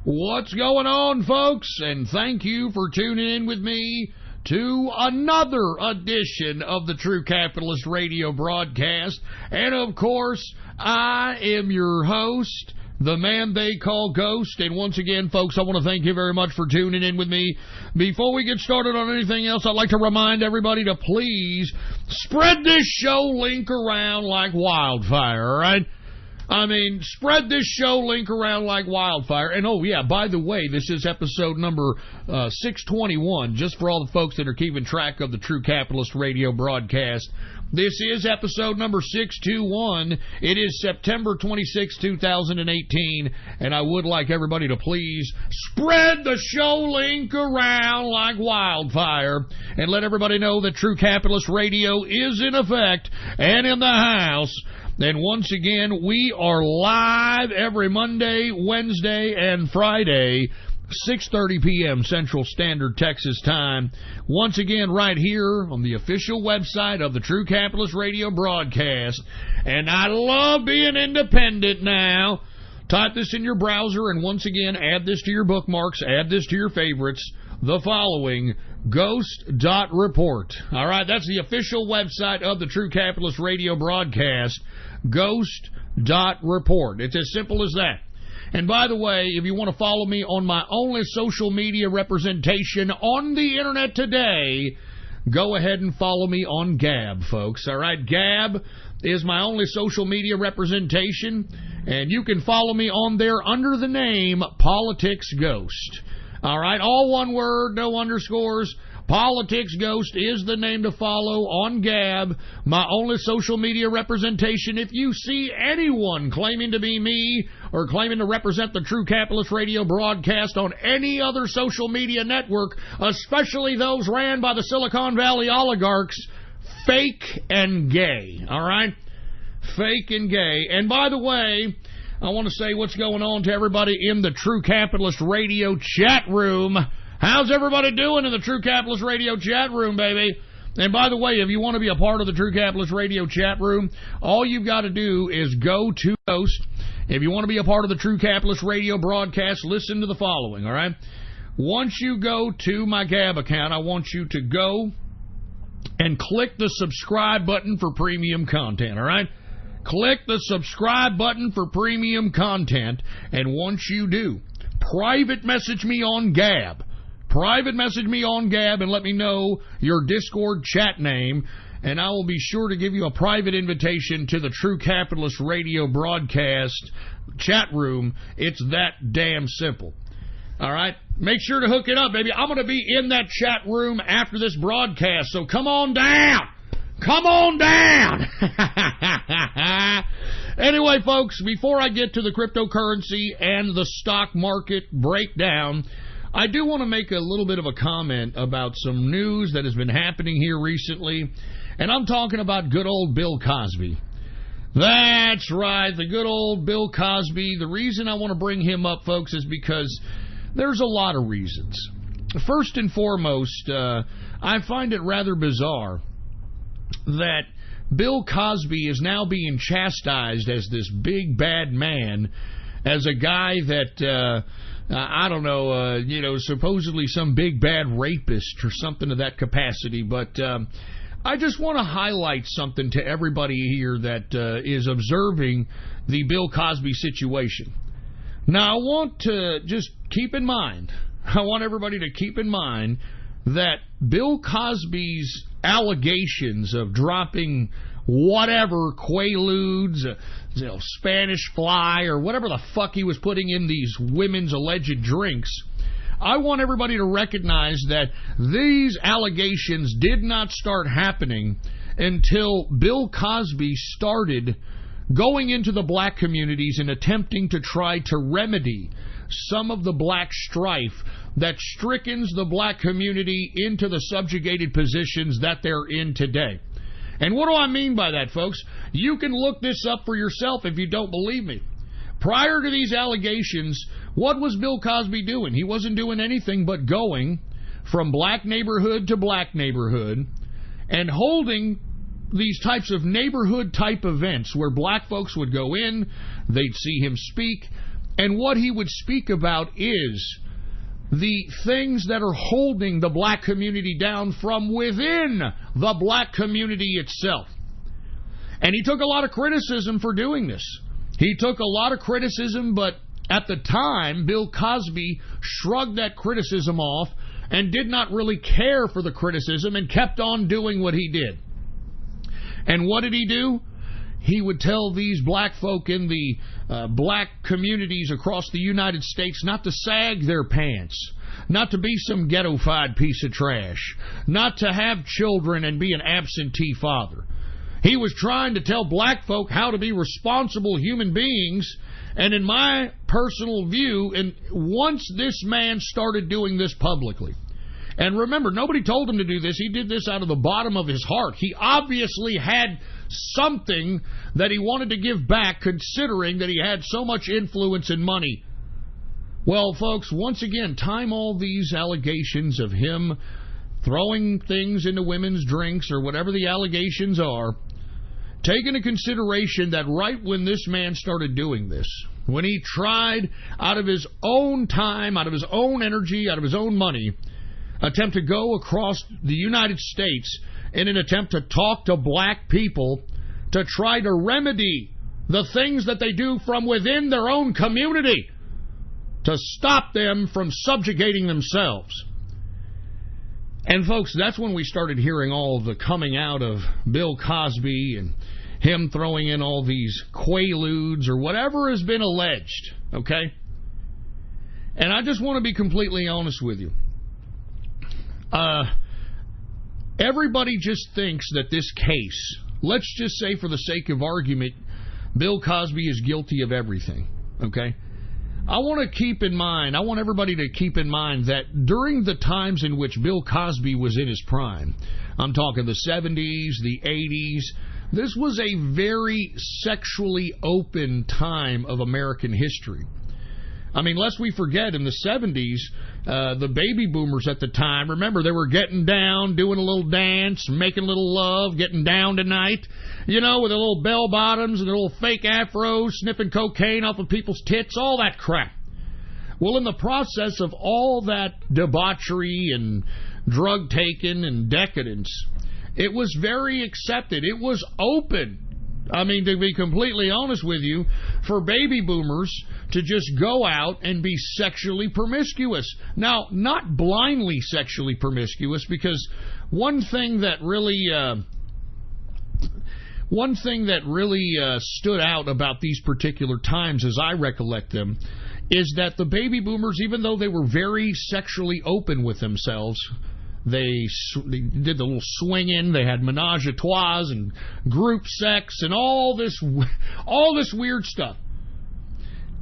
What's going on, folks? And thank you for tuning in with me to another edition of the True Capitalist Radio broadcast. And, of course, I am your host, the man they call Ghost. And once again, folks, I want to thank you very much for tuning in with me. Before we get started on anything else, I'd like to remind everybody to please spread this show link around like wildfire, all right? I mean, spread this show link around like wildfire. And, oh, yeah, by the way, this is episode number 621, just for all the folks that are keeping track of the True Capitalist Radio broadcast. This is episode number 621. It is September 26, 2018, and I would like everybody to please spread the show link around like wildfire and let everybody know that True Capitalist Radio is in effect and in the house. And once again, we are live every Monday, Wednesday, and Friday, 6:30 p.m. Central Standard Texas Time. Once again, right here on the official website of the True Capitalist Radio broadcast. And I love being independent now. Type this in your browser, and once again, add this to your bookmarks, add this to your favorites. The following, ghost.report. All right, that's the official website of the True Capitalist Radio broadcast, ghost.report. It's as simple as that. And by the way, if you want to follow me on my only social media representation on the internet today, go ahead and follow me on Gab, folks. All right, Gab is my only social media representation, and you can follow me on there under the name Politics Ghost. All right, all one word, no underscores. Politics Ghost is the name to follow on Gab, my only social media representation. If you see anyone claiming to be me or claiming to represent the True Capitalist Radio broadcast on any other social media network, especially those ran by the Silicon Valley oligarchs, fake and gay, all right? Fake and gay. And by the way, I want to say what's going on to everybody in the True Capitalist Radio chat room. How's everybody doing in the True Capitalist Radio chat room, baby? And by the way, if you want to be a part of the True Capitalist Radio chat room, all you've got to do is go to Ghost. If you want to be a part of the True Capitalist Radio broadcast, listen to the following, all right? Once you go to my Gab account, I want you to go and click the subscribe button for premium content, all right? Click the subscribe button for premium content, and once you do, private message me on Gab. Private message me on Gab and let me know your Discord chat name, and I will be sure to give you a private invitation to the True Capitalist Radio broadcast chat room. It's that damn simple. All right? Make sure to hook it up, baby. I'm going to be in that chat room after this broadcast, so come on down. Come on down! Anyway, folks, before I get to the cryptocurrency and the stock market breakdown, I do want to make a little bit of a comment about some news that has been happening here recently, and I'm talking about good old Bill Cosby. That's right, the good old Bill Cosby. The reason I want to bring him up, folks, is because there's a lot of reasons. First and foremost, I find it rather bizarre that Bill Cosby is now being chastised as this big bad man, as a guy that, I don't know, supposedly some big bad rapist or something of that capacity. But I just want to highlight something to everybody here that is observing the Bill Cosby situation. Now, I want to just keep in mind, I want everybody to keep in mind that Bill Cosby's allegations of dropping whatever, Quaaludes, Spanish Fly, or whatever the fuck he was putting in these women's alleged drinks, I want everybody to recognize that these allegations did not start happening until Bill Cosby started going into the black communities and attempting to try to remedy some of the black strife that strickens the black community into the subjugated positions that they're in today. And what do I mean by that, folks? You can look this up for yourself if you don't believe me. Prior to these allegations, what was Bill Cosby doing? He wasn't doing anything but going from black neighborhood to black neighborhood and holding these types of neighborhood type events where black folks would go in, they'd see him speak, And what he would speak about is the things that are holding the black community down from within the black community itself. And he took a lot of criticism for doing this. He took a lot of criticism, but at the time, Bill Cosby shrugged that criticism off and did not really care for the criticism and kept on doing what he did. And what did he do? He would tell these black folk in the black communities across the United States not to sag their pants, not to be some ghettofied piece of trash, not to have children and be an absentee father. He was trying to tell black folk how to be responsible human beings. And in my personal view, and once this man started doing this publicly, and remember, nobody told him to do this. He did this out of the bottom of his heart. He obviously had something that he wanted to give back, considering that he had so much influence and money. Well, folks, once again, time all these allegations of him throwing things into women's drinks or whatever the allegations are, take into consideration that right when this man started doing this, when he tried out of his own time, out of his own energy, out of his own money, attempt to go across the United States in an attempt to talk to black people to try to remedy the things that they do from within their own community to stop them from subjugating themselves. And folks, that's when we started hearing all of the coming out of Bill Cosby and him throwing in all these quaaludes or whatever has been alleged, okay? And I just want to be completely honest with you. Everybody just thinks that this case, let's just say for the sake of argument, Bill Cosby is guilty of everything, okay? I want everybody to keep in mind that during the times in which Bill Cosby was in his prime, I'm talking the 70s, the 80s, this was a very sexually open time of American history. I mean, lest we forget, in the 70s, the baby boomers at the time, remember, they were getting down, doing a little dance, making a little love, getting down tonight, you know, with their little bell bottoms and their little fake afros, sniffing cocaine off of people's tits, all that crap. Well, in the process of all that debauchery and drug taking and decadence, it was very accepted. It was open. I mean, to be completely honest with you, for baby boomers to just go out and be sexually promiscuous. Now, not blindly sexually promiscuous, because one thing that really stood out about these particular times, as I recollect them, is that the baby boomers, even though they were very sexually open with themselves, they did the little swinging, they had menage a trois and group sex and all this weird stuff.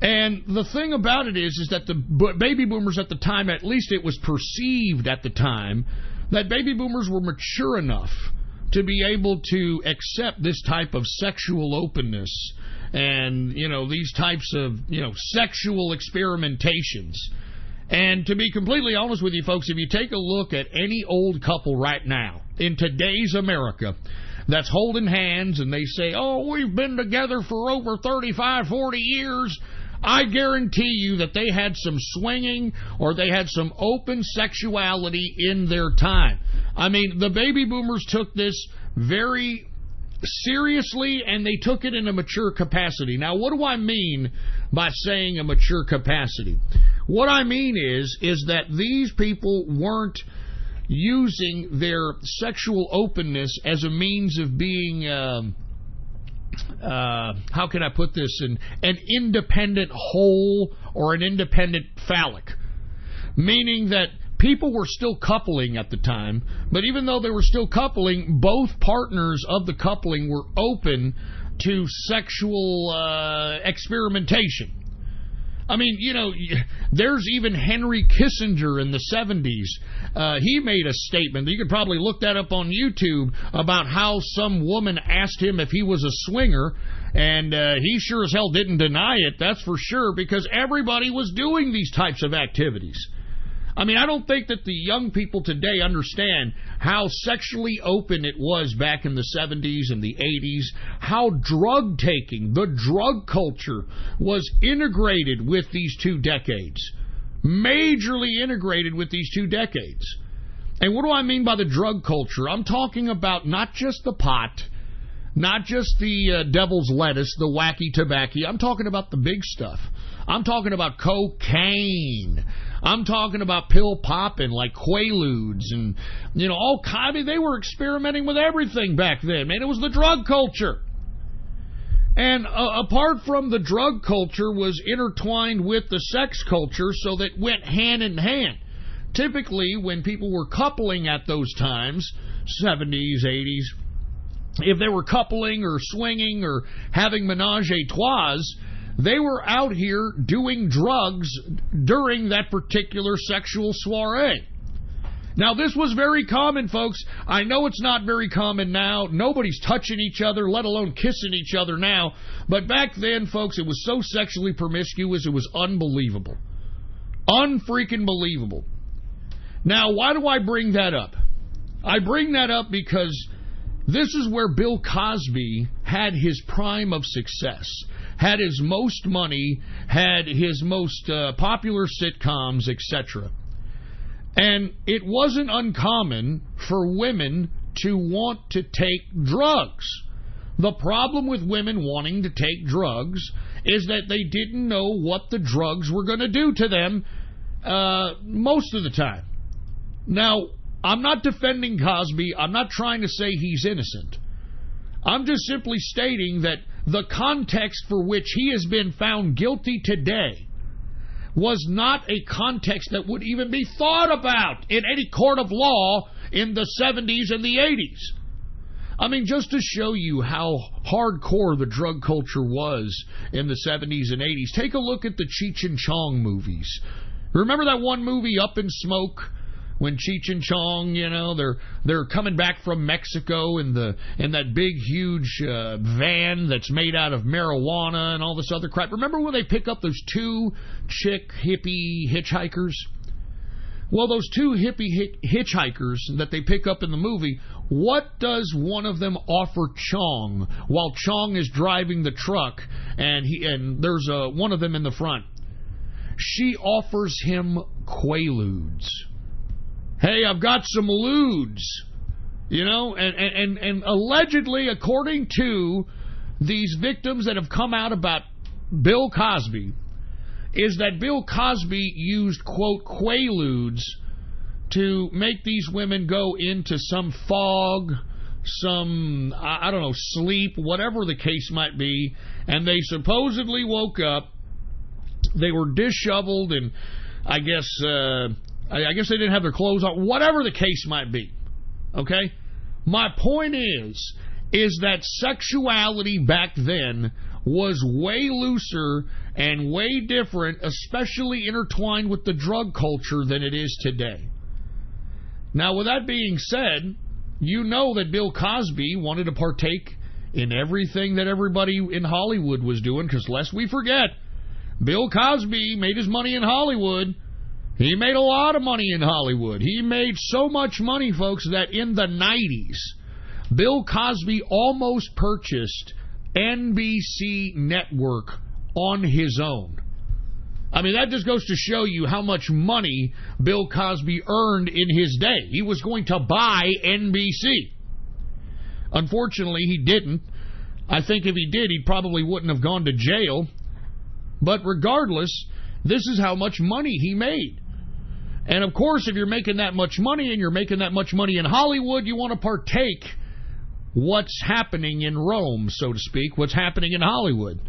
And the thing about it is that the baby boomers at the time, at least it was perceived at the time, that baby boomers were mature enough to be able to accept this type of sexual openness and, you know, these types of, you know, sexual experimentations. And to be completely honest with you, folks, if you take a look at any old couple right now in today's America that's holding hands and they say, oh, we've been together for over 35, 40 years, I guarantee you that they had some swinging or they had some open sexuality in their time. I mean, the baby boomers took this very seriously, and they took it in a mature capacity. Now, what do I mean by saying a mature capacity? What I mean is that these people weren't using their sexual openness as a means of being, how can I put this, an independent whole or an independent phallic. Meaning that people were still coupling at the time, but even though they were still coupling, both partners of the coupling were open to sexual experimentation. I mean, you know, there's even Henry Kissinger in the 70s. He made a statement. You could probably look that up on YouTube about how some woman asked him if he was a swinger, and he sure as hell didn't deny it, that's for sure, because everybody was doing these types of activities. I mean, I don't think that the young people today understand how sexually open it was back in the 70s and the 80s, how drug taking, the drug culture was integrated with these 2 decades. Majorly integrated with these 2 decades. And what do I mean by the drug culture? I'm talking about not just the pot, not just the devil's lettuce, the wacky tobacco. I'm talking about the big stuff. I'm talking about cocaine. I'm talking about pill popping like Quaaludes and, all kind. I mean, they were experimenting with everything back then, man. It was the drug culture. And apart from the drug culture was intertwined with the sex culture, so that went hand in hand. Typically, when people were coupling at those times, 70s, 80s, if they were coupling or swinging or having menage-a-trois, they were out here doing drugs during that particular sexual soiree. Now, this was very common, folks. I know it's not very common now. Nobody's touching each other, let alone kissing each other now. But back then, folks, it was so sexually promiscuous, it was unbelievable. Unfreaking believable. Now, why do I bring that up? I bring that up because this is where Bill Cosby had his prime of success, had his most money, had his most popular sitcoms, etc. And it wasn't uncommon for women to want to take drugs. The problem with women wanting to take drugs is that they didn't know what the drugs were going to do to them most of the time. Now, I'm not defending Cosby. I'm not trying to say he's innocent. I'm just simply stating that the context for which he has been found guilty today was not a context that would even be thought about in any court of law in the 70s and the 80s. I mean, just to show you how hardcore the drug culture was in the 70s and 80s, take a look at the Cheech and Chong movies. Remember that one movie, Up in Smoke? When Cheech and Chong, they're coming back from Mexico in that big, huge van that's made out of marijuana and all this other crap. Remember when they pick up those 2 chick hippie hitchhikers? Well, those 2 hippie hitchhikers that they pick up in the movie, what does one of them offer Chong while Chong is driving the truck and there's one of them in the front? She offers him Quaaludes. Hey, I've got some ludes, and allegedly, according to these victims that have come out about Bill Cosby, is that Bill Cosby used, quote, Quaaludes to make these women go into some fog, some, I don't know, sleep, whatever the case might be, and they supposedly woke up, they were disheveled, and I guess they didn't have their clothes on, whatever the case might be, okay? My point is that sexuality back then was way looser and way different, especially intertwined with the drug culture, than it is today. Now, with that being said, you know that Bill Cosby wanted to partake in everything that everybody in Hollywood was doing, because lest we forget, Bill Cosby made his money in Hollywood. He made a lot of money in Hollywood. He made so much money, folks, that in the 90s, Bill Cosby almost purchased NBC Network on his own. I mean, that just goes to show you how much money Bill Cosby earned in his day. He was going to buy NBC. Unfortunately, he didn't. I think if he did, he probably wouldn't have gone to jail. But regardless, this is how much money he made. And of course, if you're making that much money and you're making that much money in Hollywood, you want to partake what's happening in Rome, so to speak, what's happening in Hollywood.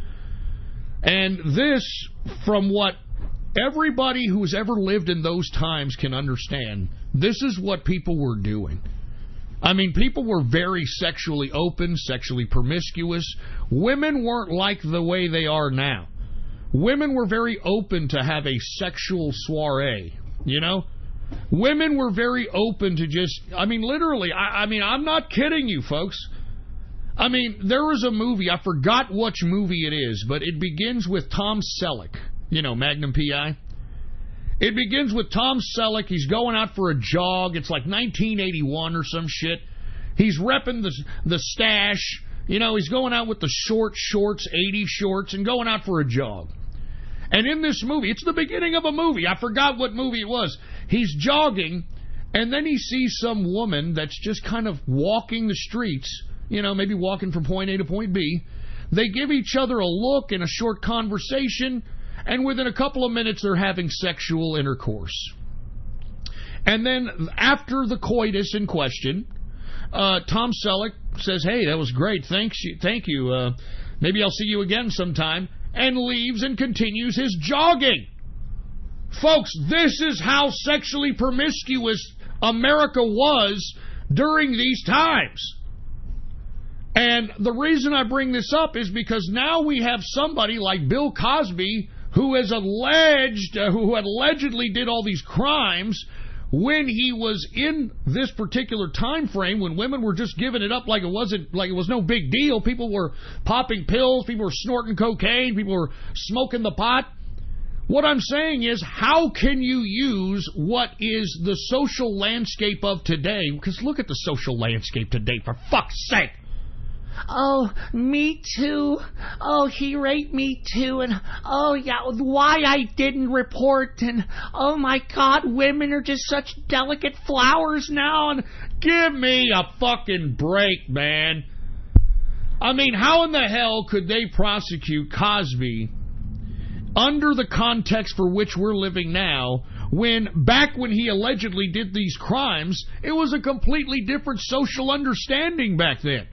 And this, from what everybody who's ever lived in those times can understand, this is what people were doing. I mean, people were very sexually open, sexually promiscuous. Women weren't like the way they are now. Women were very open to have a sexual soiree. Women were very open to just, I mean, literally, I'm not kidding you, folks. I mean, there was a movie, I forgot which movie it is, but it begins with Tom Selleck, Magnum P.I., It begins with Tom Selleck. He's going out for a jog. It's like 1981 or some shit. He's repping the stash. You know, he's going out with the short shorts, 80 shorts, and going out for a jog. And in this movie, it's the beginning of a movie. I forgot what movie it was. He's jogging, and then he sees some woman that's just kind of walking the streets, you know, maybe walking from point A to point B. They give each other a look and a short conversation, and within a couple of minutes, they're having sexual intercourse. And then after the coitus in question, Tom Selleck says, "Hey, that was great. Thank you. Maybe I'll see you again sometime," and leaves and continues his jogging. Folks, this is how sexually promiscuous America was during these times. And the reason I bring this up is because now we have somebody like Bill Cosby who allegedly did all these crimes when he was in this particular time frame when women were just giving it up like it was no big deal. People were popping pills, people were snorting cocaine, people were smoking the pot. What I'm saying is, how can you use what is the social landscape of today? Because look at the social landscape today, for fuck's sake. Oh, me too. Oh, he raped me too. And oh, yeah, why I didn't report. And oh my God, women are just such delicate flowers now. And give me a fucking break, man. I mean, how in the hell could they prosecute Cosby under the context for which we're living now, when back when he allegedly did these crimes, it was a completely different social understanding back then?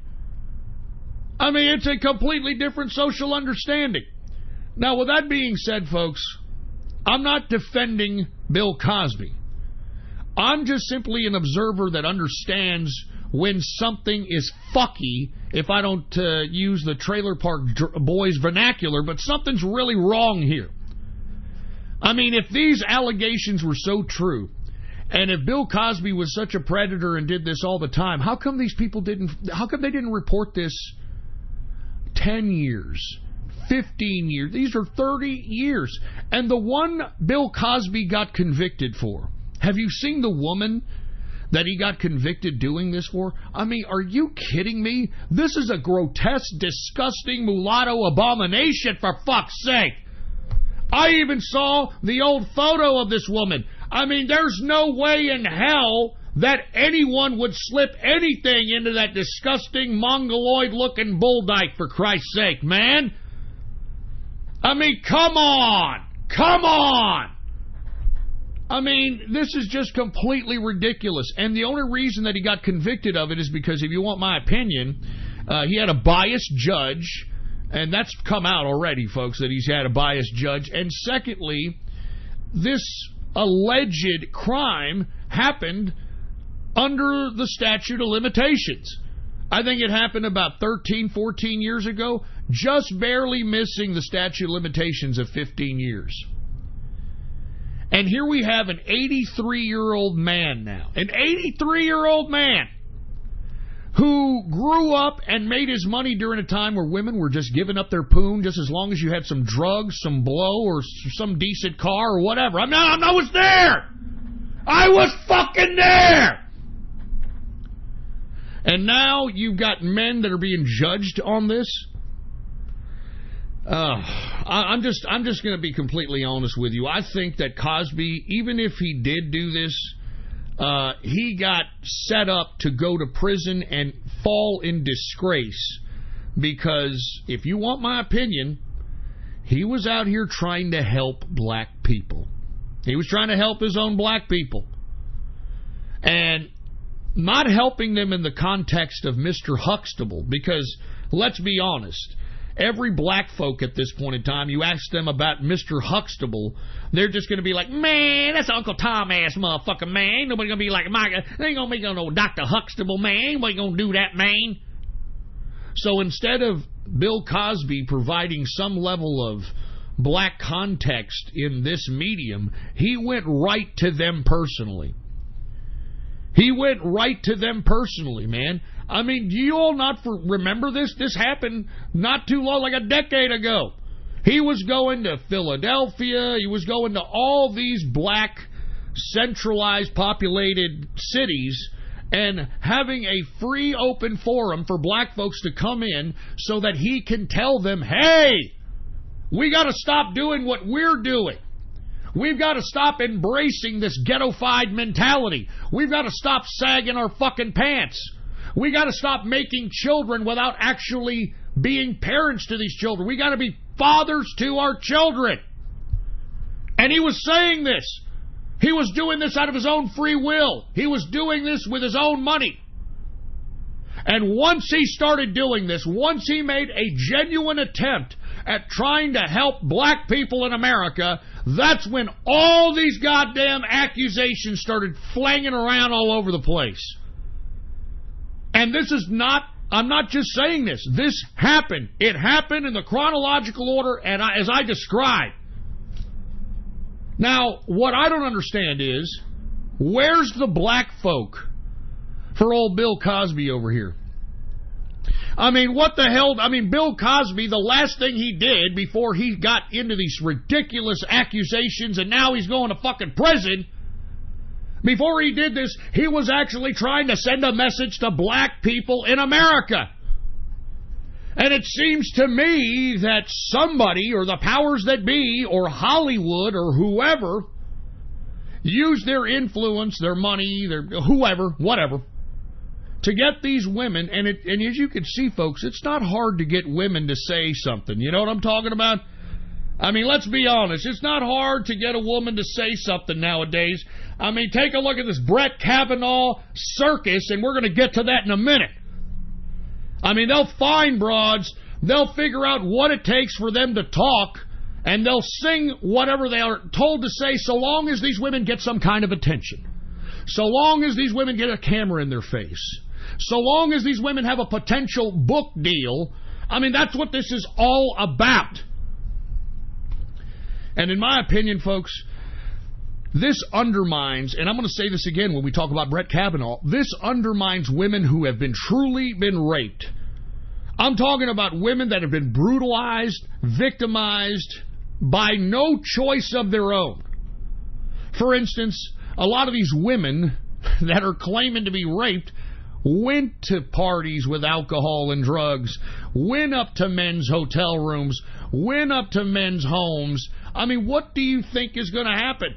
I mean, it's a completely different social understanding. Now, with that being said, folks, I'm not defending Bill Cosby. I'm just simply an observer that understands when something is fucky, if I don't use the Trailer Park Boys vernacular, but something's really wrong here. I mean, if these allegations were so true, and if Bill Cosby was such a predator and did this all the time, how come they didn't report this 10 years, 15 years? These are 30 years. And the one Bill Cosby got convicted for, have you seen the woman that he got convicted doing this for? I mean, are you kidding me? This is a grotesque, disgusting mulatto abomination, for fuck's sake. I even saw the old photo of this woman. I mean, there's no way in hell that anyone would slip anything into that disgusting, mongoloid-looking bull dyke, for Christ's sake, man. I mean, come on. Come on. I mean, this is just completely ridiculous. And the only reason that he got convicted of it is because, if you want my opinion, he had a biased judge. And that's come out already, folks, that he's had a biased judge. And secondly, this alleged crime happened under the statute of limitations. I think it happened about 13, 14 years ago, just barely missing the statute of limitations of 15 years. And here we have an 83-year-old man now. An 83-year-old man who grew up and made his money during a time where women were just giving up their poon just as long as you had some drugs, some blow, or some decent car or whatever. I was there. I was fucking there. And now you've got men that are being judged on this. I'm just going to be completely honest with you. I think that Cosby, even if he did do this, he got set up to go to prison and fall in disgrace, because if you want my opinion, he was out here trying to help black people. He was trying to help his own black people, and not helping them in the context of Mr. Huxtable, because let's be honest, every black folk at this point in time, you ask them about Mr. Huxtable, they're just going to be like, man, that's Uncle Tom ass motherfucker, man. Ain't nobody going to be like, they ain't going to be no Dr. Huxtable, man. Ain't nobody going to do that, man. So instead of Bill Cosby providing some level of black context in this medium, he went right to them personally. He went right to them personally, man. I mean, do you all not remember this? This happened not too long, like a decade ago. He was going to Philadelphia. He was going to all these black, centralized, populated cities and having a free, open forum for black folks to come in so that he can tell them, hey, we got to stop doing what we're doing. We've got to stop embracing this ghettofied mentality. We've got to stop sagging our fucking pants. We got to stop making children without actually being parents to these children. We got to be fathers to our children. And he was saying this. He was doing this out of his own free will. He was doing this with his own money. And once he started doing this, once he made a genuine attempt at trying to help black people in America, that's when all these goddamn accusations started flanging around all over the place. And this is not, I'm not just saying this. This happened. It happened in the chronological order and as I described. Now, what I don't understand is, where's the black folk for old Bill Cosby over here? I mean, what the hell? I mean, Bill Cosby, the last thing he did before he got into these ridiculous accusations and now he's going to fucking prison, before he did this, he was actually trying to send a message to black people in America. And it seems to me that somebody, or the powers that be, or Hollywood, or whoever, used their influence, their money, their whoever, whatever, to get these women, and as you can see, folks, it's not hard to get women to say something. You know what I'm talking about? I mean, let's be honest. It's not hard to get a woman to say something nowadays. I mean, take a look at this Brett Kavanaugh circus, and we're going to get to that in a minute. I mean, they'll find broads, they'll figure out what it takes for them to talk, and they'll sing whatever they are told to say so long as these women get some kind of attention. So long as these women get a camera in their face. So long as these women have a potential book deal. I mean, that's what this is all about. And in my opinion, folks, this undermines, and I'm going to say this again when we talk about Brett Kavanaugh, this undermines women who have been truly been raped. I'm talking about women that have been brutalized, victimized by no choice of their own. For instance, a lot of these women that are claiming to be raped went to parties with alcohol and drugs, went up to men's hotel rooms, went up to men's homes. I mean, what do you think is going to happen?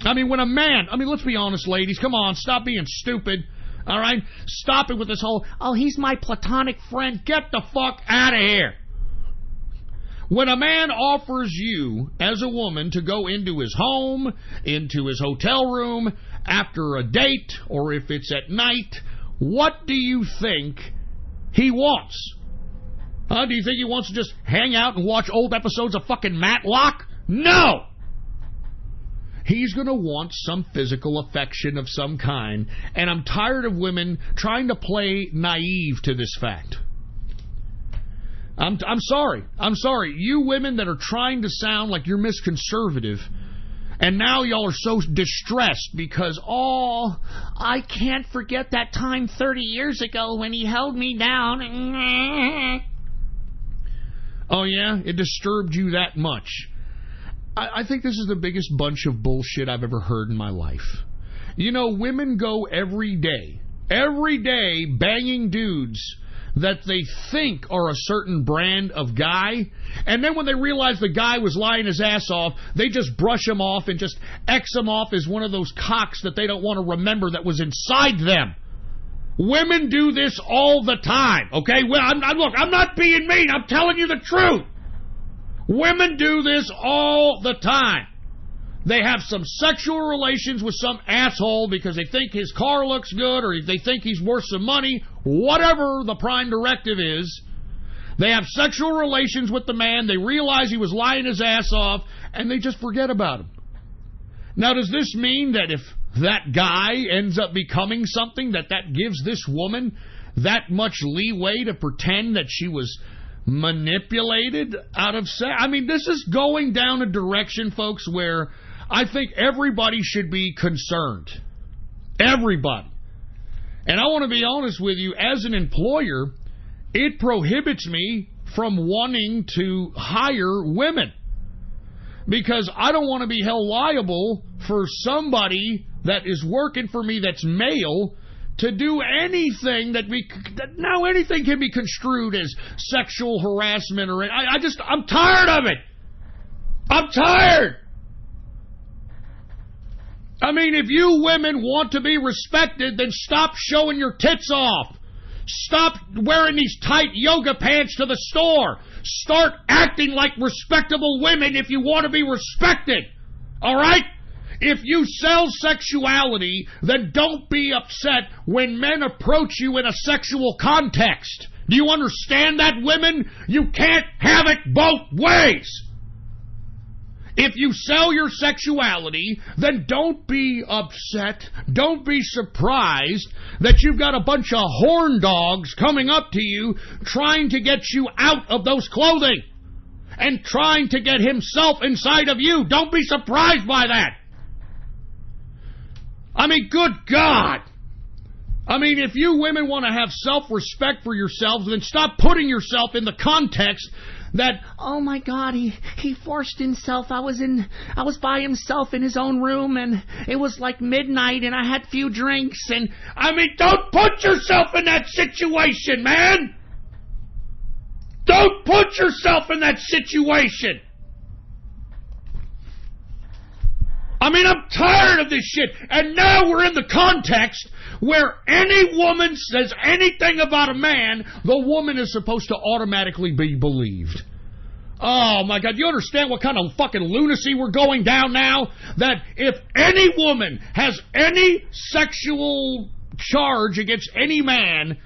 I mean, when a man, I mean, let's be honest, ladies, come on, stop being stupid, all right? Stop it with this whole, oh, he's my platonic friend. Get the fuck out of here. When a man offers you, as a woman, to go into his home, into his hotel room, after a date, or if it's at night, what do you think he wants? Do you think he wants to just hang out and watch old episodes of fucking Matlock? No! He's going to want some physical affection of some kind, and I'm tired of women trying to play naive to this fact. I'm sorry. I'm sorry. You women that are trying to sound like you're Miss Conservative, and now y'all are so distressed because, oh, I can't forget that time 30 years ago when he held me down. Oh, yeah? It disturbed you that much. I think this is the biggest bunch of bullshit I've ever heard in my life. You know, women go every day banging dudes that they think are a certain brand of guy, and then when they realize the guy was lying his ass off, they just brush him off and just X him off as one of those cocks that they don't want to remember that was inside them. Women do this all the time, okay? Well, look, I'm not being mean. I'm telling you the truth. Women do this all the time. They have some sexual relations with some asshole because they think his car looks good or they think he's worth some money, whatever the prime directive is. They have sexual relations with the man, they realize he was lying his ass off, and they just forget about him. Now, does this mean that if that guy ends up becoming something, that gives this woman that much leeway to pretend that she was manipulated out of sex? I mean, this is going down a direction, folks, where I think everybody should be concerned. Everybody. And I want to be honest with you, as an employer, it prohibits me from wanting to hire women. Because I don't want to be held liable for somebody that is working for me that's male to do anything now anything can be construed as sexual harassment or I'm tired of it. I'm tired. I mean, if you women want to be respected, then stop showing your tits off. Stop wearing these tight yoga pants to the store. Start acting like respectable women if you want to be respected. All right? If you sell sexuality, then don't be upset when men approach you in a sexual context. Do you understand that, women? You can't have it both ways. If you sell your sexuality, then don't be upset, don't be surprised that you've got a bunch of horn dogs coming up to you trying to get you out of those clothing and trying to get himself inside of you. Don't be surprised by that. I mean, good God. I mean, if you women want to have self-respect for yourselves, then stop putting yourself in the context that, oh my God, he forced himself. I was by himself in his own room, and it was like midnight, and I had a few drinks, and I mean, don't put yourself in that situation, man. Don't put yourself in that situation. I mean, I'm tired of this shit. And now we're in the context where any woman says anything about a man, the woman is supposed to automatically be believed. Oh, my God. You understand what kind of fucking lunacy we're going down now? That if any woman has any sexual charge against any man,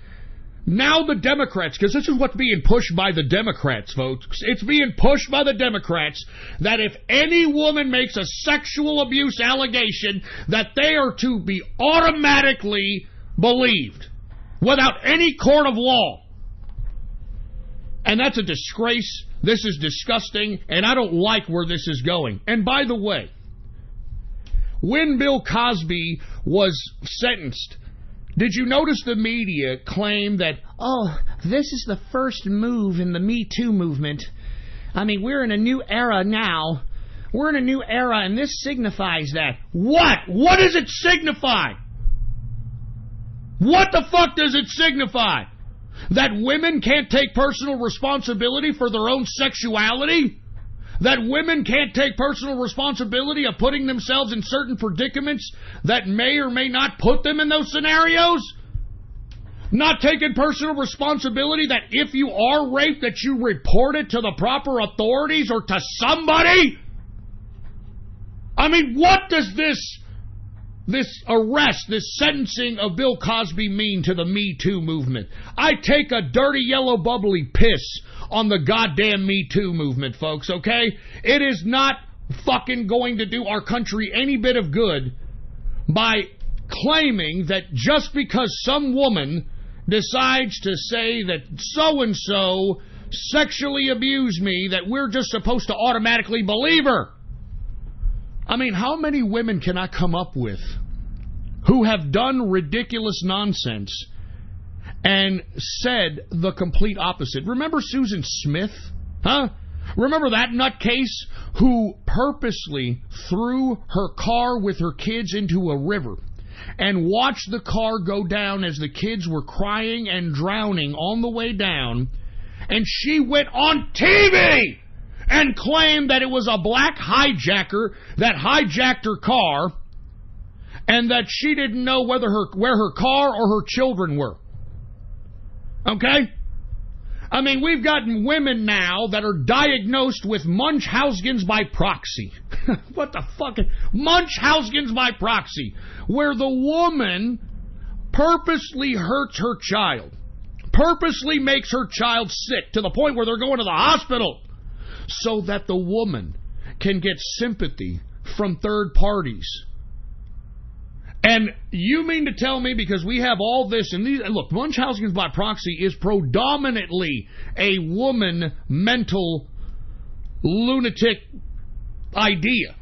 now the Democrats, because this is what's being pushed by the Democrats, folks. It's being pushed by the Democrats that if any woman makes a sexual abuse allegation, that they are to be automatically believed without any court of law. And that's a disgrace. This is disgusting, and I don't like where this is going. And by the way, when Bill Cosby was sentenced, did you notice the media claim that, oh, this is the first move in the Me Too movement? I mean, we're in a new era now. We're in a new era, and this signifies that. What? What does it signify? What the fuck does it signify? That women can't take personal responsibility for their own sexuality? That women can't take personal responsibility of putting themselves in certain predicaments that may or may not put them in those scenarios? Not taking personal responsibility that if you are raped, that you report it to the proper authorities or to somebody? I mean, what does this arrest, this sentencing of Bill Cosby mean to the Me Too movement? I take a dirty yellow bubbly piss on the goddamn Me Too movement, folks, okay? It is not fucking going to do our country any bit of good by claiming that just because some woman decides to say that so-and-so sexually abused me, that we're just supposed to automatically believe her. I mean, how many women can I come up with who have done ridiculous nonsense and said the complete opposite? Remember Susan Smith? Huh? Remember that nutcase who purposely threw her car with her kids into a river and watched the car go down as the kids were crying and drowning on the way down, and she went on TV and claimed that it was a black hijacker that hijacked her car and that she didn't know where her car or her children were. Okay? I mean, we've gotten women now that are diagnosed with Munchausen's by proxy. What the fuck? Munchausen's by proxy, where the woman purposely hurts her child, purposely makes her child sick to the point where they're going to the hospital so that the woman can get sympathy from third parties. And you mean to tell me, because we have all this, and look, Munchausen's by proxy is predominantly a woman mental lunatic idea.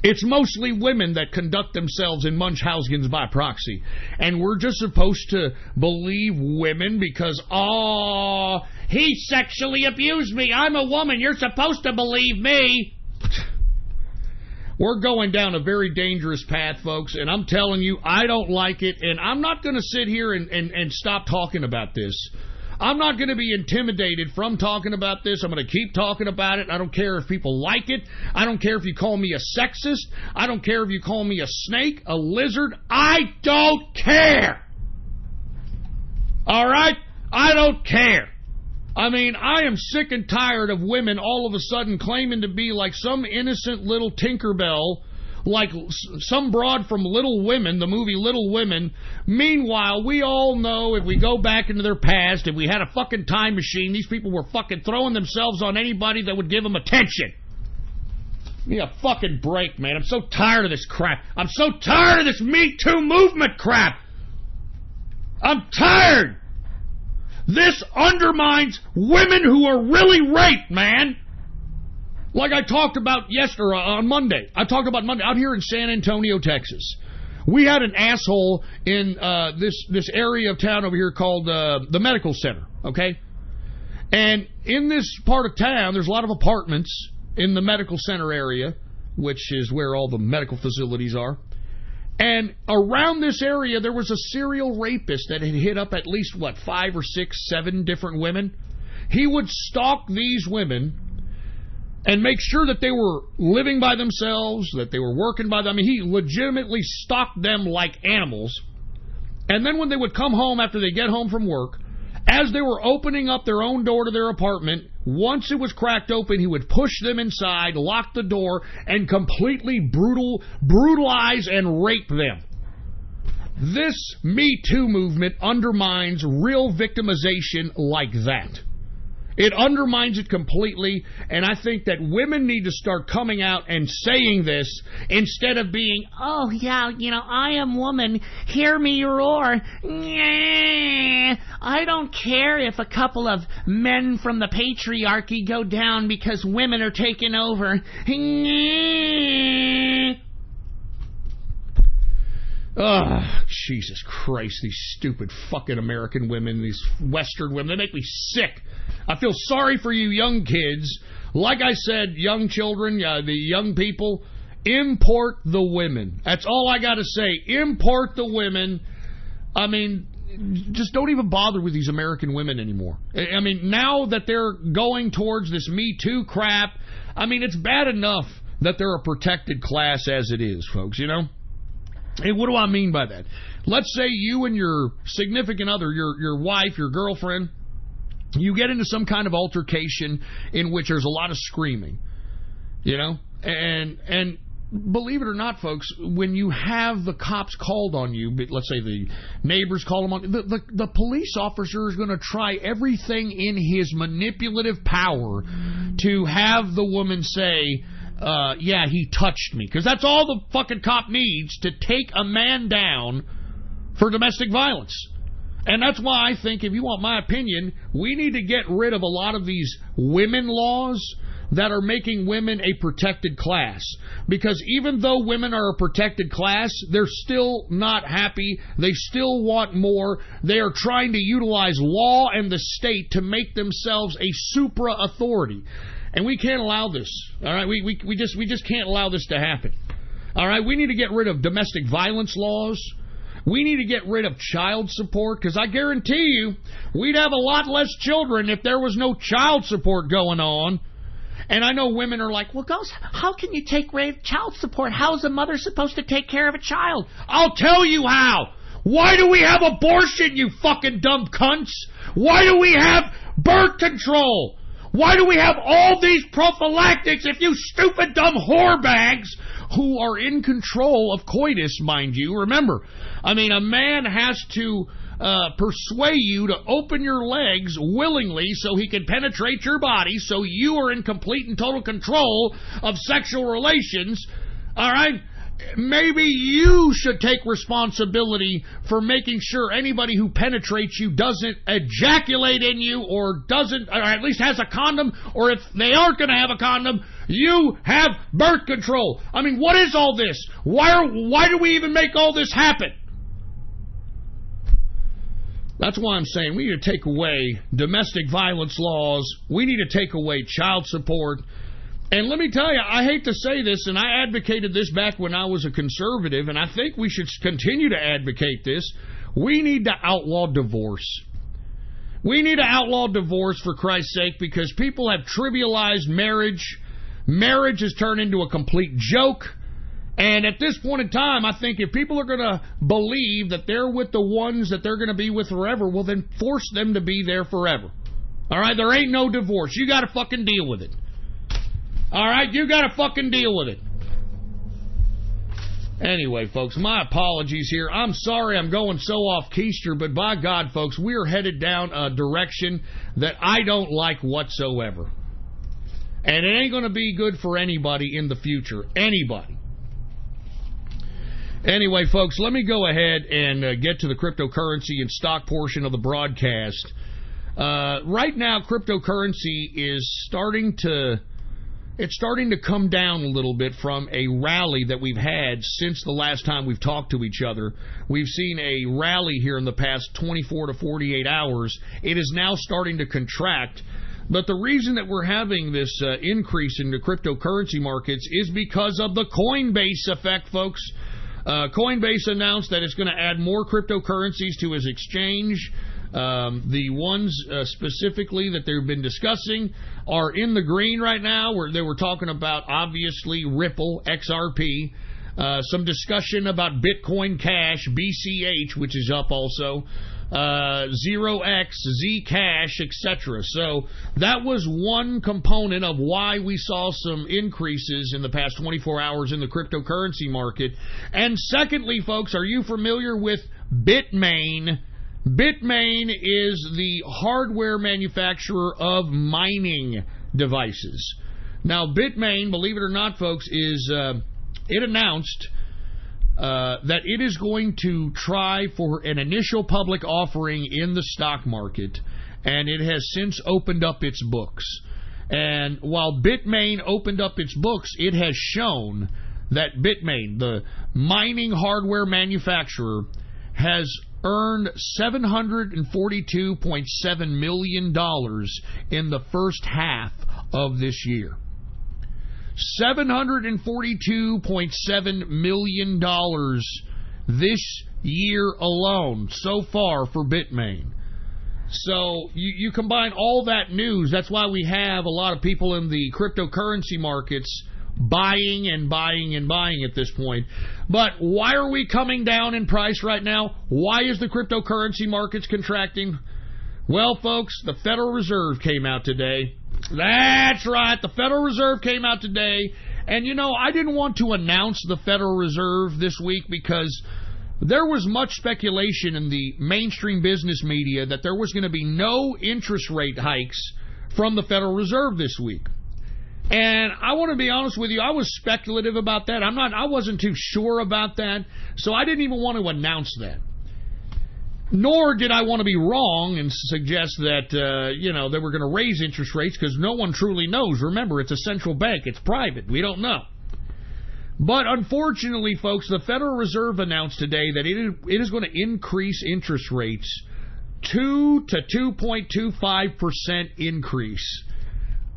It's mostly women that conduct themselves in Munchausen's by proxy. And we're just supposed to believe women because, oh, he sexually abused me. I'm a woman. You're supposed to believe me. We're going down a very dangerous path, folks, and I'm telling you, I don't like it, and I'm not going to sit here and stop talking about this. I'm not going to be intimidated from talking about this. I'm going to keep talking about it. I don't care if people like it. I don't care if you call me a sexist. I don't care if you call me a snake, a lizard. I don't care. All right? I don't care. I mean, I am sick and tired of women all of a sudden claiming to be like some innocent little Tinkerbell, like some broad from Little Women, the movie Little Women. Meanwhile, we all know if we go back into their past, if we had a fucking time machine, these people were fucking throwing themselves on anybody that would give them attention. Give me a fucking break, man. I'm so tired of this crap. I'm so tired of this Me Too movement crap. I'm tired. This undermines women who are really raped, man. Like I talked about yesterday, on Monday. I talked about Monday out here in San Antonio, Texas. We had an asshole in this area of town over here called the Medical Center, okay? And in this part of town, there's a lot of apartments in the Medical Center area, which is where all the medical facilities are. And around this area, there was a serial rapist that had hit up at least, 5 or 6, 7 different women. He would stalk these women and make sure that they were living by themselves, that they were working by them. I mean, he legitimately stalked them like animals. And then when they would come home after they get home from work, as they were opening up their own door to their apartment, once it was cracked open, he would push them inside, lock the door, and completely brutalize and rape them. This Me Too movement undermines real victimization like that. It undermines it completely, and I think that women need to start coming out and saying this instead of being, oh, yeah, I am woman, hear me roar. I don't care if a couple of men from the patriarchy go down because women are taking over. Oh, Jesus Christ, these stupid fucking American women, these Western women, they make me sick. I feel sorry for you young kids. Like I said, young children, the young people, import the women. That's all I got to say. Import the women. I mean, just don't even bother with these American women anymore. I mean, now that they're going towards this Me Too crap, I mean, it's bad enough that they're a protected class as it is, folks, Hey, what do I mean by that? Let's say you and your significant other, your wife, your girlfriend, you get into some kind of altercation in which there's a lot of screaming, and believe it or not, folks, when you have the cops called on you, let's say the neighbors call them on, the police officer is going to try everything in his manipulative power to have the woman say, yeah, he touched me. Because that's all the fucking cop needs to take a man down for domestic violence. And that's why I think, if you want my opinion, we need to get rid of a lot of these women laws that are making women a protected class. Because even though women are a protected class, they're still not happy. They still want more. They are trying to utilize law and the state to make themselves a supra-authority. And we can't allow this. All right, we just can't allow this to happen. All right, we need to get rid of domestic violence laws. We need to get rid of child support, because I guarantee you, we'd have a lot less children if there was no child support going on. And I know women are like, well, Ghost, how can you take away child support? How's a mother supposed to take care of a child? I'll tell you how. Why do we have abortion, you fucking dumb cunts? Why do we have birth control? Why do we have all these prophylactics if you stupid dumb whore bags who are in control of coitus, mind you? Remember, I mean, a man has to persuade you to open your legs willingly so he can penetrate your body, so you are in complete and total control of sexual relations. All right? Maybe you should take responsibility for making sure anybody who penetrates you doesn't ejaculate in you, or at least has a condom, or if they aren't going to have a condom, You have birth control. I mean, what is all this? Why do we even make all this happen? That's why I'm saying we need to take away domestic violence laws. We need to take away child support. And let me tell you, I hate to say this, and I advocated this back when I was a conservative, and I think we should continue to advocate this. We need to outlaw divorce. We need to outlaw divorce, for Christ's sake, because people have trivialized marriage. Marriage has turned into a complete joke. And at this point in time, I think if people are going to believe that they're with the ones that they're going to be with forever, well, then force them to be there forever. All right? There ain't no divorce. You got to fucking deal with it. All right? You got to fucking deal with it. Anyway, folks, my apologies here. I'm sorry I'm going so off keister, but by God, folks, we are headed down a direction that I don't like whatsoever. And it ain't going to be good for anybody in the future. Anybody. Anyway, folks, let me go ahead and get to the cryptocurrency and stock portion of the broadcast. Right now, cryptocurrency is starting to come down a little bit from a rally that we've had since the last time we've talked to each other. We've seen a rally here in the past 24 to 48 hours. It is now starting to contract. But the reason that we're having this increase in the cryptocurrency markets is because of the Coinbase effect, folks. Coinbase announced that it's going to add more cryptocurrencies to its exchange. The ones specifically that they've been discussing are in the green right now, where they were talking about, obviously, Ripple, XRP, some discussion about Bitcoin Cash, BCH, which is up also, 0x, Zcash, etc. So that was one component of why we saw some increases in the past 24 hours in the cryptocurrency market. And secondly, folks, are you familiar with Bitmain? Bitmain is the hardware manufacturer of mining devices. Now, Bitmain, believe it or not, folks, it announced that it is going to try for an initial public offering in the stock market, and it has since opened up its books. And while Bitmain opened up its books, it has shown that Bitmain, the mining hardware manufacturer, has earned $742.7 million in the first half of this year. $742.7 million this year alone so far for Bitmain. So you combine all that news, that's why we have a lot of people in the cryptocurrency markets buying and buying and buying at this point. But why are we coming down in price right now? Why is the cryptocurrency markets contracting? Well, folks, the Federal Reserve came out today. That's right, the Federal Reserve came out today. And, you know, I didn't want to announce the Federal Reserve this week because there was much speculation in the mainstream business media that there was going to be no interest rate hikes from the Federal Reserve this week. And I want to be honest with you, I was speculative about that. I wasn't too sure about that, so I didn't even want to announce that. Nor did I want to be wrong and suggest that, they were going to raise interest rates, because no one truly knows. Remember, it's a central bank. It's private. We don't know. But unfortunately, folks, the Federal Reserve announced today that it is going to increase interest rates 2 to 2.25% increase.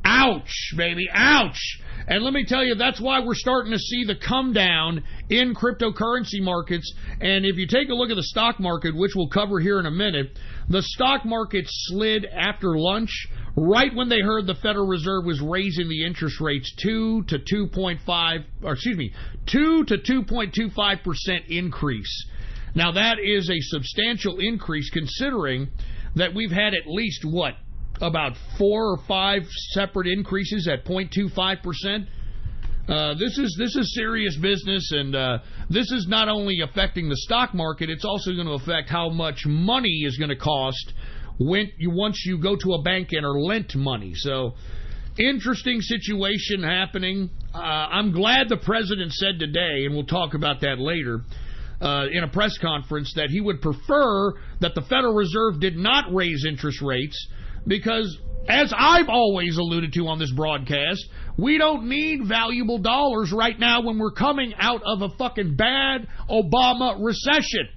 Ouch, baby, ouch. And let me tell you, that's why we're starting to see the come down in cryptocurrency markets. And if you take a look at the stock market, which we'll cover here in a minute, the stock market slid after lunch right when they heard the Federal Reserve was raising the interest rates 2 to 2.25% increase. Now, that is a substantial increase considering that we've had at least, about 4 or 5 separate increases at 0.25%. This is serious business, and this is not only affecting the stock market, it's also going to affect how much money is going to cost once you go to a bank and are lent money. So, interesting situation happening. I'm glad the president said today, and we'll talk about that later, in a press conference, that he would prefer that the Federal Reserve did not raise interest rates, because as I've always alluded to on this broadcast, we don't need valuable dollars right now when we're coming out of a fucking bad Obama recession.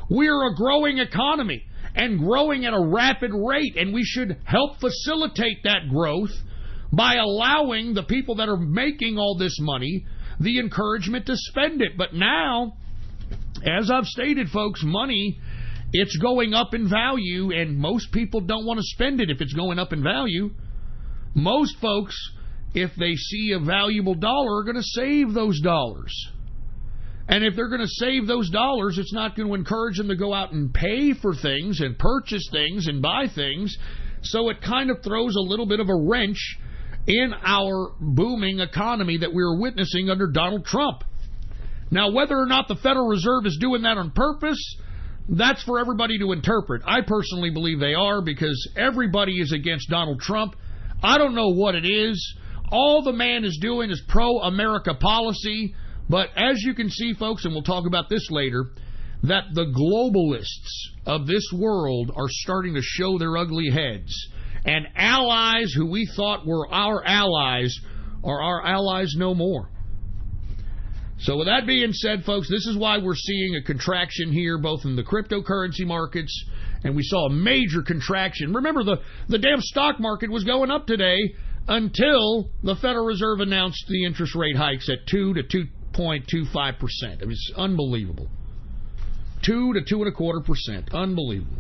We're a growing economy and growing at a rapid rate, and we should help facilitate that growth by allowing the people that are making all this money the encouragement to spend it. But now, as I've stated, folks, money, it's going up in value, and most people don't want to spend it if it's going up in value. Most folks, if they see a valuable dollar, are going to save those dollars. And if they're going to save those dollars, it's not going to encourage them to go out and pay for things and purchase things and buy things. So it kind of throws a little bit of a wrench in our booming economy that we're witnessing under Donald Trump. Now, whether or not the Federal Reserve is doing that on purpose, that's for everybody to interpret. I personally believe they are, because everybody is against Donald Trump. I don't know what it is. All the man is doing is pro-America policy. But as you can see, folks, and we'll talk about this later, that the globalists of this world are starting to show their ugly heads. And allies who we thought were our allies are our allies no more. So with that being said, folks, this is why we're seeing a contraction here, both in the cryptocurrency markets, and we saw a major contraction. Remember, the damn stock market was going up today until the Federal Reserve announced the interest rate hikes at 2 to 2.25%. I mean, it's unbelievable. 2 to 2.25%. Unbelievable.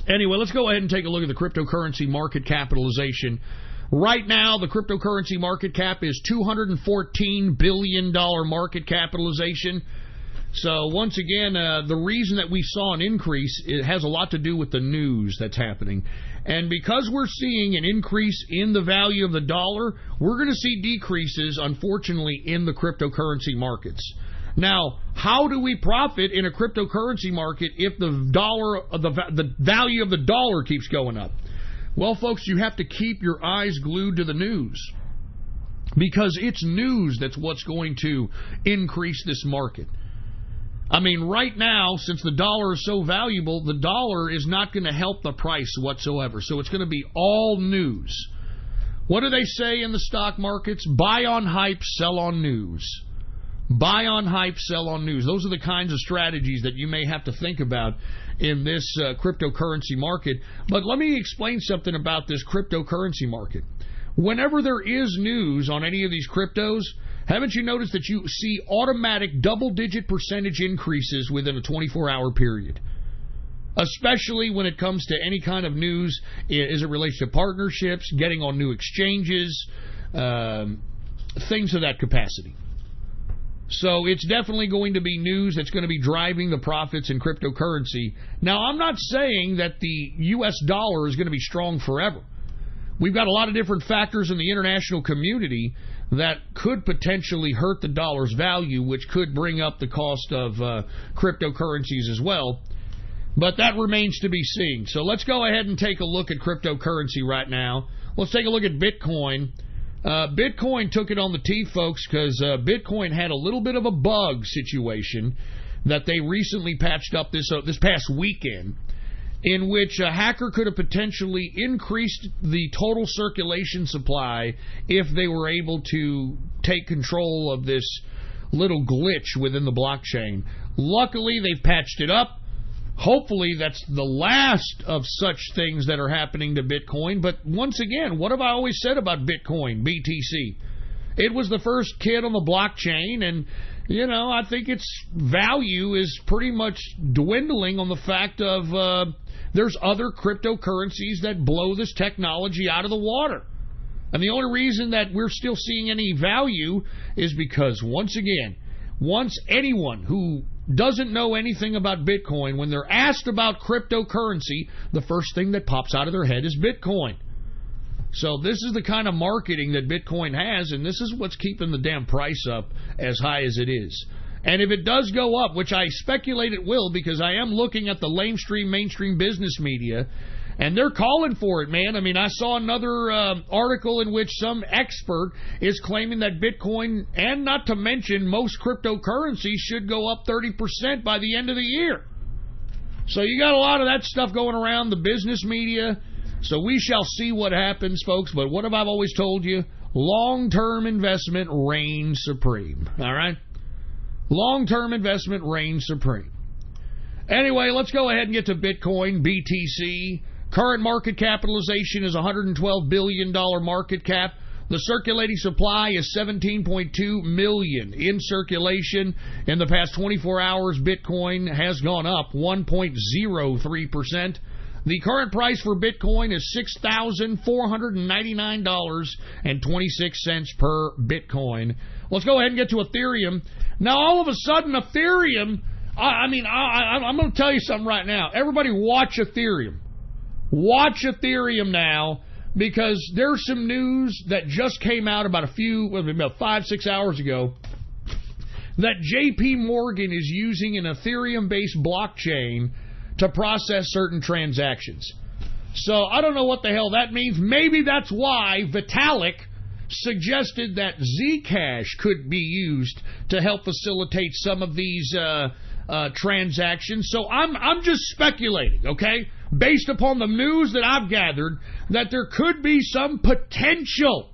Anyway, let's go ahead and take a look at the cryptocurrency market capitalization. Right now, the cryptocurrency market cap is $214 billion market capitalization. So once again, the reason that we saw an increase, it has a lot to do with the news that's happening. And because we're seeing an increase in the value of the dollar, we're going to see decreases, unfortunately, in the cryptocurrency markets. Now, how do we profit in a cryptocurrency market if the value of the dollar keeps going up? Well, folks, you have to keep your eyes glued to the news, because it's news that's what's going to increase this market. I mean, right now, since the dollar is so valuable, the dollar is not going to help the price whatsoever. So it's going to be all news. What do they say in the stock markets? Buy on hype, sell on news. Buy on hype, sell on news. Those are the kinds of strategies that you may have to think about in this cryptocurrency market. But let me explain something about this cryptocurrency market. Whenever there is news on any of these cryptos, haven't you noticed that you see automatic double-digit percentage increases within a 24-hour period? Especially when it comes to any kind of news as it relates to partnerships, getting on new exchanges, things of that capacity. So it's definitely going to be news that's going to be driving the profits in cryptocurrency. Now, I'm not saying that the U.S. dollar is going to be strong forever. We've got a lot of different factors in the international community that could potentially hurt the dollar's value, which could bring up the cost of cryptocurrencies as well. But that remains to be seen. So let's go ahead and take a look at cryptocurrency right now. Let's take a look at Bitcoin. Bitcoin took it on the teeth, folks, because Bitcoin had a little bit of a bug situation that they recently patched up this past weekend, in which a hacker could have potentially increased the total circulation supply if they were able to take control of this little glitch within the blockchain. Luckily, they've patched it up. Hopefully, that's the last of such things that are happening to Bitcoin. But once again, what have I always said about Bitcoin, BTC? It was the first kid on the blockchain, and, you know, I think its value is pretty much dwindling on the fact of there's other cryptocurrencies that blow this technology out of the water. And the only reason that we're still seeing any value is because, once again, once anyone who doesn't know anything about Bitcoin, when they're asked about cryptocurrency, the first thing that pops out of their head is Bitcoin. So this is the kind of marketing that Bitcoin has, and this is what's keeping the damn price up as high as it is. And if it does go up, which I speculate it will, because I am looking at the mainstream business media, and they're calling for it, man. I mean, I saw another article in which some expert is claiming that Bitcoin, and not to mention most cryptocurrencies, should go up 30% by the end of the year. So you got a lot of that stuff going around the business media. So we shall see what happens, folks. But what have I always told you? Long-term investment reigns supreme. All right? Long-term investment reigns supreme. Anyway, let's go ahead and get to Bitcoin, BTC. Current market capitalization is $112 billion market cap. The circulating supply is 17.2 million in circulation. In the past 24 hours, Bitcoin has gone up 1.03%. The current price for Bitcoin is $6,499.26 per Bitcoin. Let's go ahead and get to Ethereum. Now, all of a sudden, Ethereum, I'm going to tell you something right now. Everybody watch Ethereum. Watch Ethereum now, because there's some news that just came out about 5-6 hours ago that JP Morgan is using an Ethereum-based blockchain to process certain transactions. So I don't know what the hell that means. Maybe that's why Vitalik suggested that Zcash could be used to help facilitate some of these transactions. So I'm just speculating, okay, based upon the news that I've gathered, that there could be some potential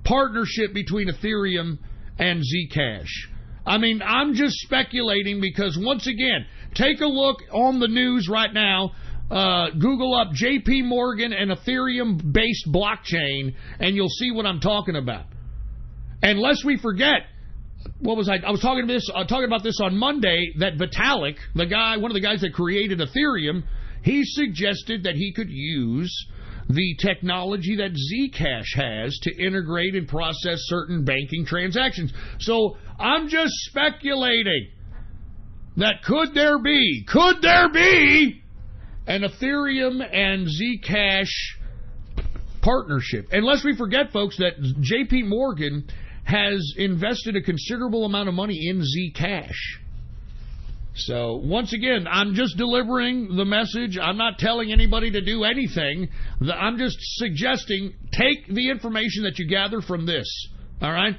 partnership between Ethereum and Zcash. I mean, I'm just speculating because, once again, take a look on the news right now. Google up JP Morgan and Ethereum-based blockchain, and you'll see what I'm talking about. And lest we forget, what was I was talking about this on Monday, that Vitalik, the guy, one of the guys that created Ethereum, he suggested that he could use the technology that Zcash has to integrate and process certain banking transactions. So I'm just speculating that could there be an Ethereum and Zcash partnership. And lest we forget, folks, that JP Morgan has invested a considerable amount of money in Zcash. So, once again, I'm just delivering the message. I'm not telling anybody to do anything. I'm just suggesting, take the information that you gather from this. All right?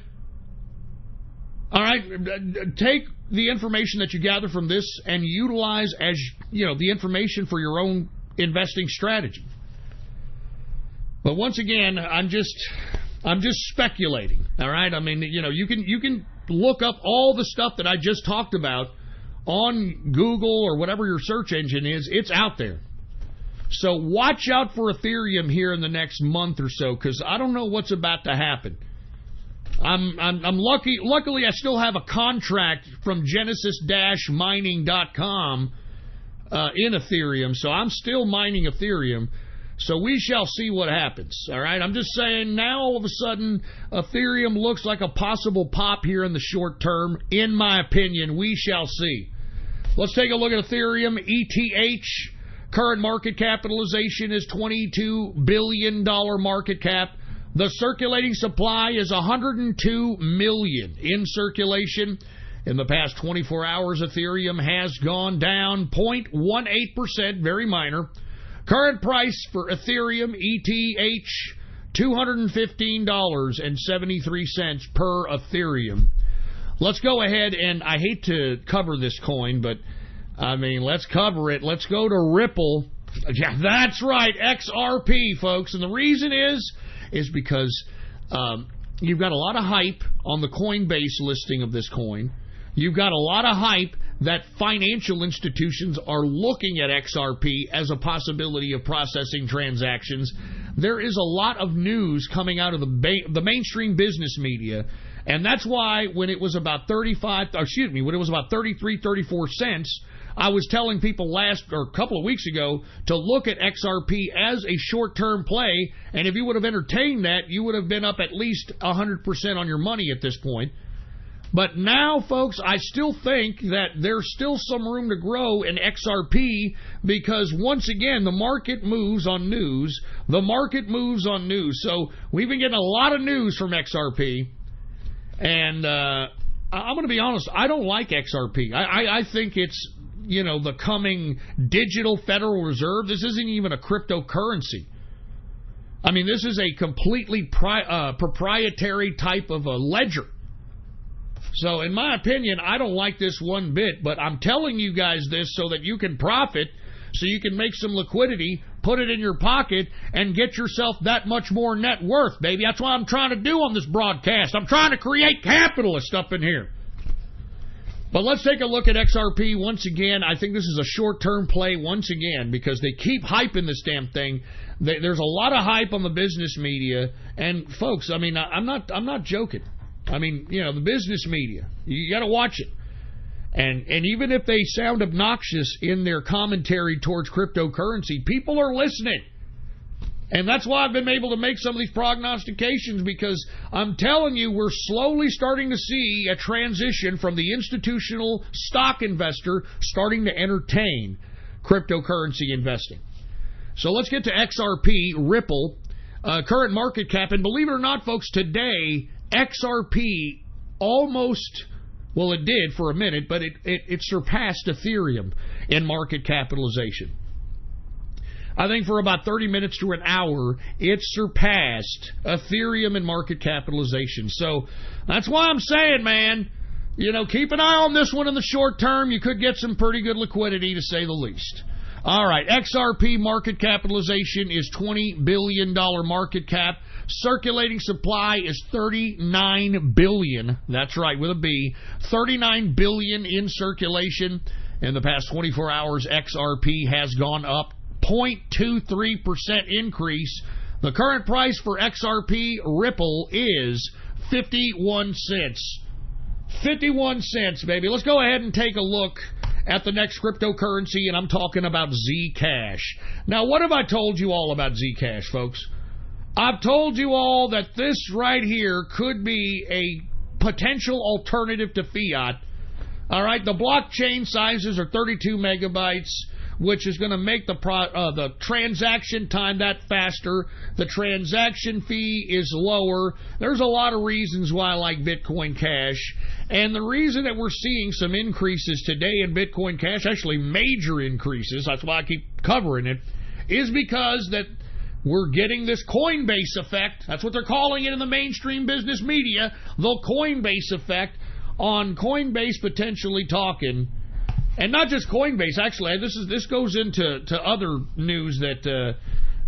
All right? Take the information that you gather from this and utilize as, the information for your own investing strategy. But once again, I'm just speculating. All right? I mean, you can look up all the stuff that I just talked about on Google or whatever your search engine is. It's out there. So watch out for Ethereum here in the next month or so, because I don't know what's about to happen. I'm lucky. Luckily, I still have a contract from Genesis-mining.com in Ethereum, so I'm still mining Ethereum. So we shall see what happens. All right, I'm just saying now. All of a sudden, Ethereum looks like a possible pop here in the short term. In my opinion, we shall see. Let's take a look at Ethereum. ETH, current market capitalization is $22 billion market cap. The circulating supply is 102 million in circulation. In the past 24 hours, Ethereum has gone down 0.18%, very minor. Current price for Ethereum, ETH, $215.73 per Ethereum. Let's go ahead, and I hate to cover this coin, but I mean, let's cover it. Let's go to Ripple. Yeah, that's right, XRP, folks. And the reason is because you've got a lot of hype on the Coinbase listing of this coin. You've got a lot of hype that financial institutions are looking at XRP as a possibility of processing transactions. There is a lot of news coming out of the mainstream business media, and that's why when it was about 33, 34 cents, I was telling people a couple of weeks ago to look at XRP as a short-term play, and if you would have entertained that, you would have been up at least 100% on your money at this point. But now, folks, I still think that there's still some room to grow in XRP because, once again, the market moves on news. The market moves on news. So we've been getting a lot of news from XRP. And I'm going to be honest, I don't like XRP. I think it's, the coming digital Federal Reserve. This isn't even a cryptocurrency. I mean, this is a completely proprietary type of a ledger. So, in my opinion, I don't like this one bit, but I'm telling you guys this so that you can profit, so you can make some liquidity, put it in your pocket, and get yourself that much more net worth, baby. That's what I'm trying to do on this broadcast. I'm trying to create capitalist up in here. But let's take a look at XRP once again. I think this is a short-term play once again because they keep hyping this damn thing. There's a lot of hype on the business media, and folks, I mean, I'm not joking. I mean, you know, the business media, you got to watch it. And even if they sound obnoxious in their commentary towards cryptocurrency, people are listening. And that's why I've been able to make some of these prognostications, because I'm telling you, we're slowly starting to see a transition from the institutional stock investor starting to entertain cryptocurrency investing. So let's get to XRP, Ripple, current market cap. And believe it or not, folks, today, XRP almost, well, it did for a minute, but it surpassed Ethereum in market capitalization. I think for about 30 minutes to an hour, it surpassed Ethereum in market capitalization. So that's why I'm saying, man, you know, keep an eye on this one in the short term. You could get some pretty good liquidity, to say the least. All right, XRP market capitalization is $20 billion market cap. Circulating supply is 39 billion. That's right, with a B. 39 billion in circulation. In the past 24 hours, XRP has gone up 0.23% increase. The current price for XRP Ripple is 51 cents. 51 cents, baby. Let's go ahead and take a look at the next cryptocurrency, and I'm talking about Zcash. Now, what have I told you all about Zcash, folks? I've told you all that this right here could be a potential alternative to fiat. All right, the blockchain sizes are 32 megabytes, which is going to make the transaction time that faster. The transaction fee is lower. There's a lot of reasons why I like Bitcoin Cash. And the reason that we're seeing some increases today in Bitcoin Cash, actually major increases, that's why I keep covering it, is because that we're getting this Coinbase effect. That's what they're calling it in the mainstream business media, the Coinbase effect, on Coinbase potentially talking. And not just Coinbase, actually. This goes into other news that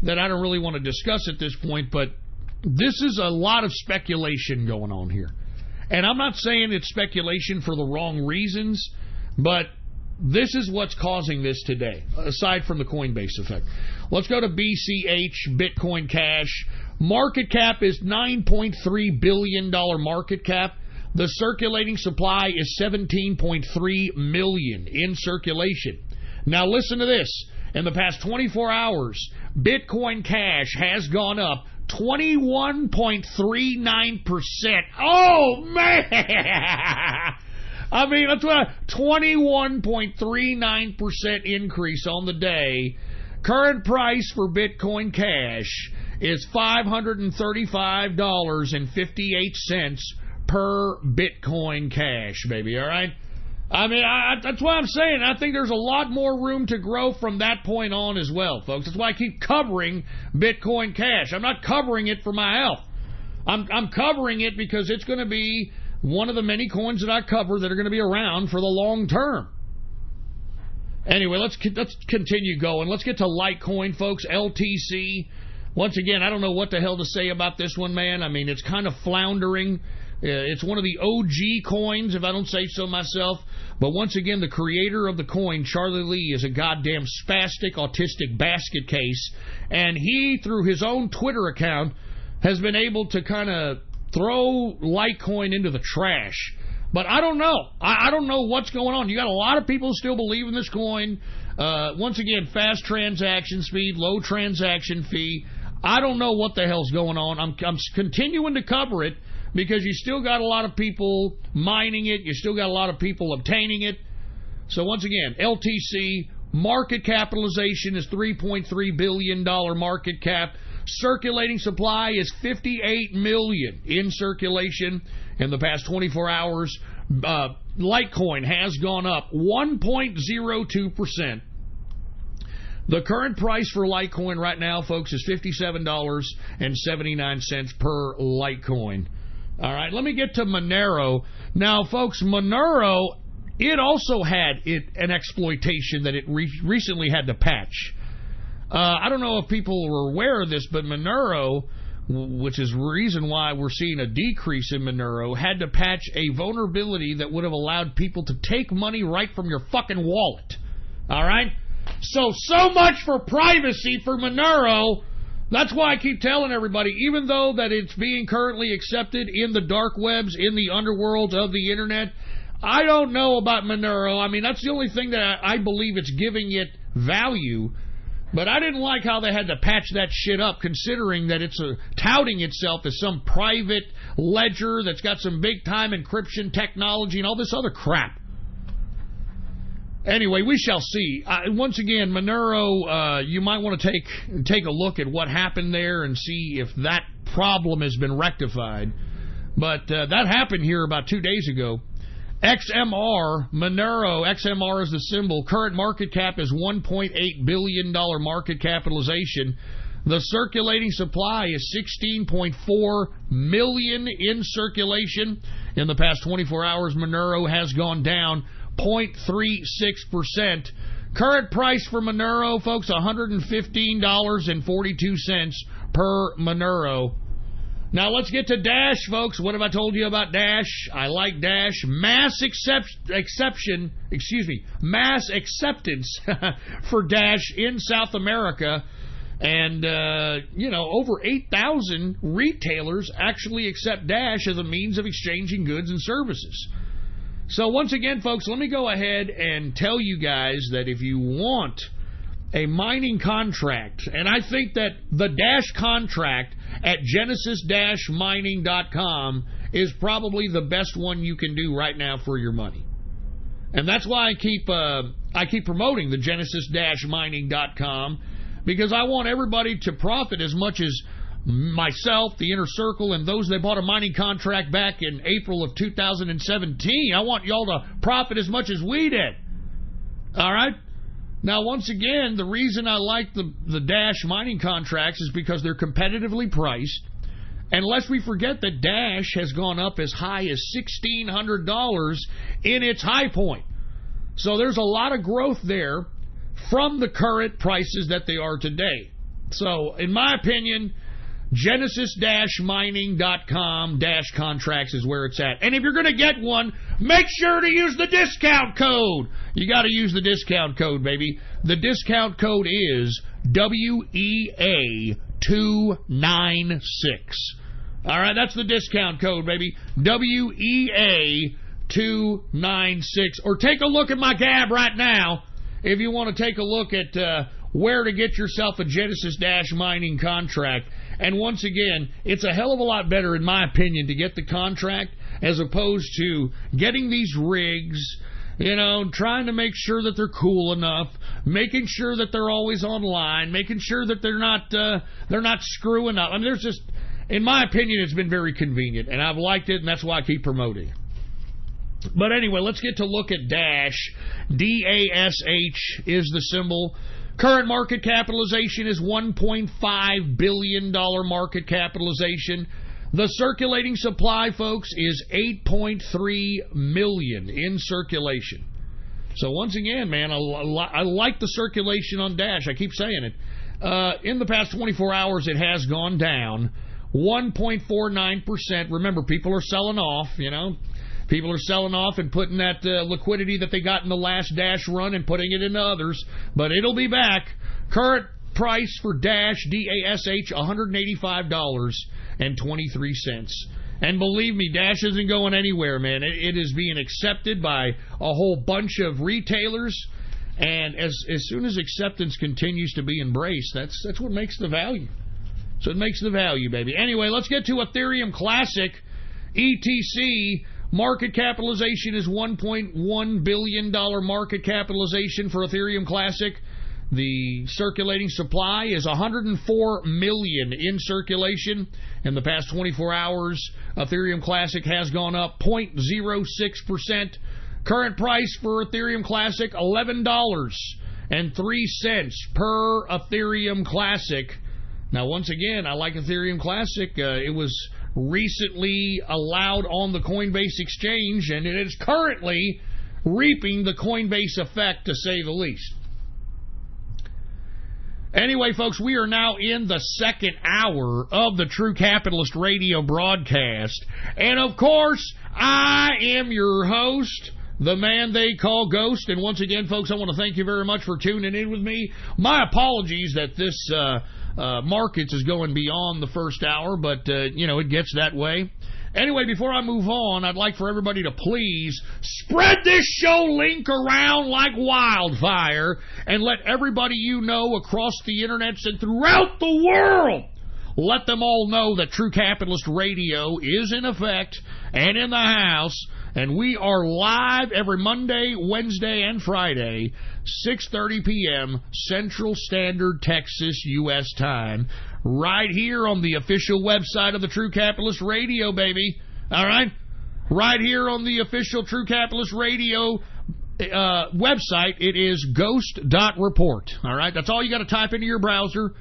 I don't really want to discuss at this point, but this is a lot of speculation going on here. And I'm not saying it's speculation for the wrong reasons, but this is what's causing this today, aside from the Coinbase effect. Let's go to BCH, Bitcoin Cash. Market cap is $9.3 billion market cap. The circulating supply is 17.3 million in circulation. Now listen to this. In the past 24 hours, Bitcoin Cash has gone up 21.39%. Oh, man! I mean, that's what 21.39% increase on the day. Current price for Bitcoin Cash is $535.58 per Bitcoin Cash, baby, all right? I mean, that's why I'm saying I think there's a lot more room to grow from that point on as well, folks. That's why I keep covering Bitcoin Cash. I'm not covering it for my health. I'm covering it because it's going to be one of the many coins that I cover that are going to be around for the long term. Anyway, let's continue going. Let's get to Litecoin, folks. LTC. Once again, I don't know what the hell to say about this one, man. I mean, it's kind of floundering. It's one of the OG coins, if I don't say so myself. But once again, the creator of the coin, Charlie Lee, is a goddamn spastic, autistic basket case. And he, through his own Twitter account, has been able to kind of throw Litecoin into the trash. But I don't know. I don't know what's going on. You got a lot of people who still believe in this coin. Once again, fast transaction speed, low transaction fee. I don't know what the hell's going on. I'm continuing to cover it because you still got a lot of people mining it. You still got a lot of people obtaining it. So once again, LTC, market capitalization is $3.3 billion market cap. Circulating supply is 58 million in circulation. In the past 24 hours, Litecoin has gone up 1.02%. The current price for Litecoin right now, folks, is $57.79 per Litecoin. All right, let me get to Monero. Now, folks, Monero, it also had an exploitation that it recently had to patch. I don't know if people were aware of this, but Monero, which is the reason why we're seeing a decrease in Monero, had to patch a vulnerability that would have allowed people to take money right from your fucking wallet. All right? So much for privacy for Monero. That's why I keep telling everybody, even though that it's being currently accepted in the dark webs, in the underworld of the internet, I don't know about Monero. I mean, that's the only thing that I believe it's giving it value. But I didn't like how they had to patch that shit up, considering that it's touting itself as some private ledger that's got some big-time encryption technology and all this other crap. Anyway, we shall see. Once again, Monero, you might want to take a look at what happened there and see if that problem has been rectified. But that happened here about 2 days ago. XMR, Monero, XMR is the symbol. Current market cap is $1.8 billion market capitalization. The circulating supply is 16.4 million in circulation. In the past 24 hours, Monero has gone down 0.36%. Current price for Monero, folks, $115.42 per Monero. Now let's get to Dash, folks. What have I told you about Dash? I like Dash. Mass acceptance for Dash in South America. And, over 8,000 retailers actually accept Dash as a means of exchanging goods and services. So once again, folks, let me go ahead and tell you guys that if you want a mining contract, and I think that the Dash contract at genesis-mining.com is probably the best one you can do right now for your money. And that's why I keep promoting the genesis-mining.com, because I want everybody to profit as much as myself, the Inner Circle, and those that bought a mining contract back in April of 2017. I want y'all to profit as much as we did. All right? Now, once again, the reason I like the Dash mining contracts is because they're competitively priced. And lest we forget that Dash has gone up as high as $1,600 in its high point. So there's a lot of growth there from the current prices that they are today. So, in my opinion, genesis-mining.com contracts is where it's at. And if you're going to get one, make sure to use the discount code. You got to use the discount code, baby. The discount code is WEA296. All right, that's the discount code, baby. WEA296. Or take a look at my Gab right now if you want to take a look at where to get yourself a Genesis-mining contract. And once again, it's a hell of a lot better, in my opinion, to get the contract as opposed to getting these rigs, trying to make sure that they're cool enough, making sure that they're always online, making sure that they're not screwing up. I mean, there's just, in my opinion, it's been very convenient, and I've liked it, and that's why I keep promoting it. But anyway, let's get to look at Dash. DASH is the symbol. Current market capitalization is $1.5 billion market capitalization. The circulating supply, folks, is 8.3 million in circulation. So once again, man, I like the circulation on Dash. I keep saying it. In the past 24 hours, it has gone down 1.49%. Remember, people are selling off, People are selling off and putting that liquidity that they got in the last Dash run and putting it into others. But it'll be back. Current price for Dash, DASH, $185.23. And believe me, Dash isn't going anywhere, man. It is being accepted by a whole bunch of retailers. And as soon as acceptance continues to be embraced, that's what makes the value. So it makes the value, baby. Anyway, let's get to Ethereum Classic, ETC. Market capitalization is $1.1 billion market capitalization for Ethereum Classic. The circulating supply is 104 million in circulation. In the past 24 hours, Ethereum Classic has gone up 0.06%. Current price for Ethereum Classic, $11.03 per Ethereum Classic. Now, once again, I like Ethereum Classic. It was recently allowed on the Coinbase exchange, and it is currently reaping the Coinbase effect, to say the least. Anyway, folks, we are now in the second hour of the True Capitalist Radio broadcast. And, of course, I am your host, the man they call Ghost. And once again, folks, I want to thank you very much for tuning in with me. My apologies that this markets is going beyond the first hour, but, it gets that way. Anyway, before I move on, I'd like for everybody to please spread this show link around like wildfire and let everybody you know across the internet and throughout the world, let them all know that True Capitalist Radio is in effect and in the house, and we are live every Monday, Wednesday, and Friday, 6:30 p.m. Central Standard Texas U.S. time, right here on the official website of the True Capitalist Radio, baby. All right? Right here on the official True Capitalist Radio website, it is ghost.report. All right? That's all you got to type into your browser.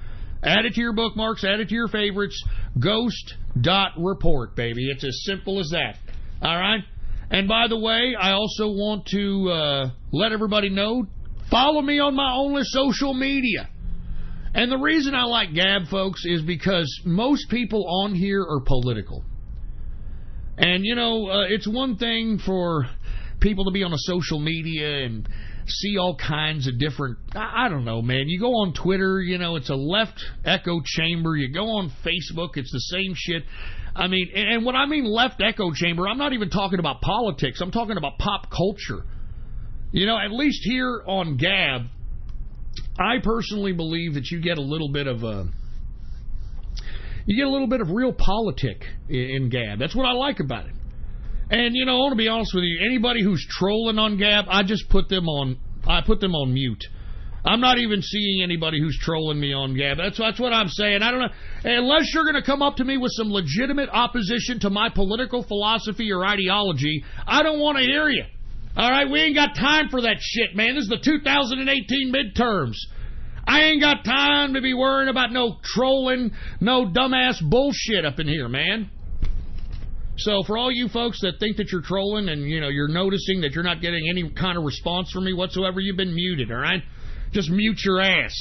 Add it to your bookmarks. Add it to your favorites. Ghost.report, baby. It's as simple as that. All right? And by the way, I also want to let everybody know, follow me on my only social media. And the reason I like Gab, folks, is because most people on here are political. And, it's one thing for people to be on a social media and see all kinds of different, I don't know, man. You go on Twitter, it's a left echo chamber. You go on Facebook, it's the same shit. I mean, and when I mean left echo chamber, I'm not even talking about politics. I'm talking about pop culture. At least here on Gab, I personally believe that you get a little bit of real politic in Gab. That's what I like about it. And I want to be honest with you, anybody who's trolling on Gab, I put them on mute. I'm not even seeing anybody who's trolling me on Gab. That's what I'm saying. I don't know. Unless you're going to come up to me with some legitimate opposition to my political philosophy or ideology, I don't want to hear you. All right? We ain't got time for that shit, man. This is the 2018 midterms. I ain't got time to be worrying about no trolling, no dumbass bullshit up in here, man. So for all you folks that think that you're trolling and, you're noticing that you're not getting any kind of response from me whatsoever, you've been muted, all right? Just mute your ass.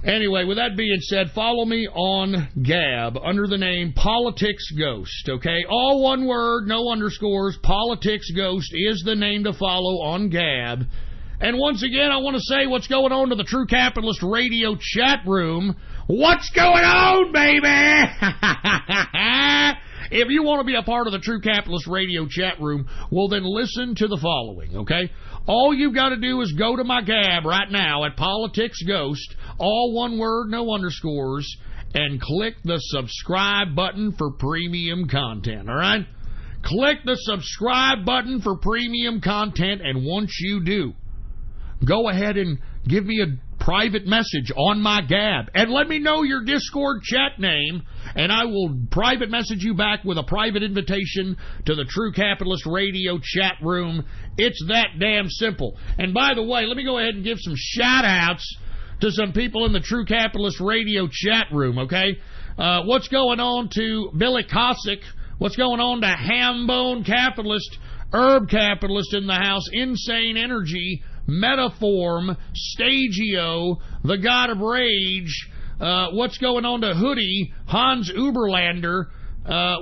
Anyway, with that being said, follow me on Gab under the name Politics Ghost, okay? All one word, no underscores. Politics Ghost is the name to follow on Gab. And once again, I want to say what's going on to the True Capitalist Radio chat room. What's going on, baby? If you want to be a part of the True Capitalist Radio chat room, well, then listen to the following, okay? All you've got to do is go to my Gab right now at Politics Ghost, all one word, no underscores, and click the subscribe button for premium content, all right? Click the subscribe button for premium content, and once you do, go ahead and give me a private message on my Gab and let me know your Discord chat name, and I will private message you back with a private invitation to the True Capitalist Radio chat room. It's that damn simple. And by the way, let me go ahead and give some shout outs to some people in the True Capitalist Radio chat room, okay? What's going on to Billy Cossack? What's going on to Hambone Capitalist, Herb Capitalist in the house, Insane Energy, Metaform, Stagio, The God of Rage? What's going on to Hoodie, Hans Uberlander?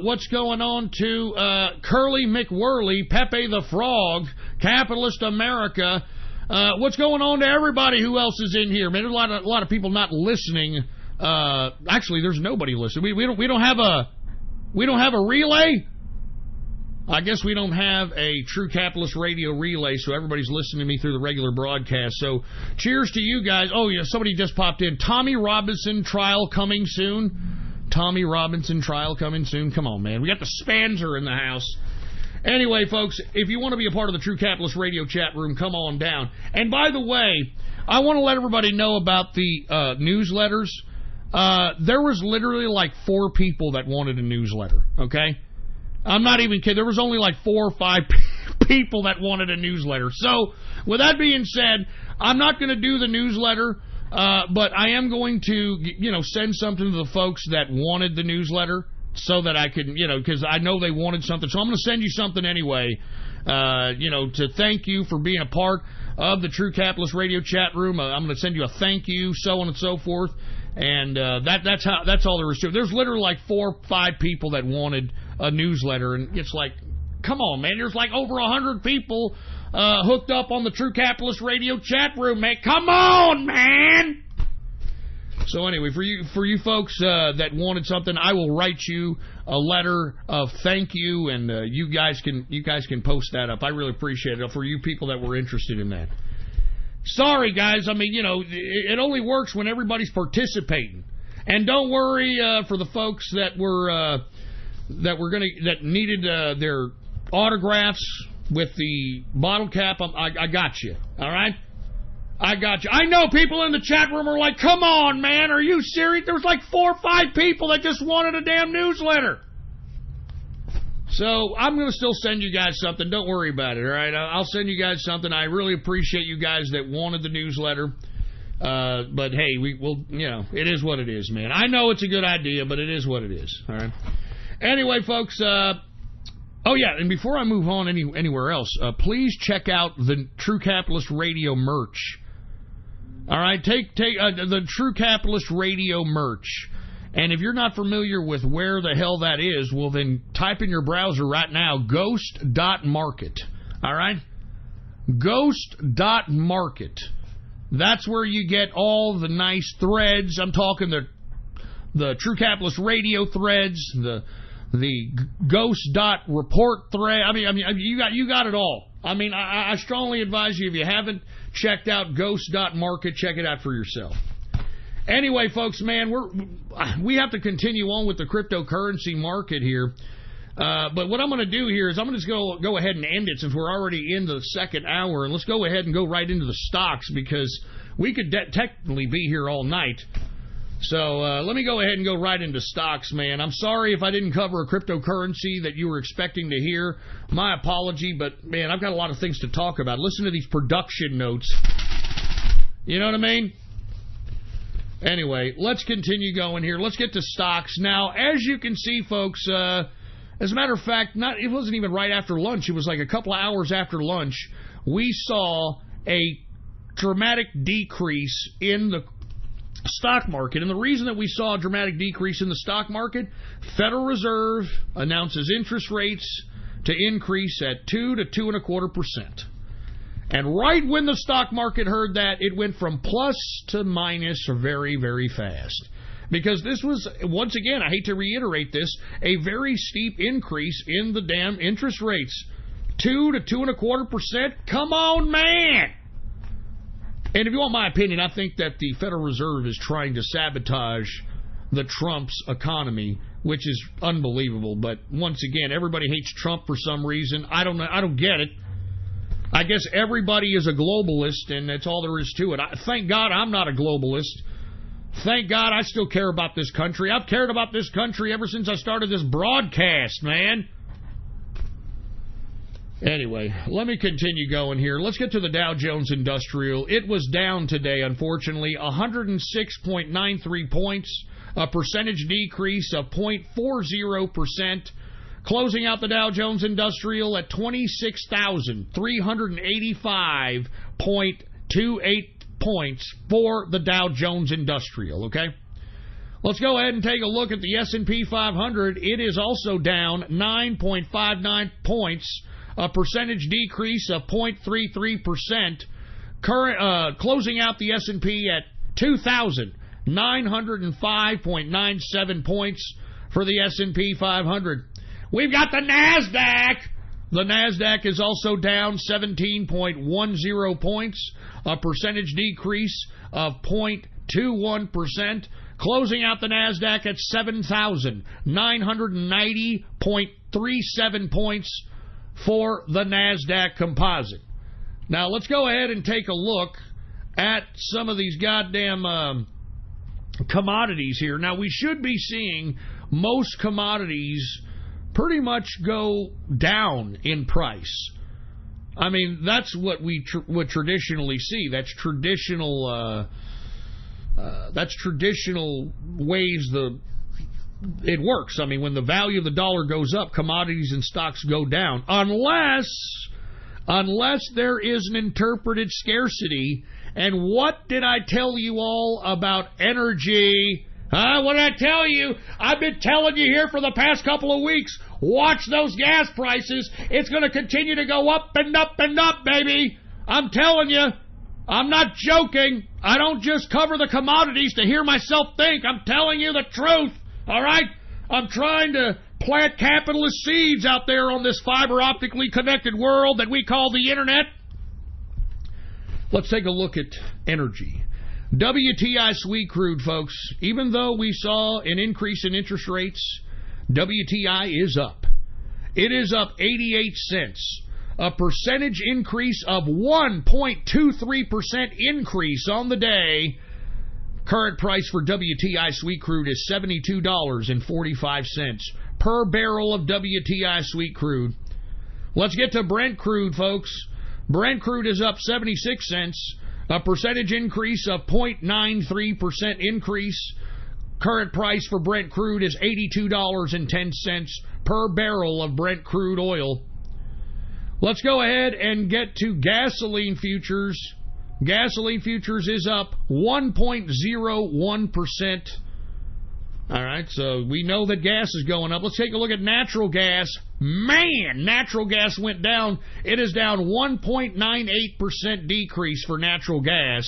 What's going on to Curly McWhirly, Pepe the Frog, Capitalist America? What's going on to everybody who else is in here? Man, there's a lot of people not listening. Actually, there's nobody listening. We don't have a relay. I guess we don't have a True Capitalist Radio relay, so everybody's listening to me through the regular broadcast. So, cheers to you guys. Oh, yeah, somebody just popped in. Tommy Robinson trial coming soon. Tommy Robinson trial coming soon. Come on, man. We got the Spanzer in the house. Anyway, folks, if you want to be a part of the True Capitalist Radio chat room, come on down. And by the way, I want to let everybody know about the newsletters. There was literally like 4 people that wanted a newsletter, okay? I'm not even kidding. There was only like 4 or 5 people that wanted a newsletter. So, with that being said, I'm not going to do the newsletter, but I am going to, send something to the folks that wanted the newsletter so that I can, because I know they wanted something. So I'm going to send you something anyway, to thank you for being a part. of the True Capitalist Radio chat room. I'm going to send you a thank you, so on and so forth. And that's all there is to it. There's literally like 4 or 5 people that wanted a newsletter, and it's like, come on, man. There's like over 100 people hooked up on the True Capitalist Radio chat room, man. Come on, man. So anyway, for you folks that wanted something, I will write you a letter of thank you, and you guys can post that up. I really appreciate it for you people that were interested in that. Sorry, guys. I mean, it only works when everybody's participating. And don't worry for the folks that needed their autographs with the bottle cap. I got you. All right. I got you. I know people in the chat room are like, come on, man, are you serious? There was like 4 or 5 people that just wanted a damn newsletter. So I'm going to still send you guys something. Don't worry about it, all right? I'll send you guys something. I really appreciate you guys that wanted the newsletter. But, hey, it is what it is, man. I know it's a good idea, but it is what it is, all right? Anyway, folks, oh, yeah, and before I move on anywhere else, please check out the True Capitalist Radio merch. All right, take the True Capitalist Radio merch. And if you're not familiar with where the hell that is, well, then type in your browser right now, ghost.market. All right? Ghost.market. That's where you get all the nice threads. I'm talking the True Capitalist Radio threads, the ghost.report thread. I mean, you got it all. I mean, I strongly advise you, if you haven't checked out ghost.market, check it out for yourself. Anyway, folks, man, we have to continue on with the cryptocurrency market here. But what I'm going to do here is I'm going to just go ahead and end it, since we're already in the second hour, and let's go ahead and go right into the stocks, because we could technically be here all night. So let me go ahead and go right into stocks, man. I'm sorry if I didn't cover a cryptocurrency that you were expecting to hear. My apology, but, man, I've got a lot of things to talk about. Listen to these production notes. You know what I mean? Anyway, let's continue going here. Let's get to stocks. Now, as you can see, folks, as a matter of fact, it wasn't even right after lunch. It was like a couple of hours after lunch. We saw a dramatic decrease in the stock market. And the reason that we saw a dramatic decrease in the stock market, Federal Reserve announces interest rates to increase at 2 to 2.25%. And right when the stock market heard that, it went from plus to minus very, very fast. Because this was, once again, I hate to reiterate this, a very steep increase in the damn interest rates. 2 to 2.25%? Come on, man! And if you want my opinion, I think that the Federal Reserve is trying to sabotage the Trump's economy, which is unbelievable. But once again, everybody hates Trump for some reason. I don't get it. I guess everybody is a globalist, and that's all there is to it. Thank God I'm not a globalist. Thank God I still care about this country. I've cared about this country ever since I started this broadcast, man. Anyway, let me continue going here. Let's get to the Dow Jones Industrial. It was down today, unfortunately, 106.93 points, a percentage decrease of 0.40%, closing out the Dow Jones Industrial at 26,385.28 points for the Dow Jones Industrial, okay? Let's go ahead and take a look at the S&P 500. It is also down 9.59 points, a percentage decrease of 0.33%, closing out the S&P at 2,905.97 points for the S&P 500. We've got the NASDAQ. The NASDAQ is also down 17.10 points, a percentage decrease of 0.21%, closing out the NASDAQ at 7,990.37 points for the NASDAQ composite. Now, let's go ahead and take a look at some of these goddamn commodities here. Now, we should be seeing most commodities pretty much go down in price. I mean, that's what we would traditionally see. That's traditional ways it works. I mean, when the value of the dollar goes up, commodities and stocks go down. Unless unless there is an interpreted scarcity. And what did I tell you all about energy? What did I tell you? I've been telling you here for the past couple of weeks. Watch those gas prices. It's going to continue to go up and up and up, baby. I'm telling you. I'm not joking. I don't just cover the commodities to hear myself think. I'm telling you the truth. All right? I'm trying to plant capitalist seeds out there on this fiber optically connected world that we call the internet. Let's take a look at energy. WTI sweet crude, folks. Even though we saw an increase in interest rates, WTI is up. It is up 88 cents. A percentage increase of 1.23% increase on the day. Current price for WTI sweet crude is $72.45 per barrel of WTI sweet crude. Let's get to Brent crude, folks. Brent crude is up 76 cents. A percentage increase of 0.93% increase. Current price for Brent crude is $82.10 per barrel of Brent crude oil. Let's go ahead and get to gasoline futures. Gasoline futures is up 1.01%. All right, so we know that gas is going up. Let's take a look at natural gas. Man, natural gas went down. It is down 1.98% decrease for natural gas.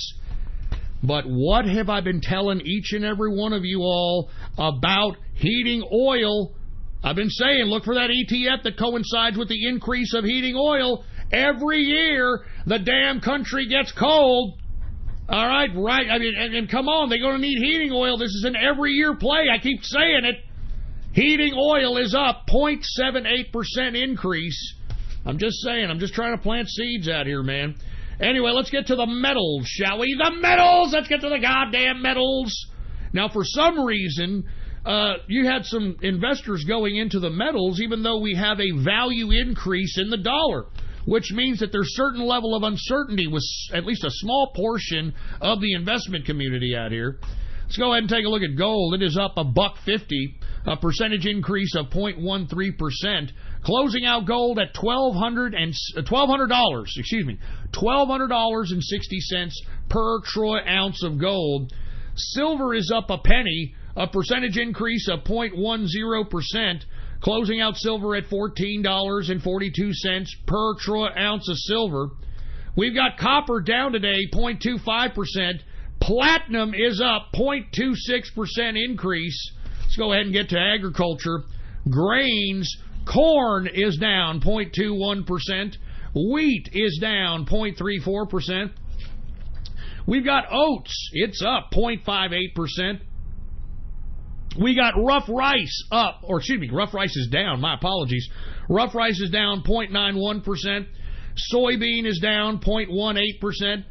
But what have I been telling each and every one of you all about heating oil? I've been saying, look for that ETF that coincides with the increase of heating oil. Every year, the damn country gets cold. All right, right. I mean, and come on, they're going to need heating oil. This is an every year play. I keep saying it. Heating oil is up 0.78% increase. I'm just saying. I'm just trying to plant seeds out here, man. Anyway, let's get to the metals, shall we? The metals! Let's get to the goddamn metals. Now, for some reason, you had some investors going into the metals, even though we have a value increase in the dollar, which means that there's a certain level of uncertainty with at least a small portion of the investment community out here. Let's go ahead and take a look at gold. It is up $1.50, a percentage increase of 0.13%, closing out gold at $1,200.60 per troy ounce of gold. Silver is up a penny, a percentage increase of 0.10%, closing out silver at $14.42 per troy ounce of silver. We've got copper down today, 0.25%. Platinum is up 0.26% increase. Let's go ahead and get to agriculture. Grains, corn is down 0.21%. Wheat is down 0.34%. We've got oats. It's up 0.58%. We got rough rice up, rough rice is down. My apologies. Rough rice is down 0.91%. Soybean is down 0.18%.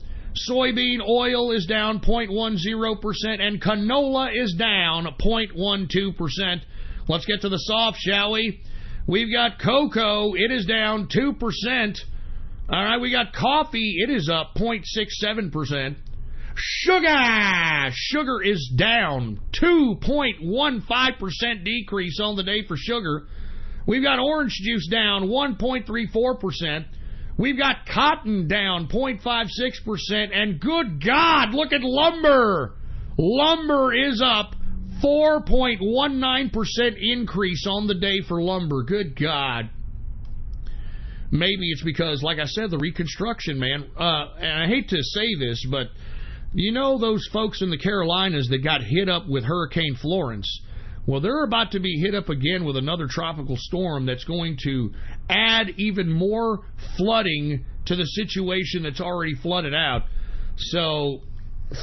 Soybean oil is down 0.10%, and canola is down 0.12%. Let's get to the soft, shall we? We've got cocoa. It is down 2%. All right, we got coffee. It is up 0.67%. Sugar is down 2.15% decrease on the day for sugar. We've got orange juice down 1.34%. We've got cotton down 0.56%. And good God, look at lumber. Lumber is up 4.19% increase on the day for lumber. Good God. Maybe it's because, like I said, the reconstruction, man. And I hate to say this, but you know those folks in the Carolinas that got hit up with Hurricane Florence? Well, they're about to be hit up again with another tropical storm that's going to add even more flooding to the situation that's already flooded out. So,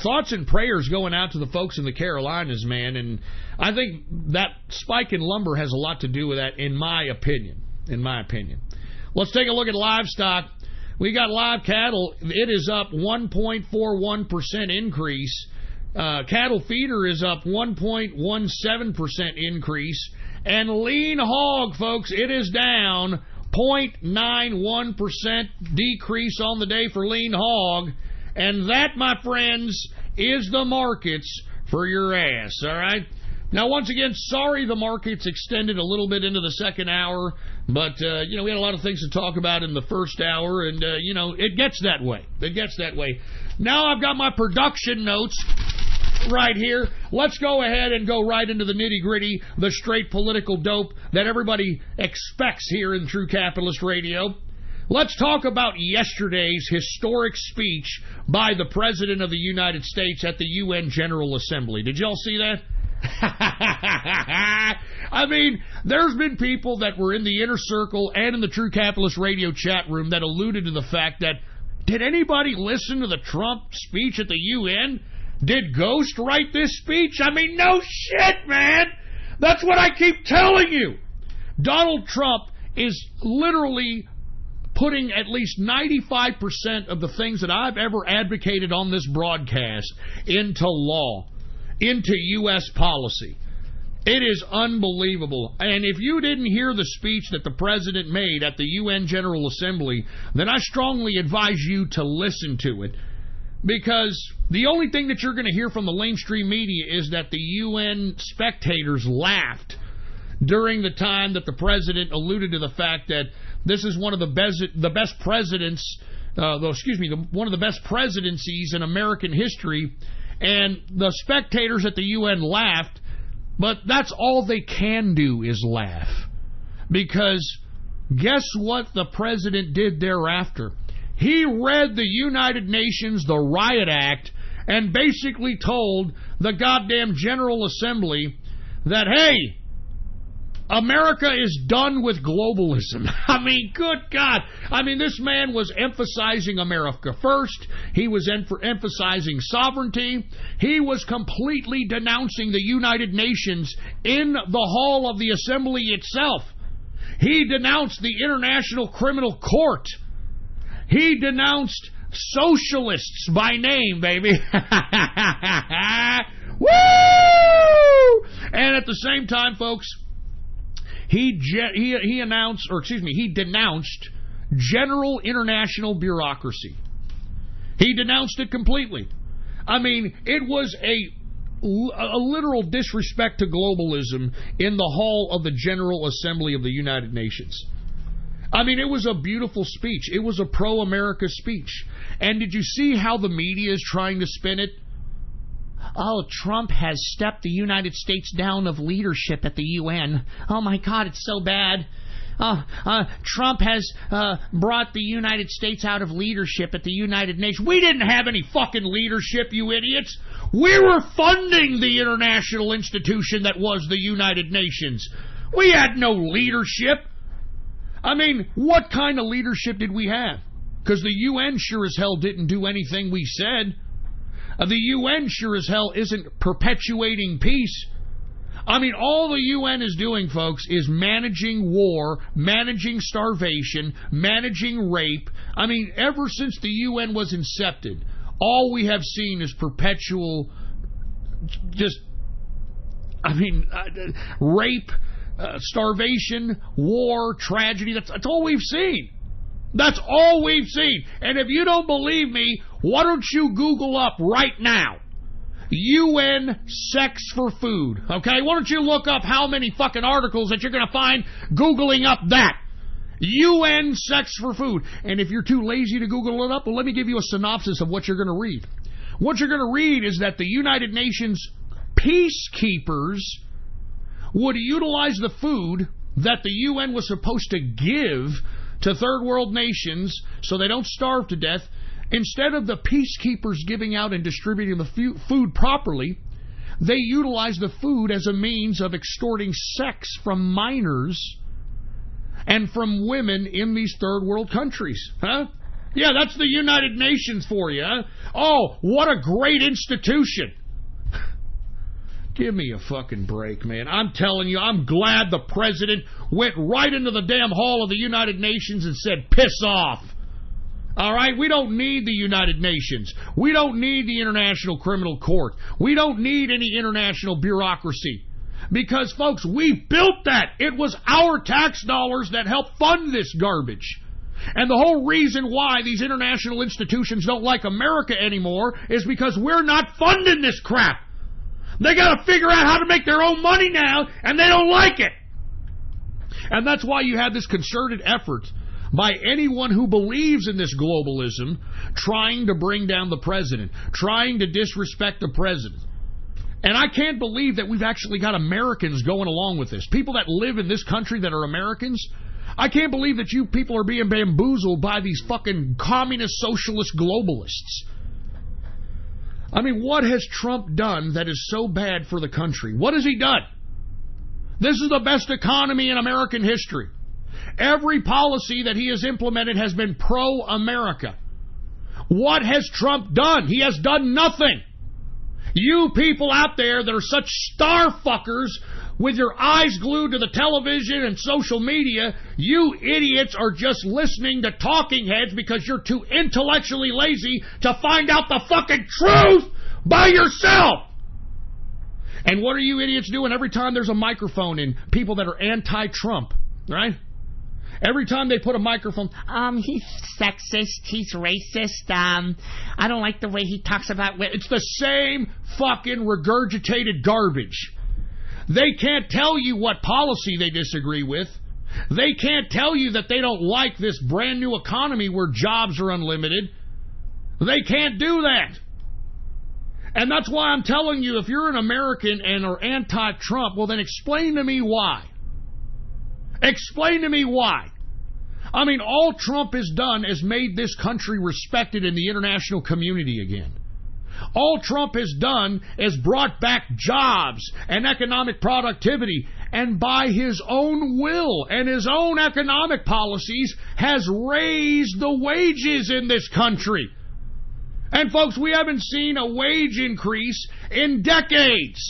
thoughts and prayers going out to the folks in the Carolinas, man. And I think that spike in lumber has a lot to do with that, in my opinion. Let's take a look at livestock. We got live cattle. It is up 1.41% increase. Cattle feeder is up 1.17% increase. And lean hog, folks, it is down 0.91% decrease on the day for lean hog. And that, my friends, is the markets for your ass, all right? Now, once again, sorry the markets extended a little bit into the second hour. But, we had a lot of things to talk about in the first hour, and, it gets that way. It gets that way. Now I've got my production notes right here. Let's go ahead and go right into the nitty-gritty, the straight political dope that everybody expects here in True Capitalist Radio. Let's talk about yesterday's historic speech by the President of the United States at the UN General Assembly. Did y'all see that? I mean, there's been people that were in the inner circle and in the True Capitalist Radio chat room that alluded to the fact that, did anybody listen to the Trump speech at the UN? Did Ghost write this speech? I mean, no shit, man! That's what I keep telling you! Donald Trump is literally putting at least 95% of the things that I've ever advocated on this broadcast into law, into U.S. policy. It is unbelievable. And if you didn't hear the speech that the president made at the UN General Assembly, then I strongly advise you to listen to it. Because the only thing that you're going to hear from the mainstream media is that the UN spectators laughed during the time that the president alluded to the fact that this is one of the best presidents, one of the best presidencies in American history, and the spectators at the UN laughed, but that's all they can do is laugh. Because guess what the president did thereafter? He read the United Nations, the Riot Act, and basically told the goddamn General Assembly that, hey, America is done with globalism. I mean, good God. I mean, this man was emphasizing America first. He was emphasizing sovereignty. He was completely denouncing the United Nations in the hall of the assembly itself. He denounced the International Criminal Court. He denounced socialists by name, baby. Woo! And at the same time, folks, he denounced general international bureaucracy. He denounced it completely. I mean, it was a literal disrespect to globalism in the hall of the General Assembly of the United Nations. I mean, it was a beautiful speech. It was a pro-America speech. And did you see how the media is trying to spin it? Oh, Trump has stepped the United States down of leadership at the UN. Oh, my God, it's so bad. Trump has brought the United States out of leadership at the United Nations. We didn't have any fucking leadership, you idiots. We were funding the international institution that was the United Nations. We had no leadership. I mean, what kind of leadership did we have? Because the UN sure as hell didn't do anything we said. The UN sure as hell isn't perpetuating peace. I mean, all the UN is doing, folks, is managing war, managing starvation, managing rape. I mean, ever since the UN was incepted, all we have seen is perpetual, rape, starvation, war, tragedy. That's all we've seen. That's all we've seen. And if you don't believe me, why don't you Google up right now UN sex for food, okay? Why don't you look up how many fucking articles that you're going to find Googling up that. UN sex for food. And if you're too lazy to Google it up, well, let me give you a synopsis of what you're going to read. What you're going to read is that the United Nations peacekeepers would utilize the food that the UN was supposed to give to third world nations so they don't starve to death. Instead of the peacekeepers giving out and distributing the food properly, they utilize the food as a means of extorting sex from minors and from women in these third world countries. Huh? Yeah, that's the United Nations for you. Huh? Oh, what a great institution. Give me a fucking break, man. I'm telling you, I'm glad the president went right into the damn hall of the United Nations and said, piss off. All right? We don't need the United Nations. We don't need the International Criminal Court. We don't need any international bureaucracy. Because, folks, we built that. It was our tax dollars that helped fund this garbage. And the whole reason why these international institutions don't like America anymore is because we're not funding this crap. They got to figure out how to make their own money now, and they don't like it. And that's why you have this concerted effort by anyone who believes in this globalism trying to bring down the president, trying to disrespect the president. And I can't believe that we've actually got Americans going along with this. People that live in this country that are Americans. I can't believe that you people are being bamboozled by these fucking communist, socialist globalists. I mean, what has Trump done that is so bad for the country? What has he done? This is the best economy in American history. Every policy that he has implemented has been pro-America. What has Trump done? He has done nothing. You people out there that are such star fuckers with your eyes glued to the television and social media, you idiots are just listening to talking heads because you're too intellectually lazy to find out the fucking truth by yourself. And what are you idiots doing every time there's a microphone in people that are anti-Trump, right? Every time they put a microphone, he's sexist, he's racist, I don't like the way he talks about women. It's the same fucking regurgitated garbage. They can't tell you what policy they disagree with. They can't tell you that they don't like this brand new economy where jobs are unlimited. They can't do that. And that's why I'm telling you, if you're an American and are anti-Trump, well then explain to me why. Explain to me why. I mean, all Trump has done is made this country respected in the international community again. All Trump has done is brought back jobs and economic productivity, and by his own will and his own economic policies has raised the wages in this country. And folks, we haven't seen a wage increase in decades.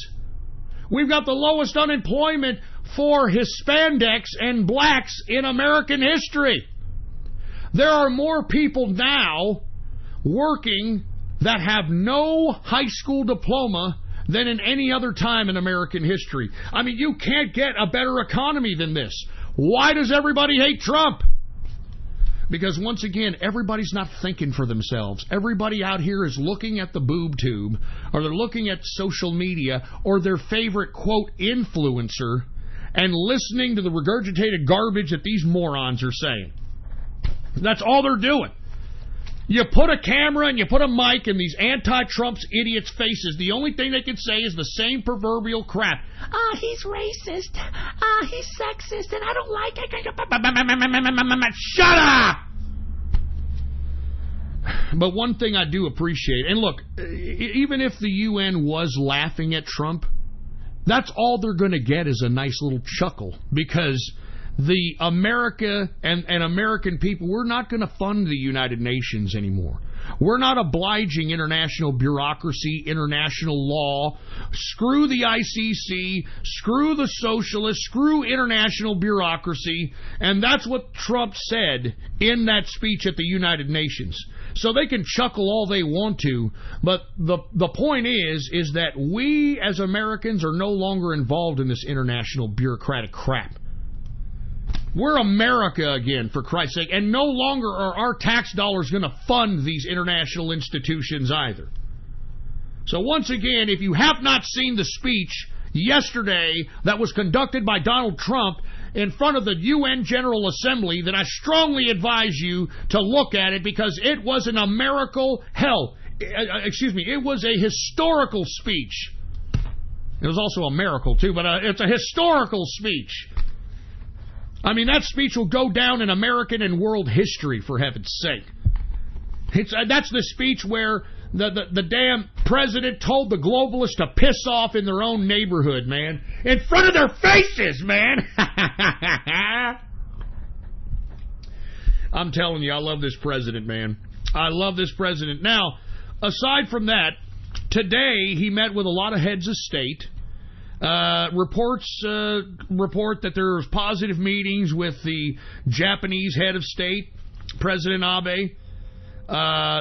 We've got the lowest unemployment for Hispanics and blacks in American history. There are more people now working that have no high school diploma than in any other time in American history. I mean, you can't get a better economy than this. Why does everybody hate Trump? Because once again, everybody's not thinking for themselves. Everybody out here is looking at the boob tube, or they're looking at social media, or their favorite, quote, influencer, and listening to the regurgitated garbage that these morons are saying. That's all they're doing. You put a camera and you put a mic in these anti-Trump's idiots' faces. The only thing they can say is the same proverbial crap. He's racist. He's sexist, and I don't like it. Shut up! But one thing I do appreciate, and look, even if the UN was laughing at Trump, that's all they're going to get is a nice little chuckle, because the America and American people, we're not going to fund the United Nations anymore. We're not obliging international bureaucracy, international law. Screw the ICC, screw the socialists, screw international bureaucracy. And that's what Trump said in that speech at the United Nations. So they can chuckle all they want to, but the point is that we as Americans are no longer involved in this international bureaucratic crap. We're America again, for Christ's sake, and no longer are our tax dollars going to fund these international institutions either. So once again, if you have not seen the speech yesterday that was conducted by Donald Trump in front of the UN General Assembly, then I strongly advise you to look at it, because it was an it was a historical speech. It was also a miracle too, but it's a historical speech. I mean, that speech will go down in American and world history, for heaven's sake. That's the speech where the damn president told the globalists to piss off in their own neighborhood, man. In front of their faces, man. I'm telling you, I love this president, man. I love this president. Now, aside from that, today he met with a lot of heads of state. Report that there's positive meetings with the Japanese head of state, President Abe,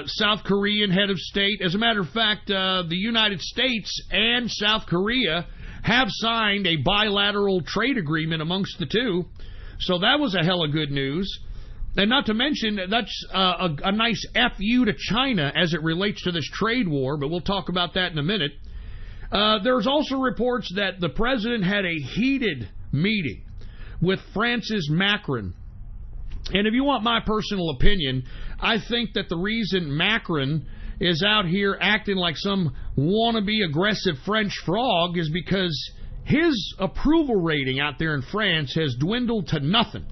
South Korean head of state. As a matter of fact, the United States and South Korea have signed a bilateral trade agreement amongst the two. So that was a hell of good news. And not to mention, that's a nice FU to China as it relates to this trade war, but we'll talk about that in a minute. There's also reports that the president had a heated meeting with France's Macron. And if you want my personal opinion, I think that the reason Macron is out here acting like some wannabe aggressive French frog is because his approval rating out there in France has dwindled to nothing.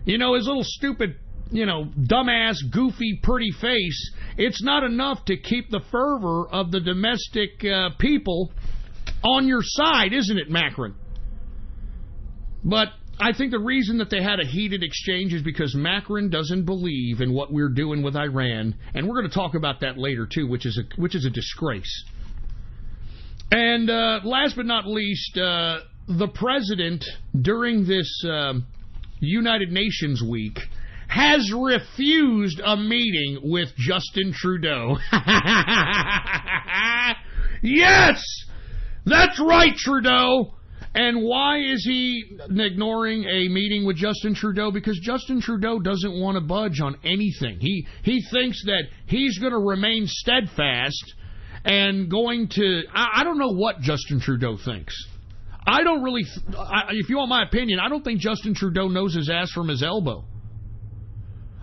You know, his little stupid, dumbass, goofy, pretty face, it's not enough to keep the fervor of the domestic people on your side, isn't it, Macron? But I think the reason that they had a heated exchange is because Macron doesn't believe in what we're doing with Iran, and we're going to talk about that later too, which is a disgrace. And last but not least, the president during this United Nations week has refused a meeting with Justin Trudeau. Yes, that's right, Trudeau. And why is he ignoring a meeting with Justin Trudeau? Because Justin Trudeau doesn't want to budge on anything. He thinks that he's going to remain steadfast and going to... I don't know what Justin Trudeau thinks. I don't really... if you want my opinion, I don't think Justin Trudeau knows his ass from his elbow.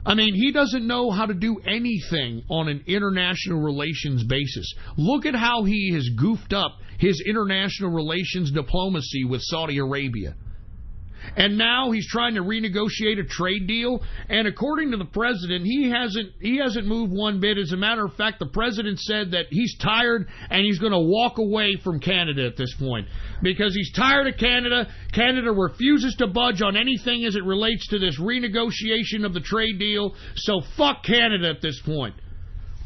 I mean, he doesn't know how to do anything on an international relations basis. Look at how he has goofed up his international relations diplomacy with Saudi Arabia. And now he's trying to renegotiate a trade deal, and according to the president, he hasn't moved one bit. As a matter of fact, the president said that he's tired and he's going to walk away from Canada at this point because he's tired of Canada. Canada refuses to budge on anything as it relates to this renegotiation of the trade deal, so fuck Canada at this point.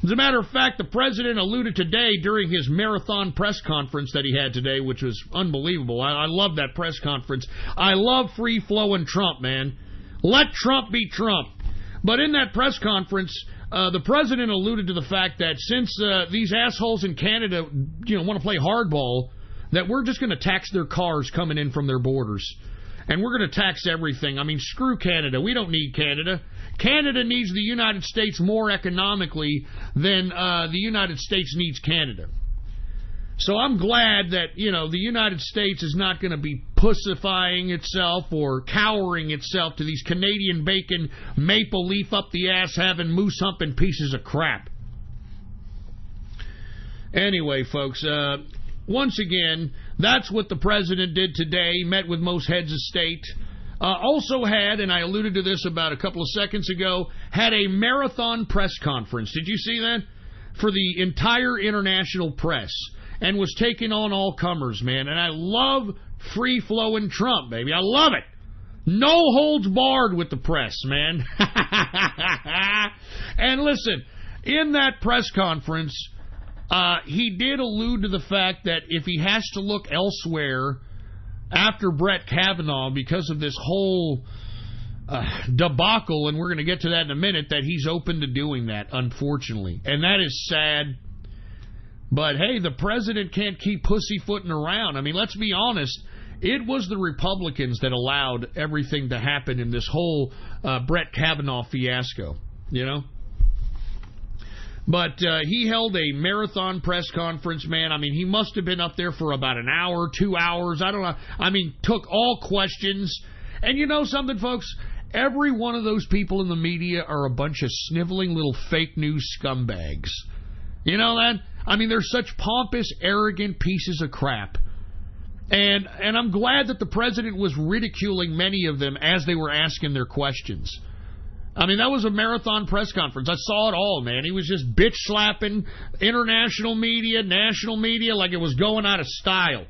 As a matter of fact, the president alluded today during his marathon press conference that he had today, which was unbelievable. I love that press conference. I love free-flowing Trump, man. Let Trump be Trump. But in that press conference, the president alluded to the fact that since these assholes in Canada, want to play hardball, that we're just going to tax their cars coming in from their borders. And we're going to tax everything. I mean, screw Canada. We don't need Canada. Canada needs the United States more economically than the United States needs Canada. So I'm glad that, the United States is not going to be pussifying itself or cowering itself to these Canadian bacon, maple leaf up the ass having moose humping pieces of crap. Anyway, folks, once again, that's what the president did today. He met with most heads of state. Also had, and I alluded to this about a couple of seconds ago, had a marathon press conference. Did you see that? For the entire international press. And was taking on all comers, man. And I love free-flowing Trump, baby. I love it. No holds barred with the press, man. And listen, in that press conference, he did allude to the fact that if he has to look elsewhere after Brett Kavanaugh because of this whole debacle, and we're going to get to that in a minute, that he's open to doing that, unfortunately. And that is sad. But, hey, the president can't keep pussyfooting around. I mean, let's be honest. It was the Republicans that allowed everything to happen in this whole Brett Kavanaugh fiasco, But he held a marathon press conference, man. I mean, he must have been up there for about an hour, 2 hours. I don't know. I mean, took all questions. And you know something, folks? Every one of those people in the media are a bunch of sniveling little fake news scumbags. You know that? I mean, they're such pompous, arrogant pieces of crap. And I'm glad that the president was ridiculing many of them as they were asking their questions. I mean, that was a marathon press conference. I saw it all, man. He was just bitch-slapping international media, national media, like it was going out of style.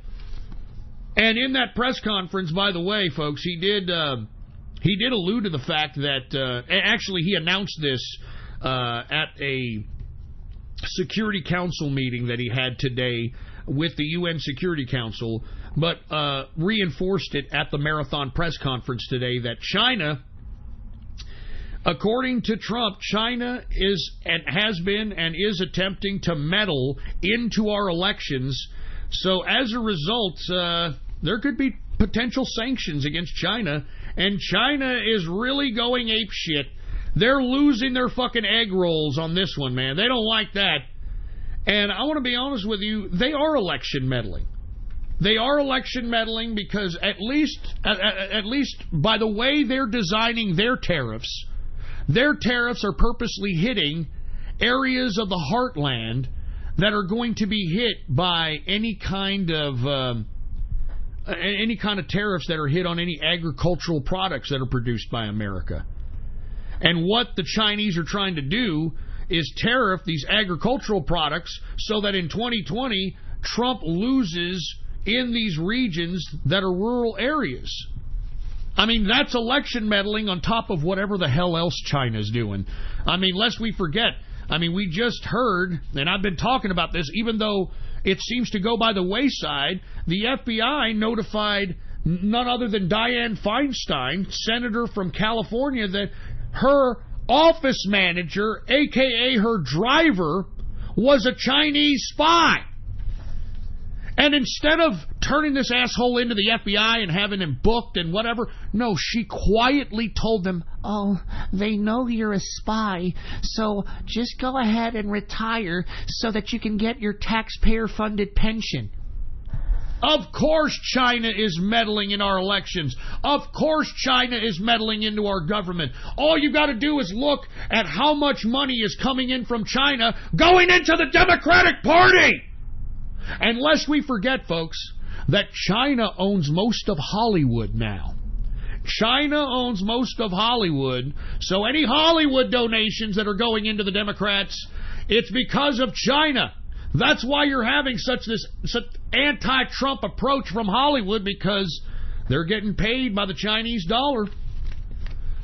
And in that press conference, by the way, folks, he did allude to the fact that, actually he announced this at a Security Council meeting that he had today with the UN Security Council, but reinforced it at the marathon press conference today that China... According to Trump, China is and has been and is attempting to meddle into our elections. So as a result, there could be potential sanctions against China. And China is really going apeshit. They're losing their fucking egg rolls on this one, man. They don't like that. And I want to be honest with you, they are election meddling. They are election meddling because at least by the way they're designing their tariffs are purposely hitting areas of the heartland that are going to be hit by any kind of tariffs that are hit on any agricultural products that are produced by America. And what the Chinese are trying to do is tariff these agricultural products so that in 2020 Trump loses in these regions that are rural areas. I mean, that's election meddling on top of whatever the hell else China's doing. I mean, lest we forget, I mean, we just heard, and I've been talking about this, even though it seems to go by the wayside, the FBI notified none other than Dianne Feinstein, senator from California, that her office manager, a.k.a. her driver, was a Chinese spy. And instead of turning this asshole into the FBI and having him booked and whatever, no, she quietly told them, oh, they know you're a spy, so just go ahead and retire so that you can get your taxpayer-funded pension. Of course China is meddling in our elections. Of course China is meddling into our government. All you got to do is look at how much money is coming in from China going into the Democratic Party. And lest we forget, folks, that China owns most of Hollywood now. China owns most of Hollywood, so any Hollywood donations that are going into the Democrats, it's because of China. That's why you're having such anti-Trump approach from Hollywood, because they're getting paid by the Chinese dollar.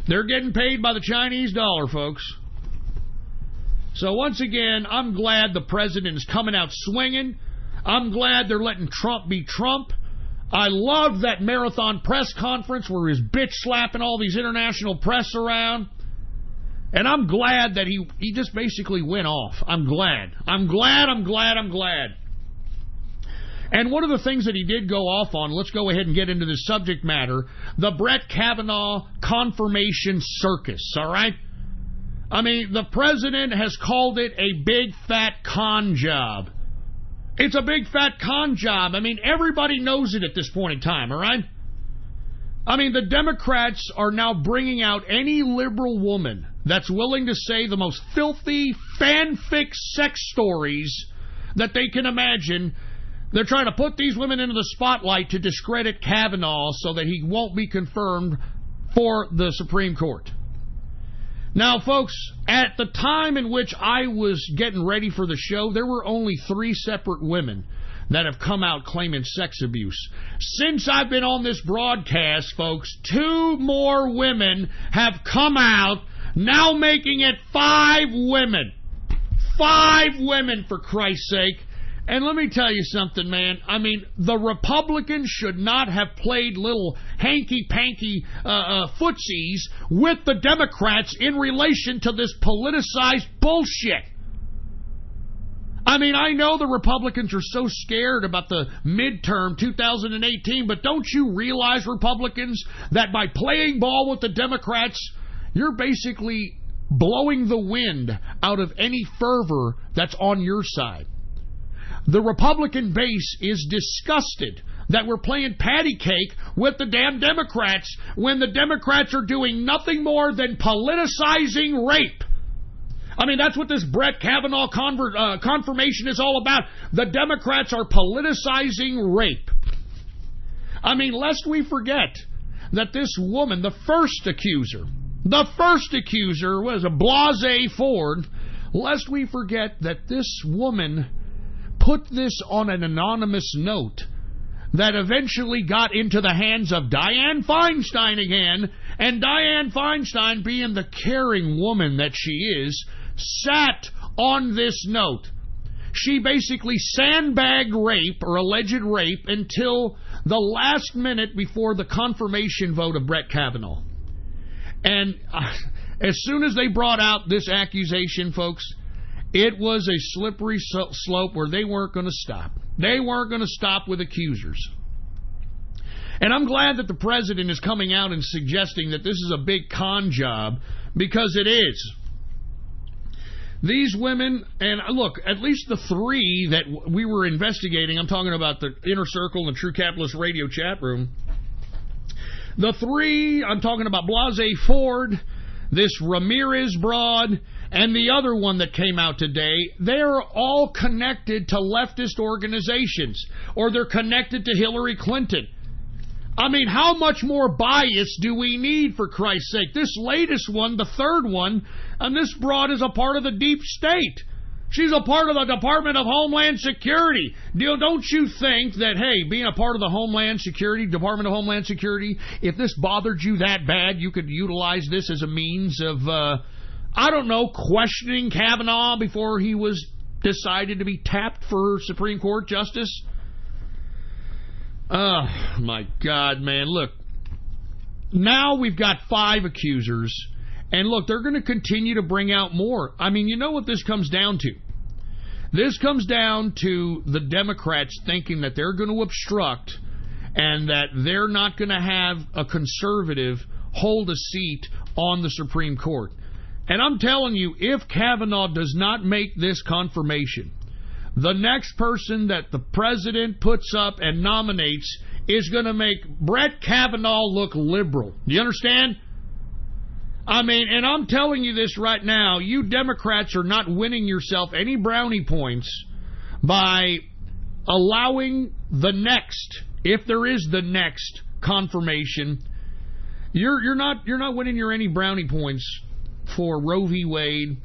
They're getting paid by the Chinese dollar, folks. So once again, I'm glad the president is coming out swinging. I'm glad they're letting Trump be Trump. I love that marathon press conference where he's bitch slapping all these international press around. And I'm glad that he just basically went off. I'm glad. And one of the things that he did go off on, let's go ahead and get into the subject matter, the Brett Kavanaugh confirmation circus, all right? I mean, the president has called it a big fat con job. It's a big fat con job. I mean, everybody knows it at this point in time, all right? I mean, the Democrats are now bringing out any liberal woman that's willing to say the most filthy fanfic sex stories that they can imagine. They're trying to put these women into the spotlight to discredit Kavanaugh so that he won't be confirmed for the Supreme Court. Now, folks, at the time in which I was getting ready for the show, there were only 3 separate women that have come out claiming sex abuse. Since I've been on this broadcast, folks, 2 more women have come out, now making it 5 women. 5 women, for Christ's sake. And let me tell you something, man. I mean, the Republicans should not have played little hanky-panky footsies with the Democrats in relation to this politicized bullshit. I mean, I know the Republicans are so scared about the midterm 2018, but don't you realize, Republicans, that by playing ball with the Democrats, you're basically blowing the wind out of any fervor that's on your side. The Republican base is disgusted that we're playing patty cake with the damn Democrats when the Democrats are doing nothing more than politicizing rape. I mean, that's what this Brett Kavanaugh confirmation is all about. The Democrats are politicizing rape. I mean, lest we forget that this woman, the first accuser was a Blasé Ford, lest we forget that this woman put this on an anonymous note that eventually got into the hands of Dianne Feinstein again, and Dianne Feinstein, being the caring woman that she is, sat on this note. She basically sandbagged rape or alleged rape until the last minute before the confirmation vote of Brett Kavanaugh. And as soon as they brought out this accusation, folks, it was a slippery slope where they weren't going to stop. They weren't going to stop with accusers. And I'm glad that the president is coming out and suggesting that this is a big con job, because it is. These women, and look, at least the three that we were investigating, I'm talking about the Inner Circle and True Capitalist Radio chat room. The three, I'm talking about Blase Ford, this Ramirez broad, and the other one that came out today. They're all connected to leftist organizations, or they're connected to Hillary Clinton. I mean, how much more bias do we need, for Christ's sake? This latest one, the third one, and this broad is a part of the deep state. She's a part of the Department of Homeland Security. Don't you think that, hey, being a part of the Department of Homeland Security, if this bothered you that bad, you could utilize this as a means of, questioning Kavanaugh before he was decided to be tapped for Supreme Court justice? Oh, my God, man. Look, now we've got 5 accusers, and look, they're going to continue to bring out more. I mean, you know what this comes down to? This comes down to the Democrats thinking that they're going to obstruct and that they're not going to have a conservative hold a seat on the Supreme Court. And I'm telling you, if Kavanaugh does not make this confirmation, the next person that the president puts up and nominates is going to make Brett Kavanaugh look liberal. Do you understand? I mean, and I'm telling you this right now, you Democrats are not winning yourself any brownie points by allowing the next, if there is the next confirmation, you're not winning your any brownie points for Roe v. Wade,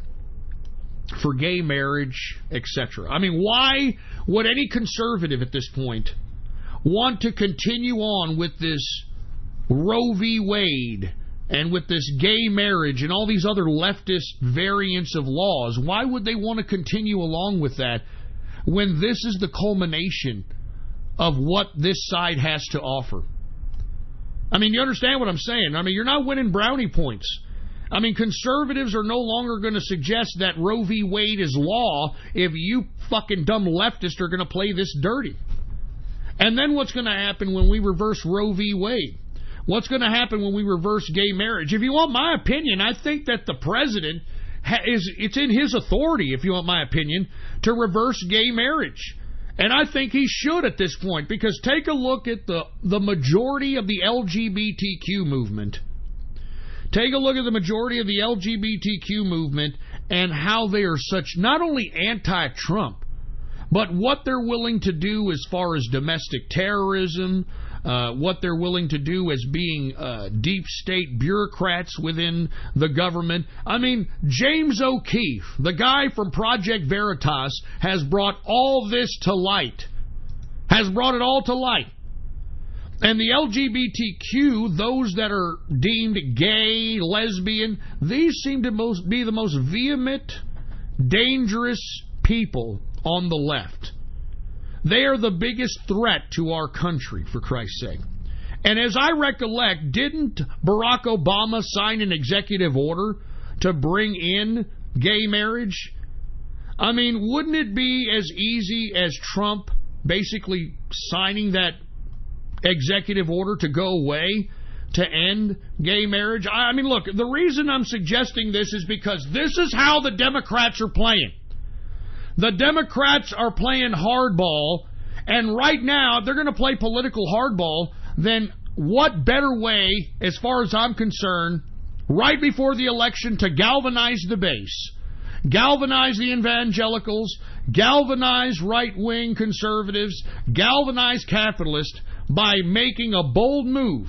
for gay marriage, etc. I mean, why would any conservative at this point want to continue on with this Roe v. Wade and with this gay marriage and all these other leftist variants of laws? Why would they want to continue along with that when this is the culmination of what this side has to offer? I mean, you understand what I'm saying? I mean, you're not winning brownie points. I mean, conservatives are no longer going to suggest that Roe v. Wade is law if you fucking dumb leftists are going to play this dirty. And then what's going to happen when we reverse Roe v. Wade? What's going to happen when we reverse gay marriage? If you want my opinion, I think that the president it's in his authority, if you want my opinion, to reverse gay marriage. And I think he should at this point, because take a look at the majority of the LGBTQ movement. Take a look at the majority of the LGBTQ movement and how they are such not only anti-Trump, but what they're willing to do as far as domestic terrorism, what they're willing to do as being deep state bureaucrats within the government. I mean, James O'Keefe, the guy from Project Veritas, has brought all this to light. Has brought it all to light. And the LGBTQ, those that are deemed gay, lesbian, these seem to be the most vehement, dangerous people on the left. They are the biggest threat to our country, for Christ's sake. And as I recollect, didn't Barack Obama sign an executive order to bring in gay marriage? I mean, wouldn't it be as easy as Trump basically signing that executive order to go away, to end gay marriage? I mean, look, the reason I'm suggesting this is because this is how the Democrats are playing. The Democrats are playing hardball, and right now, if they're going to play political hardball, then what better way, as far as I'm concerned, right before the election to galvanize the base, galvanize the evangelicals, galvanize right-wing conservatives, galvanize capitalists, by making a bold move,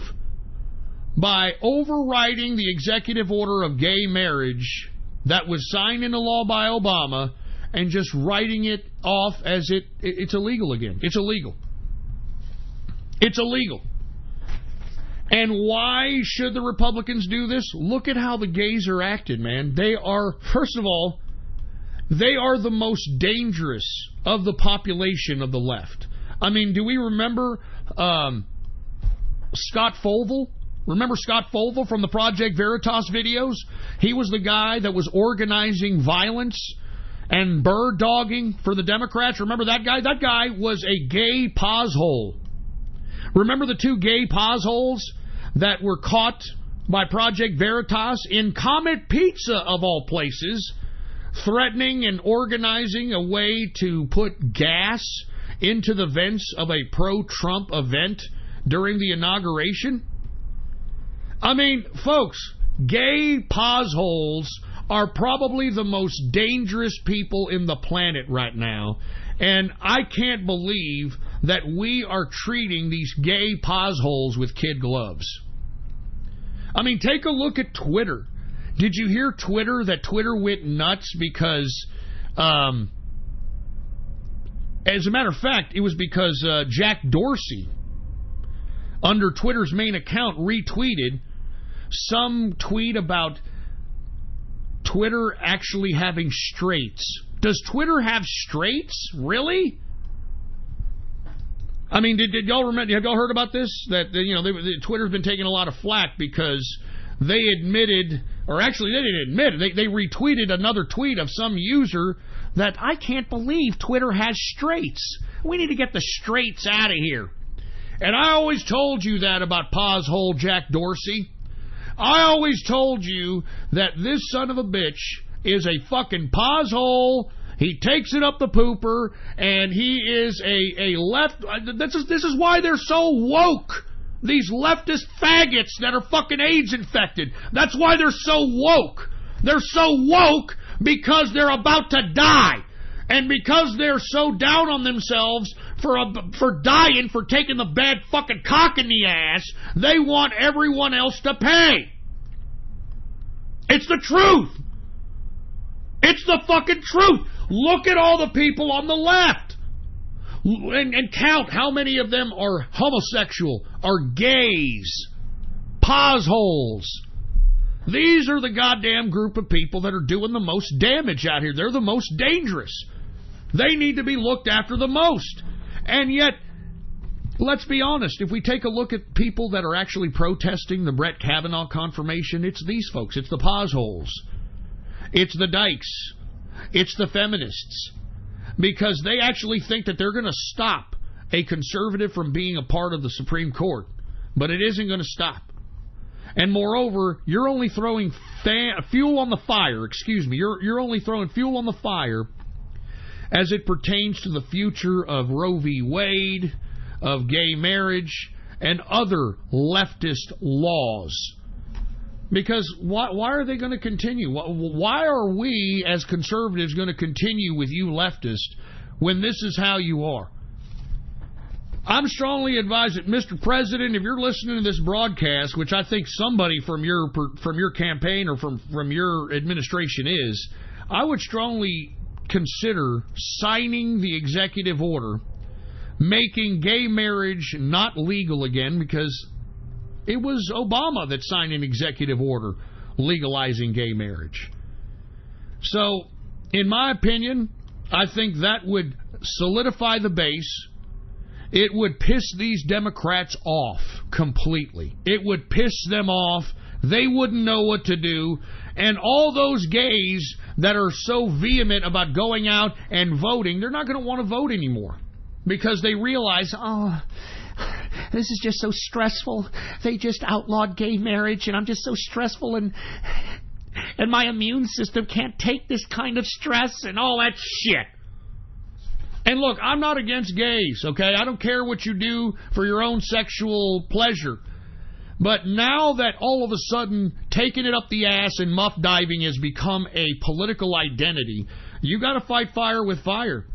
by overriding the executive order of gay marriage that was signed into law by Obama and just writing it off as it's illegal again. It's illegal. It's illegal. And why should the Republicans do this? Look at how the gays are acting, man. They are, first of all, they are the most dangerous of the population of the left. I mean, do we remember Scott Fovel? Remember Scott Fovel from the Project Veritas videos? He was the guy that was organizing violence and bird dogging for the Democrats. Remember that guy? That guy was a gay poshole. Remember the 2 gay posholes that were caught by Project Veritas in Comet Pizza, of all places? threatening and organizing a way to put gas into the vents of a pro-Trump event during the inauguration? I mean, folks, gay posholes are probably the most dangerous people in the planet right now, and I can't believe that we are treating these gay posholes with kid gloves. I mean, take a look at Twitter. Did you hear that Twitter went nuts because, as a matter of fact, it was because Jack Dorsey, under Twitter's main account, retweeted some tweet about Twitter actually having straights. Does Twitter have straights? Really? I mean, did y'all remember? Have y'all heard about this? That Twitter's been taking a lot of flack because they admitted, or actually they didn't admit it, they retweeted another tweet of some user that, I can't believe Twitter has straights. We need to get the straights out of here. And I always told you that about poshole Jack Dorsey. I always told you that this son of a bitch is a fucking poshole. He takes it up the pooper, and he is a left. This is why they're so woke. These leftist faggots that are fucking AIDS infected. That's why they're so woke. They're so woke because they're about to die. And because they're so down on themselves for dying, for taking the bad fucking cock in the ass, they want everyone else to pay. It's the truth. It's the fucking truth. Look at all the people on the left. And count how many of them are homosexual, are gays, posholes. These are the goddamn group of people that are doing the most damage out here. They're the most dangerous. They need to be looked after the most. And yet, let's be honest, if we take a look at people that are actually protesting the Brett Kavanaugh confirmation, it's these folks. It's the posholes. It's the dykes. It's the feminists. Because they actually think that they're going to stop a conservative from being a part of the Supreme Court. But it isn't going to stop. And moreover, you're only throwing fuel on the fire. Excuse me. You're only throwing fuel on the fire as it pertains to the future of Roe v. Wade, of gay marriage, and other leftist laws. Because why are they going to continue? Why are we, as conservatives, going to continue with you leftists when this is how you are? I'm strongly advised that, Mr. President, if you're listening to this broadcast, which I think somebody from your campaign or from your administration is, I would strongly consider signing the executive order making gay marriage not legal again, because it was Obama that signed an executive order legalizing gay marriage. So, in my opinion, I think that would solidify the base. It would piss these Democrats off completely. It would piss them off. They wouldn't know what to do. And all those gays that are so vehement about going out and voting, they're not going to want to vote anymore. Because they realize, this is just so stressful. They just outlawed gay marriage, and I'm just so stressful, and my immune system can't take this kind of stress and all that shit. And look, I'm not against gays, okay? I don't care what you do for your own sexual pleasure. But now that all of a sudden taking it up the ass and muff diving has become a political identity, you got to fight fire with fire.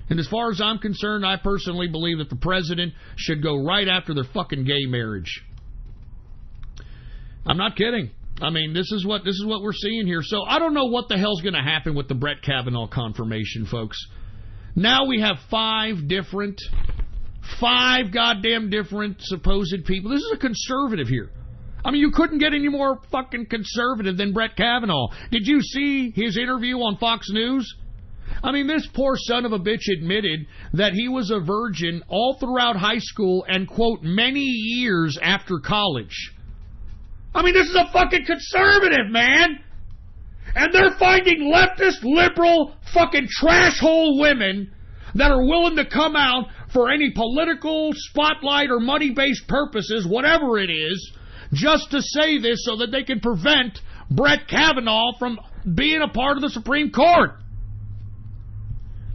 And as far as I'm concerned, I personally believe that the president should go right after their fucking gay marriage. I'm not kidding. I mean, this is what we're seeing here. So I don't know what the hell's going to happen with the Brett Kavanaugh confirmation, folks. Now we have five goddamn different supposed people. This is a conservative here. I mean, you couldn't get any more fucking conservative than Brett Kavanaugh. Did you see his interview on Fox News? I mean, this poor son of a bitch admitted that he was a virgin all throughout high school and, quote, many years after college. I mean, this is a fucking conservative, man. And they're finding leftist, liberal, fucking trash hole women that are willing to come out for any political spotlight or money-based purposes, whatever it is, just to say this so that they can prevent Brett Kavanaugh from being a part of the Supreme Court.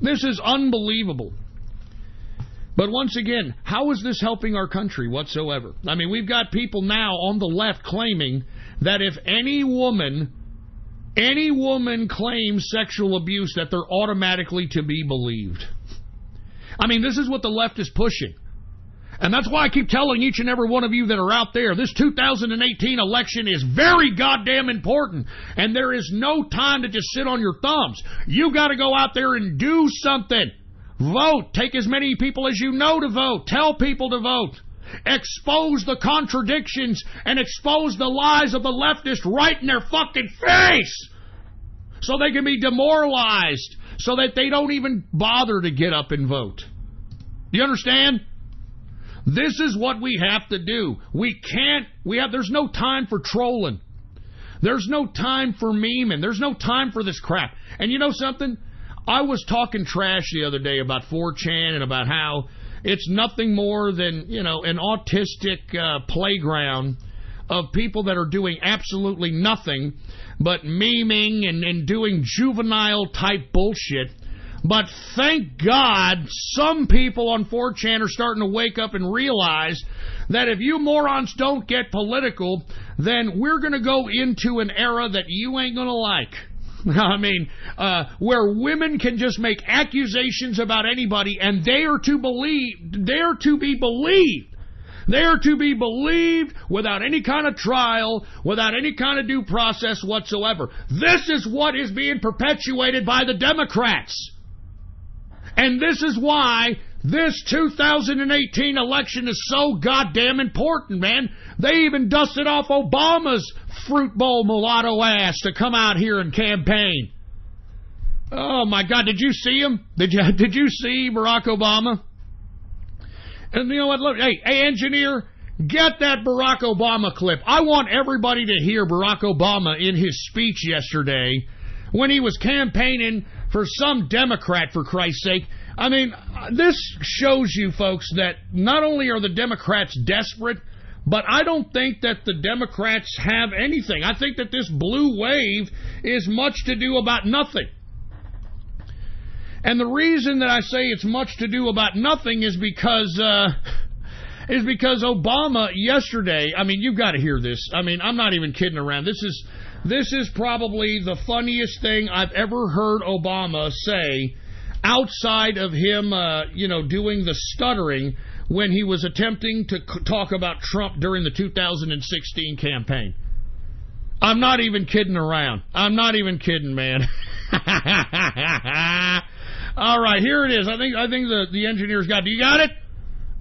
This is unbelievable. But once again, how is this helping our country whatsoever? I mean, we've got people now on the left claiming that if any woman claims sexual abuse, that they're automatically to be believed. I mean, this is what the left is pushing. And that's why I keep telling each and every one of you that are out there, this 2018 election is very goddamn important. And there is no time to just sit on your thumbs. You got to go out there and do something. Vote. Take as many people as you know to vote. Tell people to vote. Expose the contradictions and expose the lies of the leftists right in their fucking face so they can be demoralized, so that they don't even bother to get up and vote. Do you understand? This is what we have to do. There's no time for trolling. There's no time for memeing. There's no time for this crap. And you know something? I was talking trash the other day about 4chan and about how it's nothing more than, an autistic playground of people that are doing absolutely nothing but memeing and doing juvenile-type bullshit. But thank God some people on 4chan are starting to wake up and realize that if you morons don't get political, then we're going to go into an era that you ain't going to like. I mean, where women can just make accusations about anybody and they are to be believed. They are to be believed without any kind of trial, without any kind of due process whatsoever. This is what is being perpetuated by the Democrats. And this is why this 2018 election is so goddamn important, man. They even dusted off Obama's fruit bowl mulatto ass to come out here and campaign. Oh my God, did you see him? Did you see Barack Obama? And you know what? Look, hey, engineer, get that Barack Obama clip. I want everybody to hear Barack Obama in his speech yesterday when he was campaigning for some Democrat, for Christ's sake. I mean, this shows you, folks, that not only are the Democrats desperate, but I don't think that the Democrats have anything. I think that this blue wave is much to do about nothing. And the reason that I say it's much to do about nothing is because Obama yesterday, I mean, you've got to hear this. I mean, I'm not even kidding around. This is probably the funniest thing I've ever heard Obama say outside of him, doing the stuttering when he was attempting to talk about Trump during the 2016 campaign. I'm not even kidding around. I'm not even kidding, man. All right, here it is. I think the engineer's got it. Do you got it?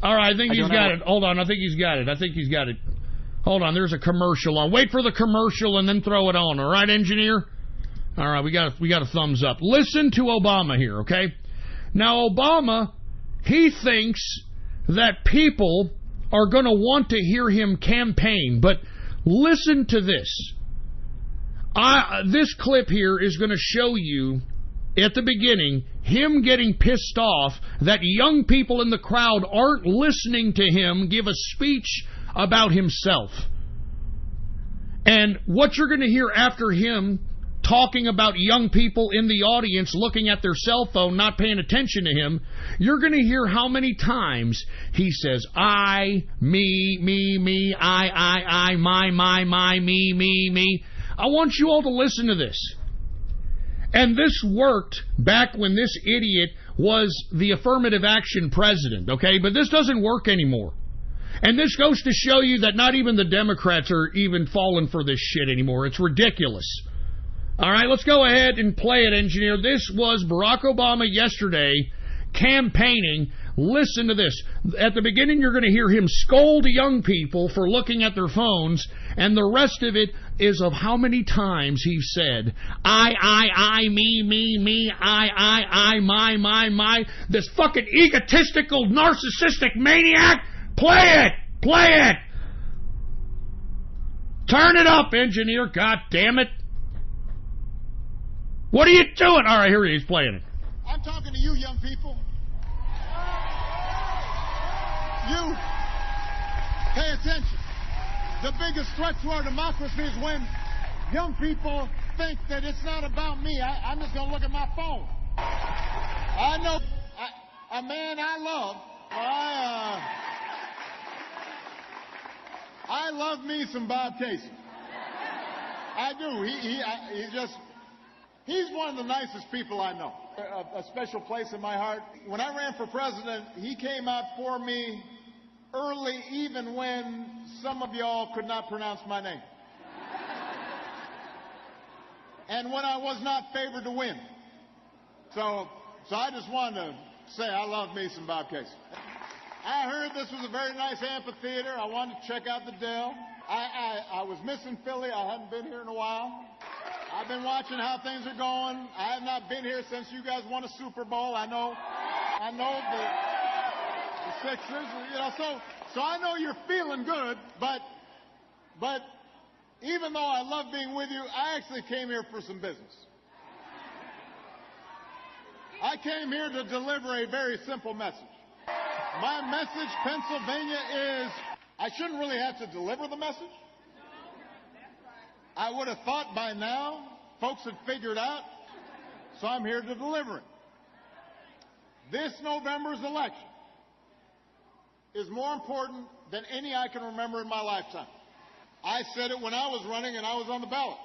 All right, I think he's got it. Hold on, I think he's got it. Hold on, there's a commercial on. Wait for the commercial and then throw it on. All right, engineer? All right, we got a thumbs up. Listen to Obama here, okay? Now, Obama, he thinks that people are going to want to hear him campaign, but listen to this. This clip here is going to show you, at the beginning, him getting pissed off that young people in the crowd aren't listening to him give a speech about himself. And what you're going to hear after him talking about young people in the audience looking at their cell phone, not paying attention to him, you're going to hear how many times he says, I, me, I, my, me. I want you all to listen to this. And this worked back when this idiot was the affirmative action president, okay? But this doesn't work anymore. And this goes to show you that not even the Democrats are even falling for this shit anymore. It's ridiculous. All right, let's go ahead and play it, engineer. This was Barack Obama yesterday campaigning. Listen to this. At the beginning, you're going to hear him scold young people for looking at their phones, and the rest of it is of how many times he said, I, me, I, my, this fucking egotistical, narcissistic maniac. Play it. Turn it up, engineer. God damn it. What are you doing? All right, here he is playing it. I'm talking to you, young people. You, pay attention. The biggest threat to our democracy is when young people think that it's not about me, I'm just going to look at my phone. I know a man I love. I love me some Bob Casey. I do. He's one of the nicest people I know. A special place in my heart. When I ran for president, he came out for me early, even when some of y'all could not pronounce my name. And when I was not favored to win. So I just wanted to say I love me some Bob Casey. I heard this was a very nice amphitheater. I wanted to check out the Dell. I was missing Philly. I hadn't been here in a while. I've been watching how things are going. I have not been here since you guys won a Super Bowl. I know the Sixers, you know, so I know you're feeling good, but even though I love being with you, I actually came here for some business. I came here to deliver a very simple message. My message, Pennsylvania, is I shouldn't really have to deliver the message. I would have thought by now folks had figured out, so I'm here to deliver it. This November's election is more important than any I can remember in my lifetime. I said it when I was running and I was on the ballot.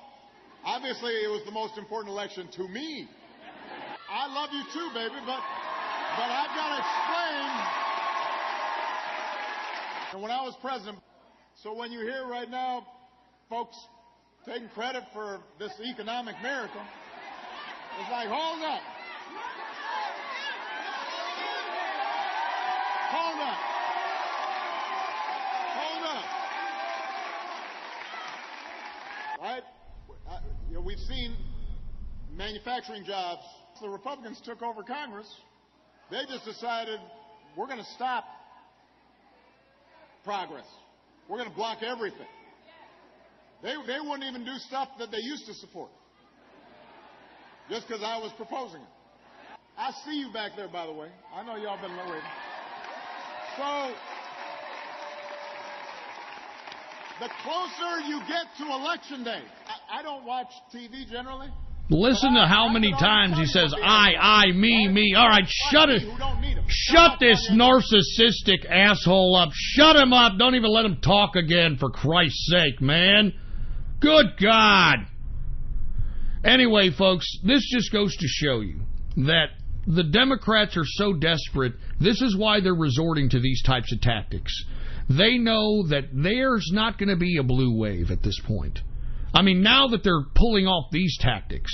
Obviously, it was the most important election to me. I love you too, baby, but I've got to explain. And when I was president, so when you hear right now folks taking credit for this economic miracle, it's like, hold up. Hold up. Hold up. Right? We've seen manufacturing jobs. The Republicans took over Congress. They just decided we're going to stop progress. We're going to block everything. They wouldn't even do stuff that they used to support just because I was proposing it. I see you back there, by the way. I know y'all been waiting. So the closer you get to Election Day, I don't watch TV generally. Listen to how many times he says, I, me. All right, shut it. Shut this narcissistic asshole up. Shut him up. Don't even let him talk again, for Christ's sake, man. Good God. Anyway, folks, this just goes to show you that the Democrats are so desperate. This is why they're resorting to these types of tactics. They know that there's not going to be a blue wave at this point. I mean, now that they're pulling off these tactics,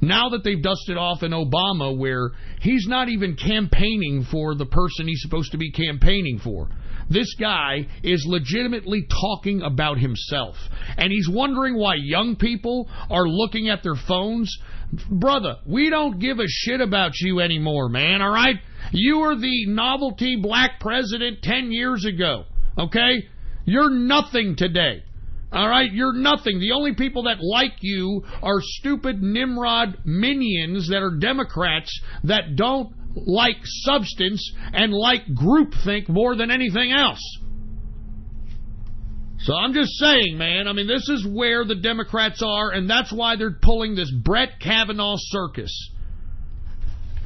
now that they've dusted off an Obama where he's not even campaigning for the person he's supposed to be campaigning for. This guy is legitimately talking about himself. And he's wondering why young people are looking at their phones. Brother, we don't give a shit about you anymore, man, all right? You were the novelty black president 10 years ago, okay? You're nothing today. All right, you're nothing. The only people that like you are stupid Nimrod minions that are Democrats that don't like substance and like groupthink more than anything else. So I'm just saying, man, I mean, this is where the Democrats are, and that's why they're pulling this Brett Kavanaugh circus.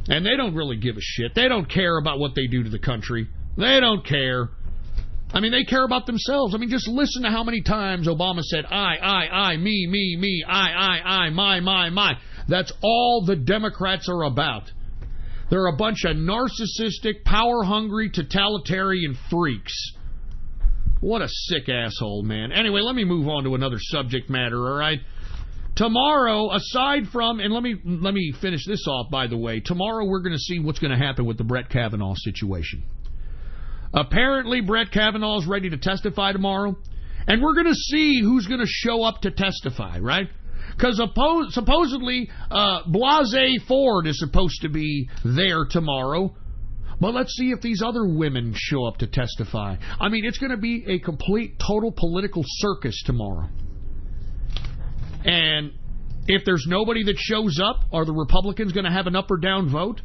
And they don't really give a shit. They don't care about what they do to the country. They don't care. I mean, they care about themselves. I mean, just listen to how many times Obama said, I, me, I, my. That's all the Democrats are about. They're a bunch of narcissistic, power-hungry, totalitarian freaks. What a sick asshole, man. Anyway, let me move on to another subject matter, all right? Tomorrow, aside from, and let me finish this off, by the way. Tomorrow we're going to see what's going to happen with the Brett Kavanaugh situation. Apparently, Brett Kavanaugh is ready to testify tomorrow, and we're going to see who's going to show up to testify, right? Because supposedly, Blasé Ford is supposed to be there tomorrow, but let's see if these other women show up to testify. I mean, it's going to be a complete, total political circus tomorrow. And if there's nobody that shows up, are the Republicans going to have an up or down vote?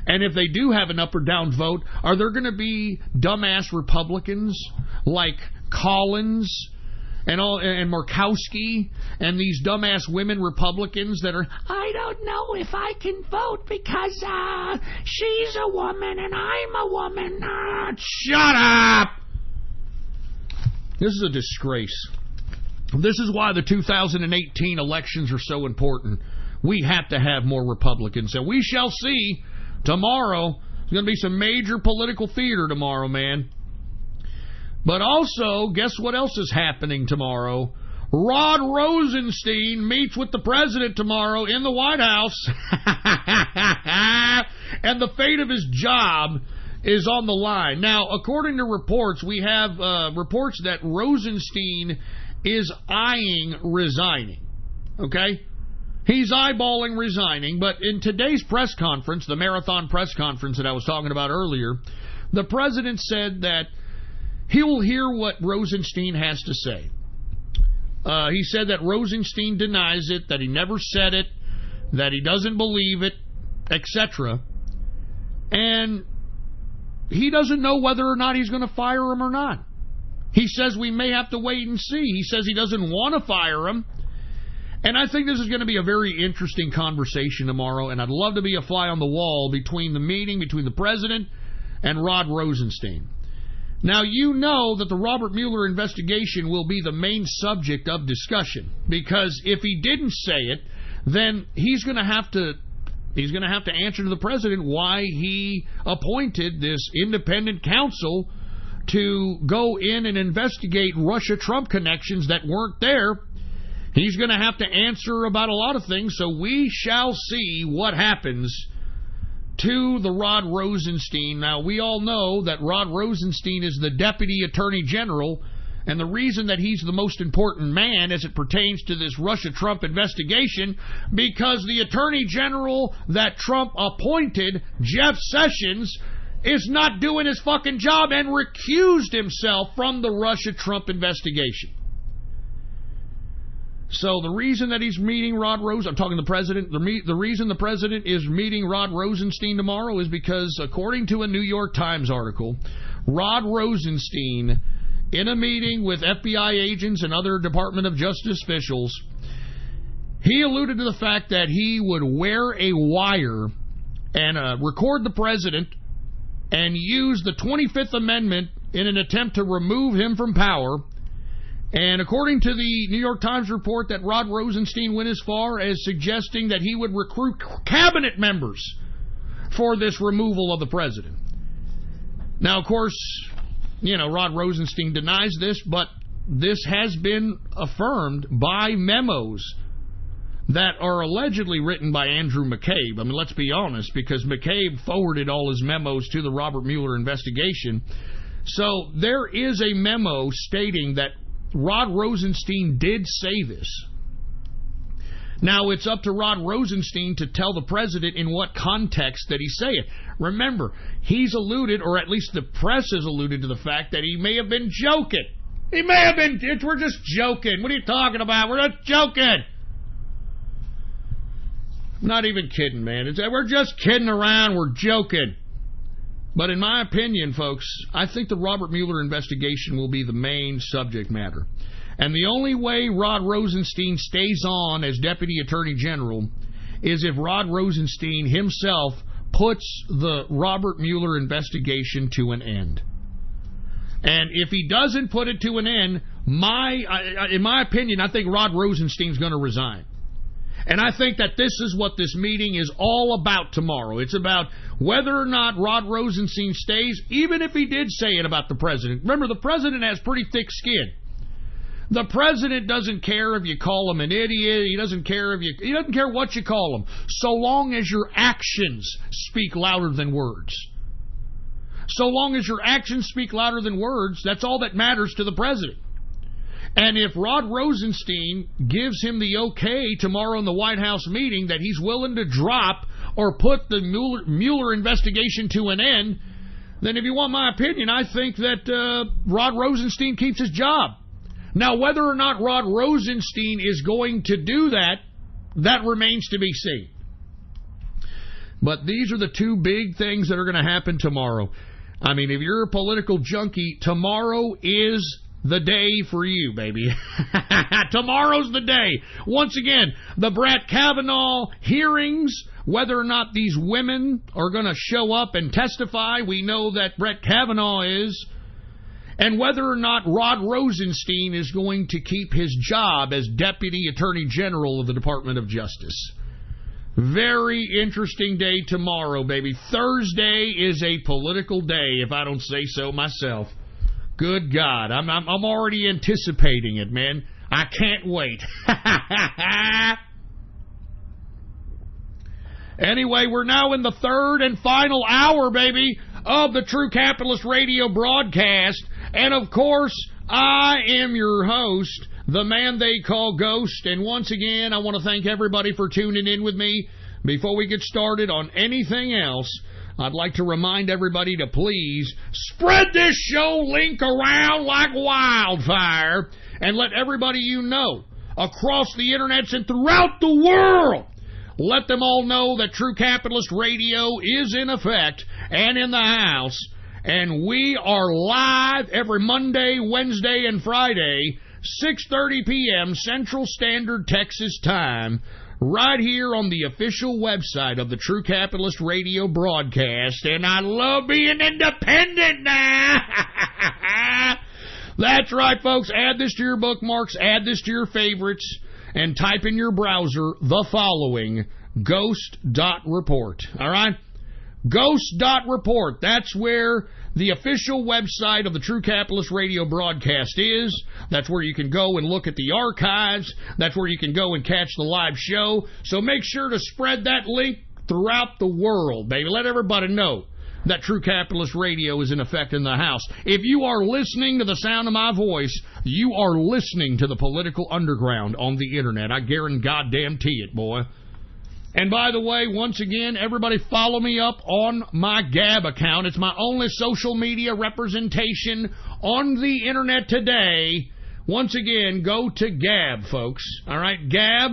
And if they do have an up or down vote, are there going to be dumbass Republicans like Collins and Murkowski and these dumbass women Republicans that are, I don't know if I can vote because she's a woman and I'm a woman. Shut up! This is a disgrace. This is why the 2018 elections are so important. We have to have more Republicans, and we shall see tomorrow. There's going to be some major political theater tomorrow, man. But also, guess what else is happening tomorrow? Rod Rosenstein meets with the president tomorrow in the White House. And the fate of his job is on the line. Now, according to reports, we have reports that Rosenstein is eyeing resigning. Okay? He's eyeballing resigning, but in today's press conference, the marathon press conference that I was talking about earlier, the president said that he will hear what Rosenstein has to say. He said that Rosenstein denies it, that he never said it, that he doesn't believe it, etc. And he doesn't know whether or not he's going to fire him or not. He says we may have to wait and see. He says he doesn't want to fire him. And I think this is going to be a very interesting conversation tomorrow, and I'd love to be a fly on the wall between the meeting between the president and Rod Rosenstein. Now, you know that the Robert Mueller investigation will be the main subject of discussion, because if he didn't say it, then he's going to have to answer to the president why he appointed this independent counsel to go in and investigate Russia-Trump connections that weren't there. He's going to have to answer about a lot of things, so we shall see what happens to the Rod Rosenstein. Now, we all know that Rod Rosenstein is the Deputy Attorney General, and the reason that he's the most important man as it pertains to this Russia-Trump investigation, because the Attorney General that Trump appointed, Jeff Sessions, is not doing his fucking job and recused himself from the Russia-Trump investigation. So the reason that he's meeting Rod Rosenstein, I'm talking to the president, the reason the president is meeting Rod Rosenstein tomorrow is because, according to a New York Times article, Rod Rosenstein, in a meeting with FBI agents and other Department of Justice officials, he alluded to the fact that he would wear a wire and record the president and use the 25th Amendment in an attempt to remove him from power. And according to the New York Times report, that Rod Rosenstein went as far as suggesting that he would recruit cabinet members for this removal of the president. Now, of course, you know, Rod Rosenstein denies this, but this has been affirmed by memos that are allegedly written by Andrew McCabe. I mean, let's be honest, because McCabe forwarded all his memos to the Robert Mueller investigation. So there is a memo stating that Rod Rosenstein did say this. Now, it's up to Rod Rosenstein to tell the president in what context that he say it. Remember, he's alluded, or at least the press has alluded to the fact that he may have been joking. He may have been, we're just joking. What are you talking about? We're not joking. Not even kidding, man. We're just kidding around. We're joking. But in my opinion, folks, I think the Robert Mueller investigation will be the main subject matter. And the only way Rod Rosenstein stays on as Deputy Attorney General is if Rod Rosenstein himself puts the Robert Mueller investigation to an end. And if he doesn't put it to an end, in my opinion, I think Rod Rosenstein's going to resign. And I think that this is what this meeting is all about tomorrow. It's about whether or not Rod Rosenstein stays, even if he did say it about the president. Remember, the president has pretty thick skin. The president doesn't care if you call him an idiot. He doesn't care what you call him, so long as your actions speak louder than words. So long as your actions speak louder than words, that's all that matters to the president. And if Rod Rosenstein gives him the okay tomorrow in the White House meeting that he's willing to drop or put the Mueller investigation to an end, then if you want my opinion, I think that Rod Rosenstein keeps his job. Now, whether or not Rod Rosenstein is going to do that, that remains to be seen. But these are the two big things that are going to happen tomorrow. I mean, if you're a political junkie, tomorrow is the day for you, baby. Tomorrow's the day. Once again, the Brett Kavanaugh hearings, whether or not these women are going to show up and testify, we know that Brett Kavanaugh is, and whether or not Rod Rosenstein is going to keep his job as Deputy Attorney General of the Department of Justice. Very interesting day tomorrow, baby. Thursday is a political day, if I don't say so myself. Good God, I'm already anticipating it, man. I can't wait. Anyway, we're now in the third and final hour, baby, of the True Capitalist Radio broadcast. And, of course, I am your host, the man they call Ghost. And once again, I want to thank everybody for tuning in with me. Before we get started on anything else, I'd like to remind everybody to please spread this show link around like wildfire and let everybody you know across the internets and throughout the world, let them all know that True Capitalist Radio is in effect and in the house, and we are live every Monday, Wednesday, and Friday, 6:30 p.m. Central Standard Texas Time, right here on the official website of the True Capitalist Radio broadcast. And I love being independent now. That's right, folks. Add this to your bookmarks, add this to your favorites, and type in your browser the following: ghost.report. All right? Ghost.report. That's where the official website of the True Capitalist Radio broadcast is. That's where you can go and look at the archives. That's where you can go and catch the live show. So make sure to spread that link throughout the world, baby. Let everybody know that True Capitalist Radio is in effect in the house. If you are listening to the sound of my voice, you are listening to the political underground on the internet. I guarantee it, boy. And by the way, once again, everybody follow me up on my Gab account. It's my only social media representation on the internet today. Once again, go to Gab, folks. All right, Gab,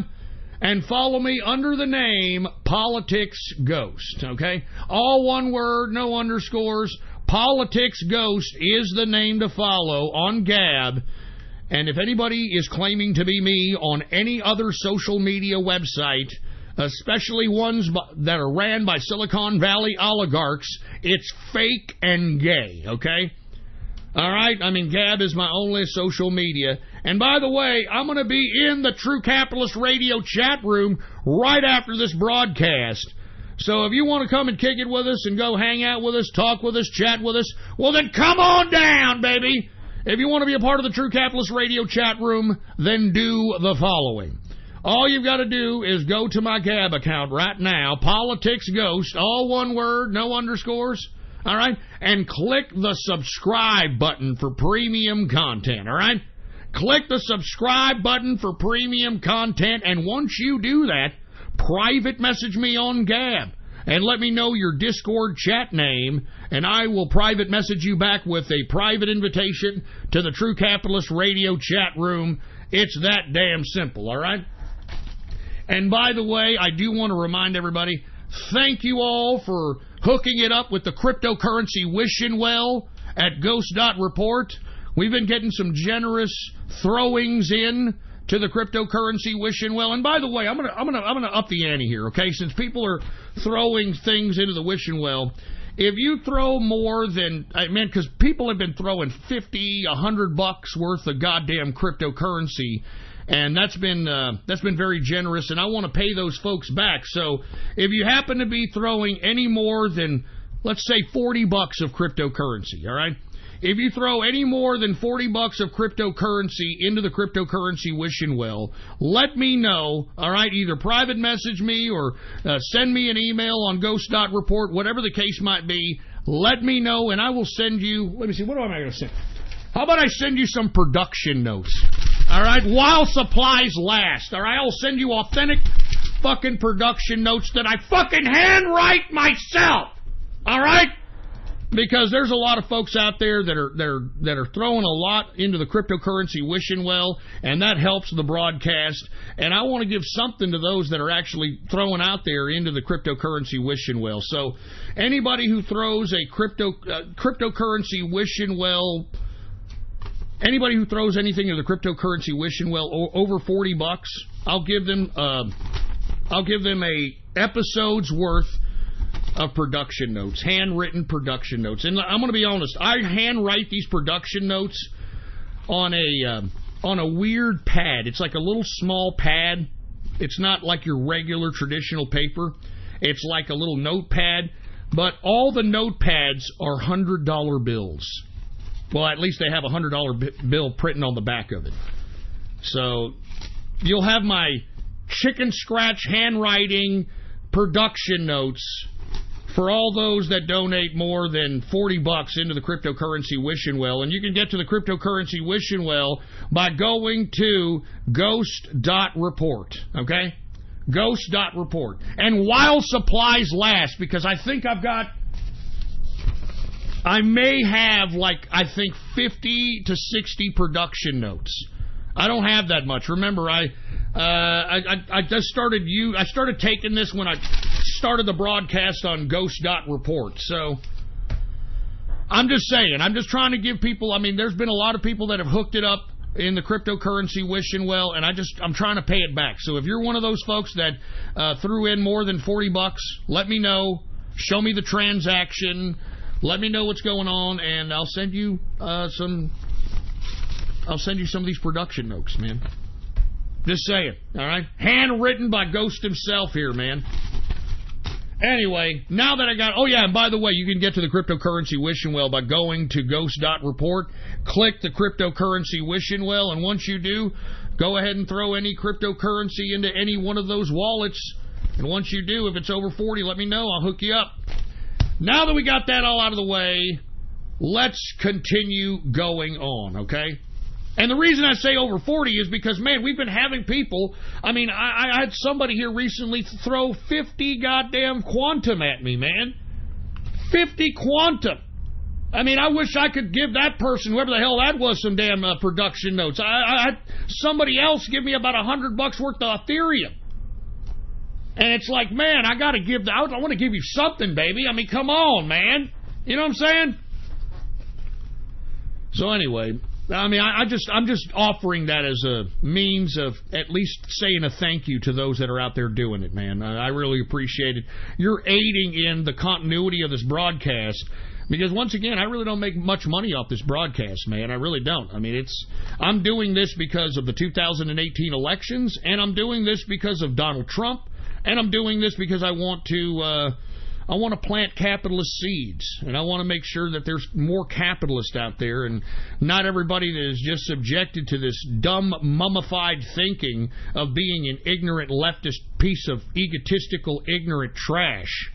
and follow me under the name Politics Ghost, okay? All one word, no underscores. Politics Ghost is the name to follow on Gab. And if anybody is claiming to be me on any other social media website, especially ones that are ran by Silicon Valley oligarchs, it's fake and gay, okay? All right? I mean, Gab is my only social media. And by the way, I'm going to be in the True Capitalist Radio chat room right after this broadcast. So if you want to come and kick it with us and go hang out with us, talk with us, chat with us, well then come on down, baby. If you want to be a part of the True Capitalist Radio chat room, then do the following. All you've got to do is go to my Gab account right now, Politics Ghost, all one word, no underscores, all right? And click the subscribe button for premium content, all right? Click the subscribe button for premium content, and once you do that, private message me on Gab and let me know your Discord chat name, and I will private message you back with a private invitation to the True Capitalist Radio chat room. It's that damn simple, all right? And by the way, I do want to remind everybody, thank you all for hooking it up with the cryptocurrency wishing well at Ghost.report. We've been getting some generous throwings in to the cryptocurrency wishing well. And by the way, I'm gonna up the ante here, okay? Since people are throwing things into the wishing well, if you throw more than, because people have been throwing $50, $100 worth of goddamn cryptocurrency. And that's been very generous, and I want to pay those folks back. So if you happen to be throwing any more than, let's say, $40 of cryptocurrency, all right? If you throw any more than $40 of cryptocurrency into the cryptocurrency wishing well, let me know, all right? Either private message me or send me an email on ghost.report, whatever the case might be. Let me know, and I will send you, let me see, what am I going to send? How about I send you some production notes? All right, while supplies last. All right, I'll send you authentic fucking production notes that I fucking handwrite myself. All right, because there's a lot of folks out there that are throwing a lot into the cryptocurrency wishing well, and that helps the broadcast. And I want to give something to those that are actually throwing out there into the cryptocurrency wishing well. So anybody who throws a cryptocurrency wishing well Anybody who throws anything in the cryptocurrency wishing well over $40, I'll give them a episode's worth of production notes, handwritten production notes. And I'm going to be honest, I handwrite these production notes on a weird pad. It's like a little small pad. It's not like your regular traditional paper. It's like a little notepad, but all the notepads are $100 bills. Well, at least they have a $100 bill printing on the back of it. So you'll have my chicken scratch handwriting production notes for all those that donate more than $40 into the cryptocurrency wishing well. And you can get to the cryptocurrency wishing well by going to ghost.report, okay? Ghost.report. And while supplies last, because I think I may have 50 to 60 production notes. I don't have that much. Remember, I just started taking this when I started the broadcast on Ghost.report. So I'm just saying, I'm just trying to give people, there's been a lot of people that have hooked it up in the cryptocurrency wishing well, and I'm trying to pay it back. So if you're one of those folks that threw in more than $40, let me know. Show me the transaction. Let me know what's going on, and I'll send you some of these production notes, man. Just saying, all right? Handwritten by Ghost himself here, man. Anyway, now that I got... Oh, yeah, and by the way, you can get to the cryptocurrency wishing well by going to ghost.report. Click the cryptocurrency wishing well, and once you do, go ahead and throw any cryptocurrency into any one of those wallets. And once you do, if it's over 40, let me know. I'll hook you up. Now that we got that all out of the way, let's continue going on, okay? And the reason I say over 40 is because, man, we've been having people... I had somebody here recently throw 50 goddamn quantum at me, man. 50 quantum. I wish I could give that person, whoever the hell that was, some damn production notes. I had somebody else give me about $100 worth of Ethereum. And it's like, man, I got to give... I want to give you something, baby. Come on, man. You know what I'm saying? So anyway... I'm just offering that as a means of at least saying a thank you to those that are out there doing it, man. I really appreciate it. You're aiding in the continuity of this broadcast because, once again, I really don't make much money off this broadcast, man. I really don't. I'm doing this because of the 2018 elections, and I'm doing this because of Donald Trump, and I'm doing this because I want to plant capitalist seeds, and I want to make sure that there's more capitalists out there, and not everybody that is just subjected to this dumb, mummified thinking of being an ignorant leftist piece of egotistical, ignorant trash.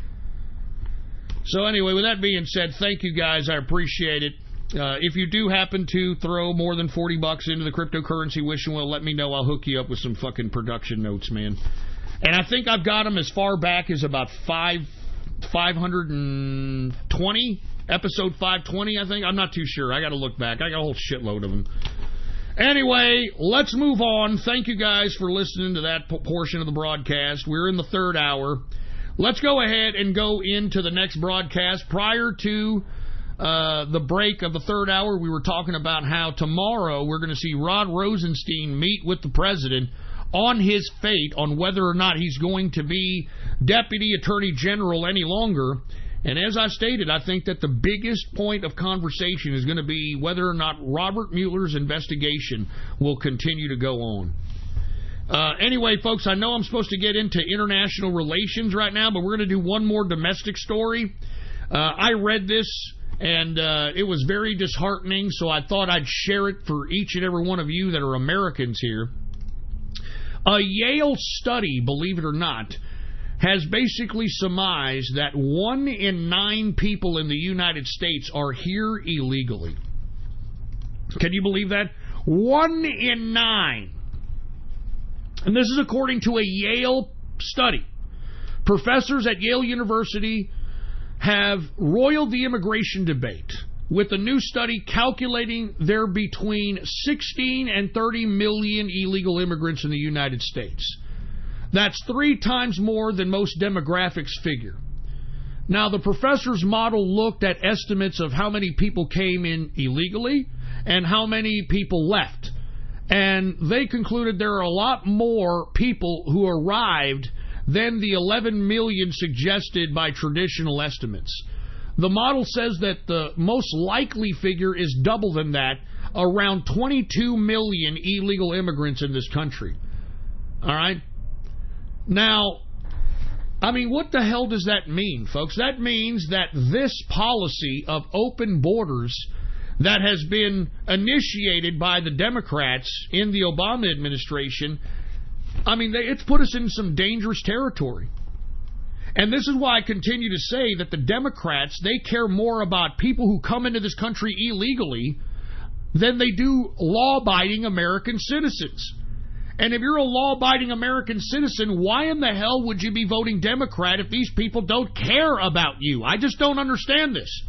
So anyway, with that being said, thank you guys. I appreciate it. If you do happen to throw more than $40 into the cryptocurrency wishing well, let me know. I'll hook you up with some fucking production notes, man. And I think I've got them as far back as about 520, episode 520, I think. I'm not too sure. I got to look back. I got a whole shitload of them. Anyway, let's move on. Thank you guys for listening to that portion of the broadcast. We're in the third hour. Let's go ahead and go into the next broadcast. Prior to the break of the third hour, we were talking about how tomorrow we're going to see Rod Rosenstein meet with the president on his fate, on whether or not he's going to be Deputy Attorney General any longer. And as I stated, I think that the biggest point of conversation is going to be whether or not Robert Mueller's investigation will continue to go on. Anyway, folks, I know I'm supposed to get into international relations right now, but we're going to do one more domestic story. I read this, and it was very disheartening, so I thought I'd share it for each and every one of you that are Americans here. A Yale study, believe it or not, has basically surmised that 1 in 9 people in the United States are here illegally. Can you believe that? 1 in 9. And this is according to a Yale study. Professors at Yale University have roiled the immigration debate with a new study calculating there are between 16 and 30 million illegal immigrants in the United States. That's 3 times more than most demographics figure. Now, the professor's model looked at estimates of how many people came in illegally and how many people left. And they concluded there are a lot more people who arrived than the 11 million suggested by traditional estimates. The model says that the most likely figure is double than that, around 22 million illegal immigrants in this country. All right? Now, I mean, what the hell does that mean, folks? That means that this policy of open borders that has been initiated by the Democrats in the Obama administration, I mean, it's put us in some dangerous territory. And this is why I continue to say that the Democrats, they care more about people who come into this country illegally than they do law-abiding American citizens. And if you're a law-abiding American citizen, why in the hell would you be voting Democrat if these people don't care about you? I just don't understand this.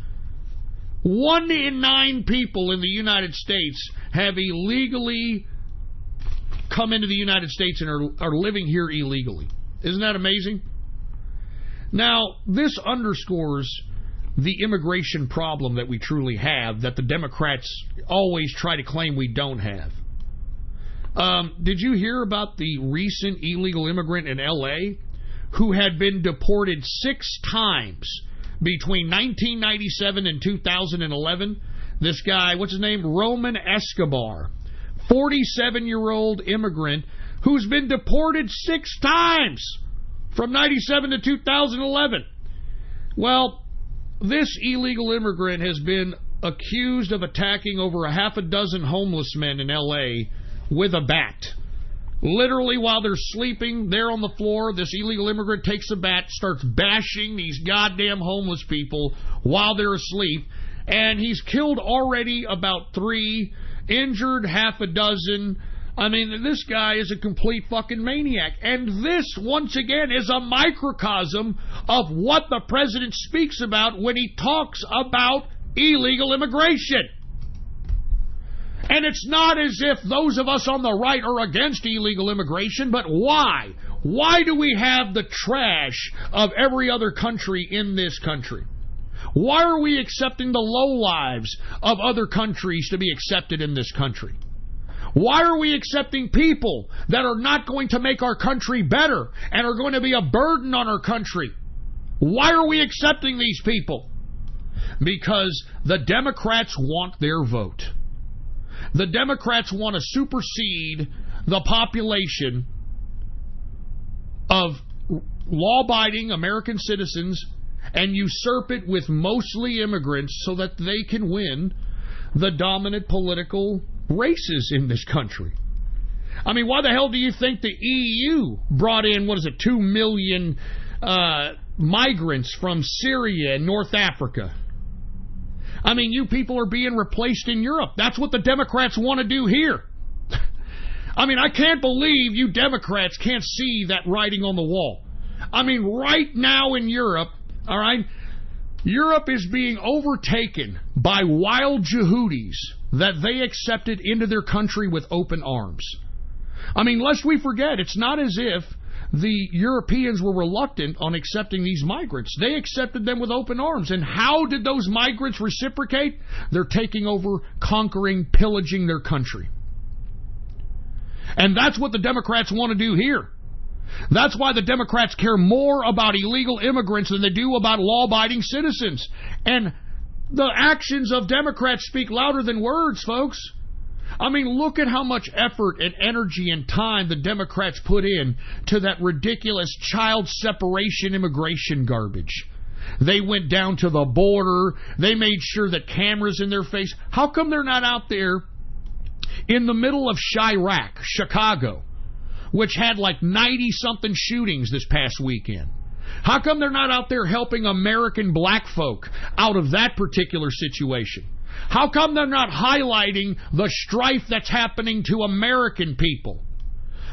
1 in 9 people in the United States have illegally come into the United States and are living here illegally. Isn't that amazing? Now, this underscores the immigration problem that we truly have, that the Democrats always try to claim we don't have. Did you hear about the recent illegal immigrant in L.A. who had been deported 6 times between 1997 and 2011? This guy, what's his name? Roman Escobar, 47-year-old immigrant who's been deported 6 times from 97 to 2011. Well, this illegal immigrant has been accused of attacking over a half a dozen homeless men in L.A. with a bat. Literally, while they're sleeping there on the floor, this illegal immigrant takes a bat, starts bashing these goddamn homeless people while they're asleep, and he's killed already about 3, injured half a dozen. I mean, this guy is a complete fucking maniac. And this, once again, is a microcosm of what the president speaks about when he talks about illegal immigration. And it's not as if those of us on the right are against illegal immigration, but why? Why do we have the trash of every other country in this country? Why are we accepting the lowlives of other countries to be accepted in this country? Why are we accepting people that are not going to make our country better and are going to be a burden on our country? Why are we accepting these people? Because the Democrats want their vote. The Democrats want to supersede the population of law-abiding American citizens and usurp it with mostly immigrants so that they can win the dominant political races in this country. I mean, why the hell do you think the EU brought in, 2 million migrants from Syria and North Africa? I mean, you people are being replaced in Europe. That's what the Democrats want to do here. I mean, I can't believe you Democrats can't see that writing on the wall. I mean, right now in Europe, all right, Europe is being overtaken by wild Yehudis that they accepted into their country with open arms. I mean, lest we forget, it's not as if the Europeans were reluctant on accepting these migrants. They accepted them with open arms. And how did those migrants reciprocate? They're taking over, conquering, pillaging their country. And that's what the Democrats want to do here. That's why the Democrats care more about illegal immigrants than they do about law-abiding citizens. And the actions of Democrats speak louder than words, folks. I mean, look at how much effort and energy and time the Democrats put in to that ridiculous child separation immigration garbage. They went down to the border. They made sure that cameras in their face. How come they're not out there in the middle of Chirac, Chicago, which had like 90-something shootings this past weekend? How come they're not out there helping American black folk out of that particular situation? How come they're not highlighting the strife that's happening to American people?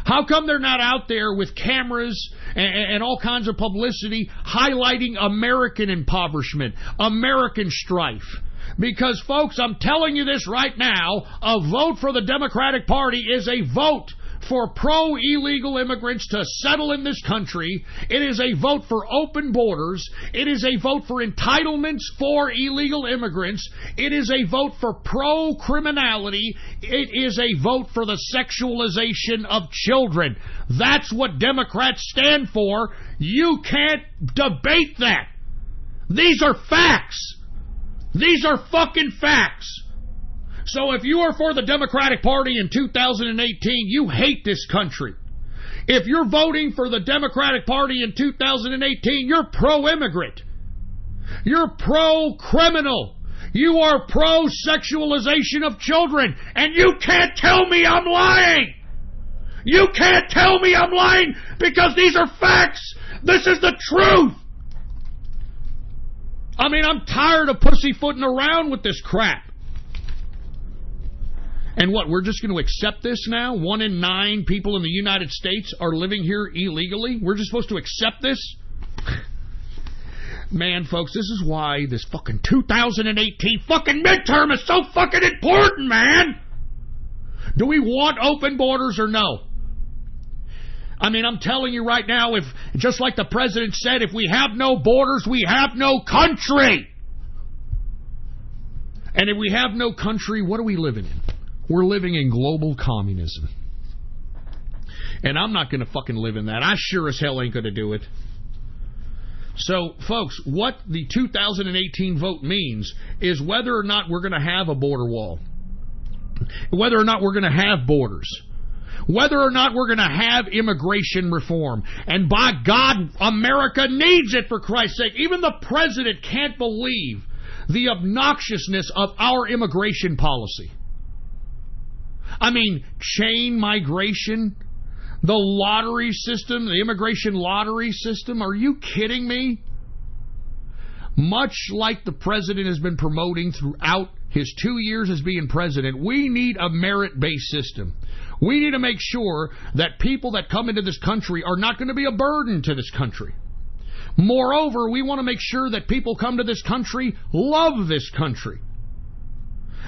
How come they're not out there with cameras and all kinds of publicity highlighting American impoverishment, American strife? Because, folks, I'm telling you this right now, a vote for the Democratic Party is a vote for pro-illegal immigrants to settle in this country. It is a vote for open borders. It is a vote for entitlements for illegal immigrants. It is a vote for pro-criminality. It is a vote for the sexualization of children. That's what Democrats stand for. You can't debate that. These are facts. These are fucking facts. So if you are for the Democratic Party in 2018, you hate this country. If you're voting for the Democratic Party in 2018, you're pro-immigrant. You're pro-criminal. You are pro-sexualization of children. And you can't tell me I'm lying. You can't tell me I'm lying because these are facts. This is the truth. I mean, I'm tired of pussyfooting around with this crap. And what, we're just going to accept this now? 1 in 9 people in the United States are living here illegally? We're just supposed to accept this? Man, folks, this is why this fucking 2018 fucking midterm is so fucking important, man! Do we want open borders or no? I mean, I'm telling you right now, if, just like the president said, if we have no borders, we have no country! And if we have no country, what are we living in? We're living in global communism. And I'm not going to fucking live in that. I sure as hell ain't going to do it. So, folks, what the 2018 vote means is whether or not we're going to have a border wall. Whether or not we're going to have borders. Whether or not we're going to have immigration reform. And by God, America needs it, for Christ's sake. Even the president can't believe the obnoxiousness of our immigration policy. I mean, chain migration, the lottery system, the immigration lottery system. Are you kidding me? Much like the president has been promoting throughout his 2 years as being president, we need a merit-based system. We need to make sure that people that come into this country are not going to be a burden to this country. Moreover, we want to make sure that people come to this country, love this country.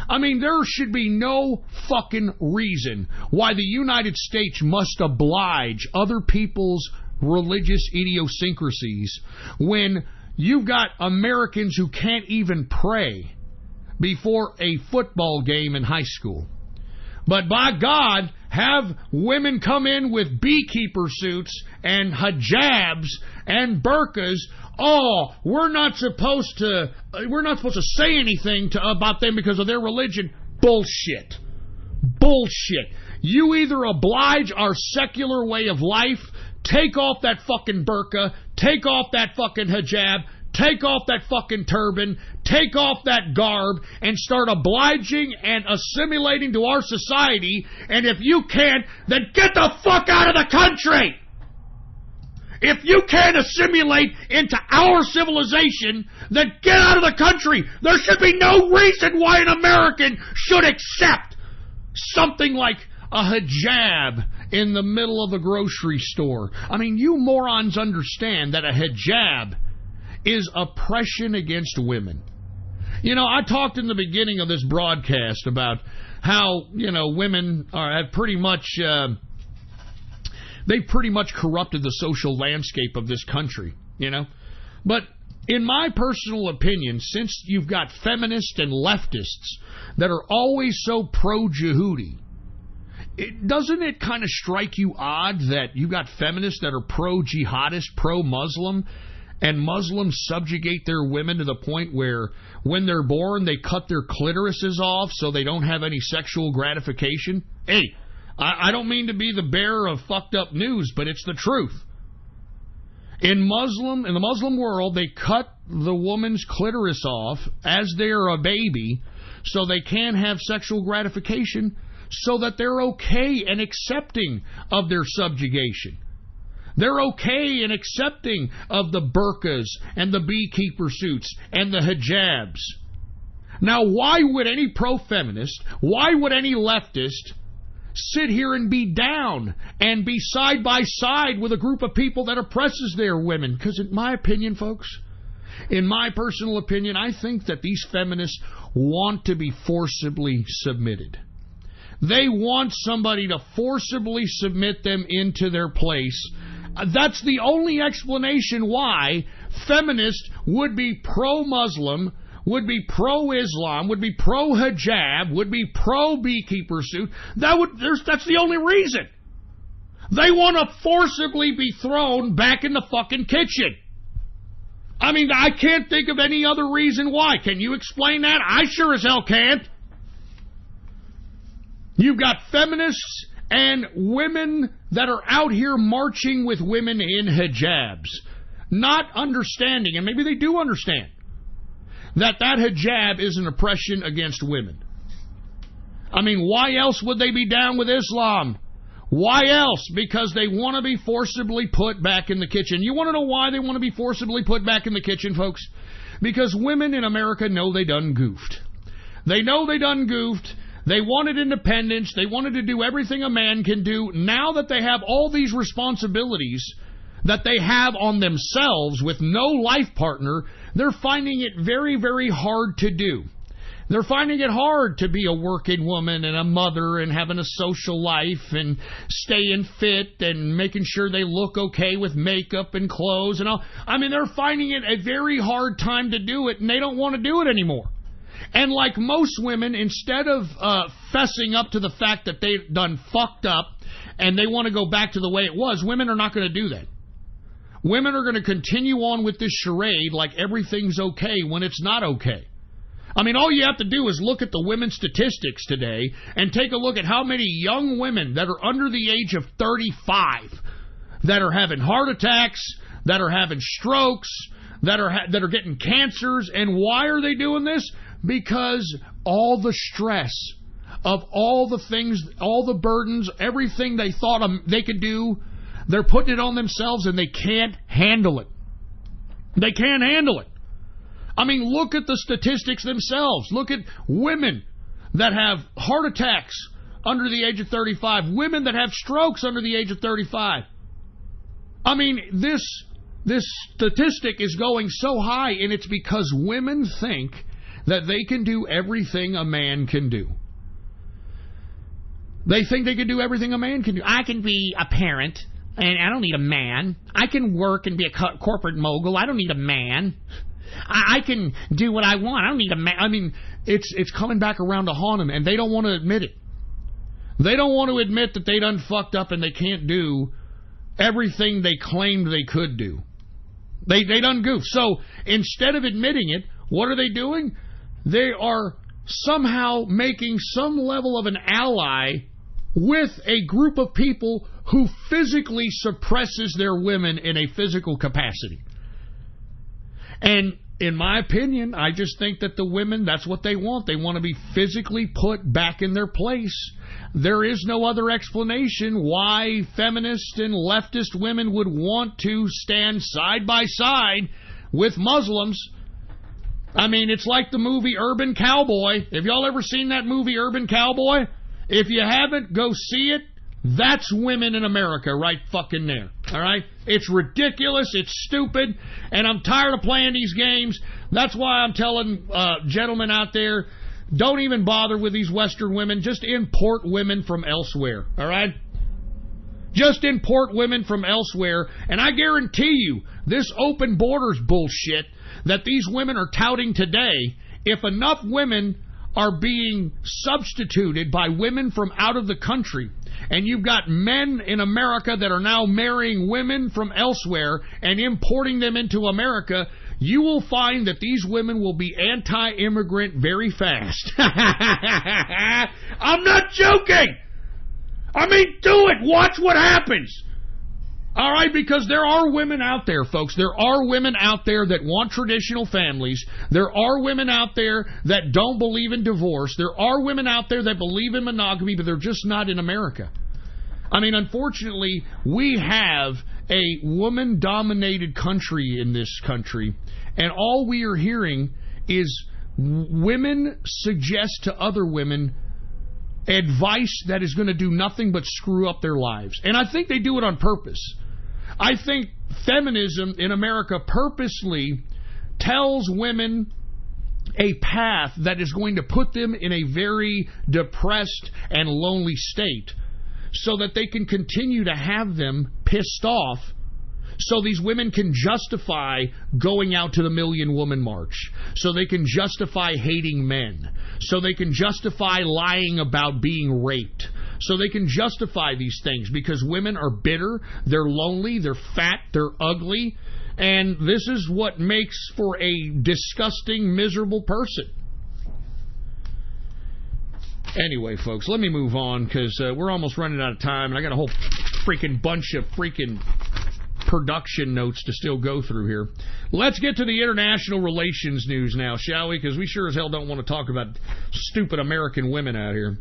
I mean, there should be no fucking reason why the United States must oblige other people's religious idiosyncrasies when you've got Americans who can't even pray before a football game in high school. But by God, have women come in with beekeeper suits and hijabs and burqas. Oh, we're not supposed to say anything about them because of their religion. Bullshit. Bullshit. You either oblige our secular way of life, take off that fucking burqa, take off that fucking hijab, take off that fucking turban, take off that garb, and start obliging and assimilating to our society. And if you can't, then get the fuck out of the country! If you can't assimilate into our civilization, then get out of the country. There should be no reason why an American should accept something like a hijab in the middle of a grocery store. I mean, you morons understand that a hijab is oppression against women. You know, I talked in the beginning of this broadcast about how, you know, women have pretty much... They've pretty much corrupted the social landscape of this country, you know. But in my personal opinion, since you've got feminists and leftists that are always so pro-Jehudi, doesn't it kind of strike you odd that you've got feminists that are pro-jihadist, pro-Muslim, and Muslims subjugate their women to the point where when they're born, they cut their clitorises off so they don't have any sexual gratification? Hey, I don't mean to be the bearer of fucked up news, but it's the truth. In the Muslim world, they cut the woman's clitoris off as they're a baby so they can have sexual gratification so that they're okay and accepting of their subjugation. They're okay and accepting of the burqas and the beekeeper suits and the hijabs. Now, why would any pro-feminist, why would any leftist sit here and be down and be side by side with a group of people that oppresses their women? Because in my opinion, folks, in my personal opinion, I think that these feminists want to be forcibly submitted. They want somebody to forcibly submit them into their place. That's the only explanation why feminists would be pro-Muslim, would be pro-Islam, would be pro-hijab, would be pro-beekeeper suit. That's the only reason. They want to forcibly be thrown back in the fucking kitchen. I mean, I can't think of any other reason why. Can you explain that? I sure as hell can't. You've got feminists and women that are out here marching with women in hijabs, not understanding, and maybe they do understand, that hijab is an oppression against women. I mean, why else would they be down with Islam? Why else? Because they want to be forcibly put back in the kitchen. You want to know why they want to be forcibly put back in the kitchen, folks? Because women in America know they done goofed. They know they done goofed. They wanted independence. They wanted to do everything a man can do. Now that they have all these responsibilities that they have on themselves with no life partner, they're finding it very, very hard to do. They're finding it hard to be a working woman and a mother and having a social life and staying fit and making sure they look okay with makeup and clothes and all. I mean, they're finding it a very hard time to do it, and they don't want to do it anymore. And like most women, instead of fessing up to the fact that they've done fucked up and they want to go back to the way it was, women are not going to do that. Women are going to continue on with this charade like everything's okay when it's not okay. I mean, all you have to do is look at the women's statistics today and take a look at how many young women that are under the age of 35 that are having heart attacks, that are having strokes, that are getting cancers. And why are they doing this? Because all the stress of all the things, all the burdens, everything they thought they could do, they're putting it on themselves and they can't handle it. They can't handle it. I mean, look at the statistics themselves. Look at women that have heart attacks under the age of 35, women that have strokes under the age of 35. I mean, this statistic is going so high, and it's because women think that they can do everything a man can do. They think they can do everything a man can do. I can be a parent, and I don't need a man. I can work and be a corporate mogul. I don't need a man. I can do what I want. I don't need a man. I mean, it's coming back around to haunt them, and they don't want to admit it. They don't want to admit that they done fucked up and they can't do everything they claimed they could do. They done goofed. So instead of admitting it, what are they doing? They are somehow making some level of an ally with a group of people who physically suppresses their women in a physical capacity. And in my opinion, I just think that the women, that's what they want. They want to be physically put back in their place. There is no other explanation why feminist and leftist women would want to stand side by side with Muslims. I mean, it's like the movie Urban Cowboy. Have y'all ever seen that movie Urban Cowboy? If you haven't, go see it. That's women in America right fucking there. All right? It's ridiculous. It's stupid. And I'm tired of playing these games. That's why I'm telling gentlemen out there, don't even bother with these Western women. Just import women from elsewhere. All right? Just import women from elsewhere. And I guarantee you, this open borders bullshit that these women are touting today, if enough women are being substituted by women from out of the country, and you've got men in America that are now marrying women from elsewhere and importing them into America, you will find that these women will be anti-immigrant very fast. I'm not joking. I mean, do it. Watch what happens. All right, because there are women out there, folks. There are women out there that want traditional families. There are women out there that don't believe in divorce. There are women out there that believe in monogamy, but they're just not in America. I mean, unfortunately, we have a woman-dominated country in this country, and all we are hearing is women suggest to other women advice that is going to do nothing but screw up their lives. And I think they do it on purpose. I think feminism in America purposely tells women a path that is going to put them in a very depressed and lonely state so that they can continue to have them pissed off, so these women can justify going out to the Million Woman March, so they can justify hating men, so they can justify lying about being raped, so they can justify these things because women are bitter, they're lonely, they're fat, they're ugly, and this is what makes for a disgusting, miserable person. Anyway, folks, let me move on because we're almost running out of time, and I got a whole freaking bunch of freaking production notes to still go through here. Let's get to the international relations news now, shall we? Because we sure as hell don't want to talk about stupid American women out here.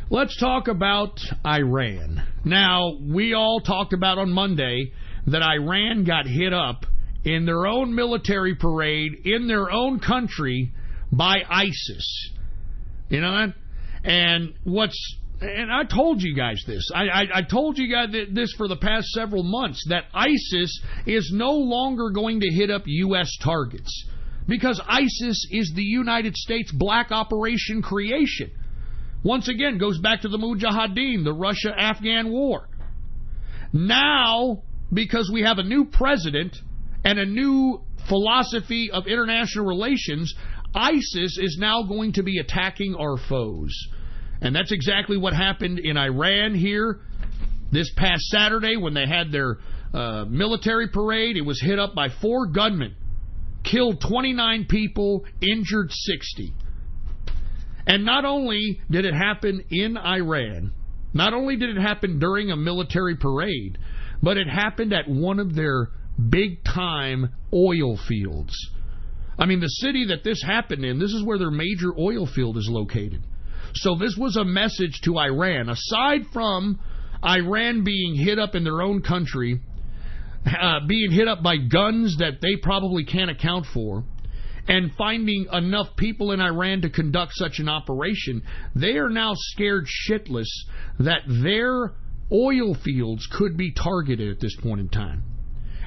Let's talk about Iran. Now, we all talked about on Monday that Iran got hit up in their own military parade in their own country by ISIS. You know that? And I told you guys this. I told you guys this for the past several months, that ISIS is no longer going to hit up U.S. targets because ISIS is the United States black operation creation. Once again, goes back to the Mujahideen, the Russia-Afghan war. Now, because we have a new president and a new philosophy of international relations, ISIS is now going to be attacking our foes. And that's exactly what happened in Iran here this past Saturday when they had their military parade. It was hit up by 4 gunmen, killed 29 people, injured 60. And not only did it happen in Iran, not only did it happen during a military parade, but it happened at one of their big-time oil fields. I mean, the city that this happened in, this is where their major oil field is located. So this was a message to Iran. Aside from Iran being hit up in their own country, being hit up by guns that they probably can't account for, and finding enough people in Iran to conduct such an operation, they are now scared shitless that their oil fields could be targeted at this point in time.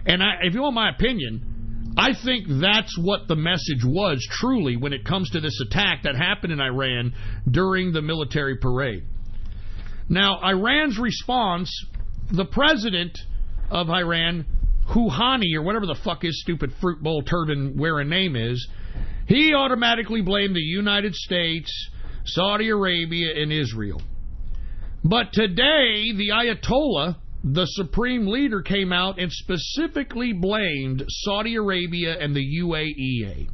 And if you want my opinion, I think that's what the message was truly when it comes to this attack that happened in Iran during the military parade. Now, Iran's response, the president of Iran, Rouhani, or whatever the fuck his stupid fruit bowl turban wearing name is, he automatically blamed the United States, Saudi Arabia, and Israel. But today, the Ayatollah, the supreme leader, came out and specifically blamed Saudi Arabia and the UAE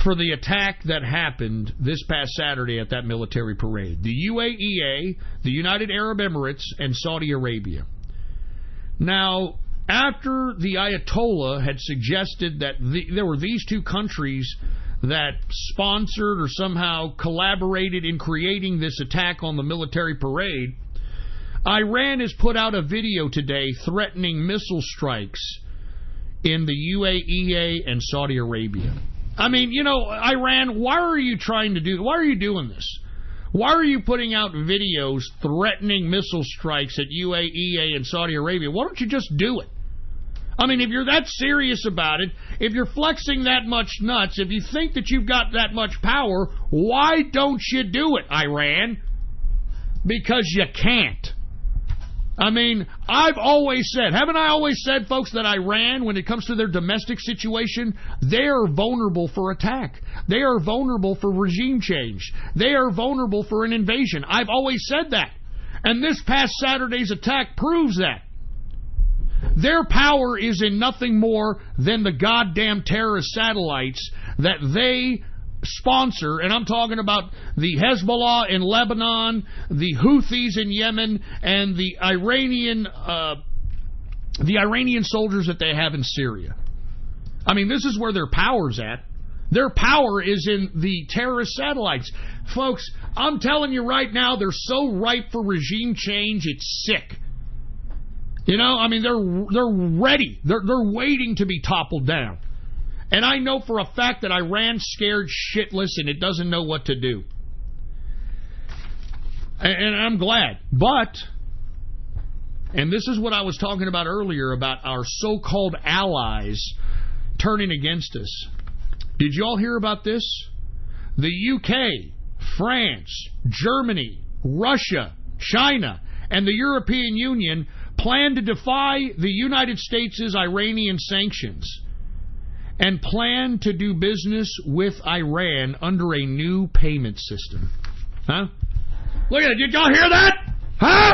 for the attack that happened this past Saturday at that military parade. The UAE, the United Arab Emirates, and Saudi Arabia. Now, after the Ayatollah had suggested that there were these 2 countries that sponsored or somehow collaborated in creating this attack on the military parade, Iran has put out a video today threatening missile strikes in the UAE and Saudi Arabia. I mean, you know, Iran, why are you doing this? Why are you putting out videos threatening missile strikes at UAE and Saudi Arabia? Why don't you just do it? I mean, if you're that serious about it, if you're flexing that much nuts, if you think that you've got that much power, why don't you do it, Iran? Because you can't. I mean, I've always said, haven't I always said, folks, that Iran, when it comes to their domestic situation, they are vulnerable for attack. They are vulnerable for regime change. They are vulnerable for an invasion. I've always said that. And this past Saturday's attack proves that. Their power is in nothing more than the goddamn terrorist satellites that they sponsor, and I'm talking about the Hezbollah in Lebanon, the Houthis in Yemen, and the Iranian soldiers that they have in Syria. I mean, this is where their power's at. Their power is in the terrorist satellites. Folks, I'm telling you right now, they're so ripe for regime change, it's sick. You know, I mean, they're ready. They're waiting to be toppled down. And I know for a fact that Iran's scared shitless and it doesn't know what to do. And I'm glad. But, and this is what I was talking about earlier about our so-called allies turning against us. Did you all hear about this? The UK, France, Germany, Russia, China, and the European Union plan to defy the United States' Iranian sanctions and plan to do business with Iran under a new payment system. Huh? Look at it. Did y'all hear that? Huh?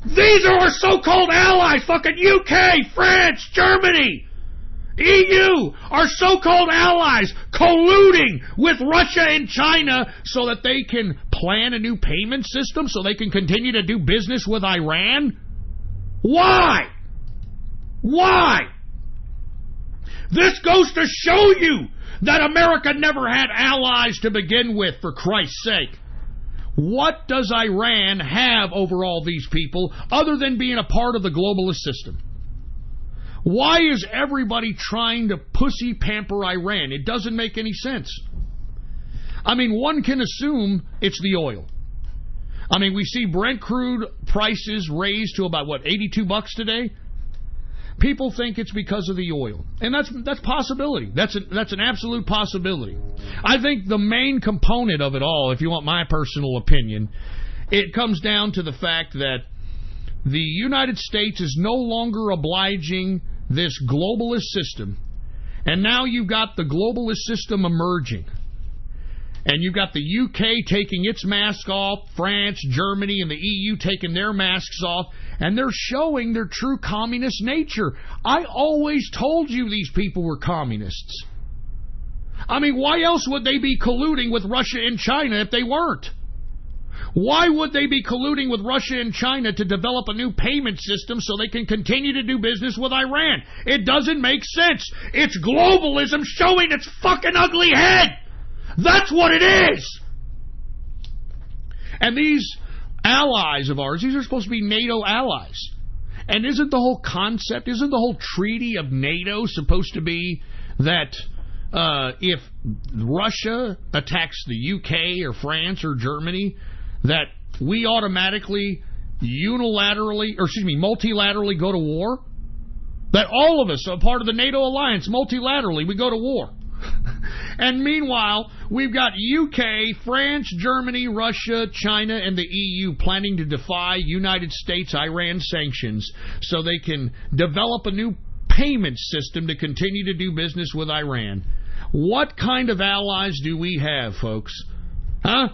These are our so-called allies. Fucking UK, France, Germany, EU, our so-called allies colluding with Russia and China so that they can plan a new payment system so they can continue to do business with Iran? Why? Why? This goes to show you that America never had allies to begin with, for Christ's sake. What does Iran have over all these people other than being a part of the globalist system? Why is everybody trying to pussy pamper Iran? It doesn't make any sense. I mean, one can assume it's the oil. I mean, we see Brent crude prices raised to about, what, $82 today? People think it's because of the oil. And that's possibility. That's an absolute possibility. I think the main component of it all, if you want my personal opinion, it comes down to the fact that the United States is no longer obliging this globalist system. And now you've got the globalist system emerging. And you've got the UK taking its mask off, France, Germany, and the EU taking their masks off, and they're showing their true communist nature. I always told you these people were communists. I mean, why else would they be colluding with Russia and China if they weren't? Why would they be colluding with Russia and China to develop a new payment system so they can continue to do business with Iran? It doesn't make sense. It's globalism showing its fucking ugly head. That's what it is. And these allies of ours, these are supposed to be NATO allies. And isn't the whole concept, isn't the whole treaty of NATO supposed to be that if Russia attacks the UK or France or Germany, that we automatically multilaterally go to war? That all of us are part of the NATO alliance, multilaterally, we go to war. And meanwhile, we've got UK, France, Germany, Russia, China, and the EU planning to defy United States-Iran sanctions so they can develop a new payment system to continue to do business with Iran. What kind of allies do we have, folks? Huh?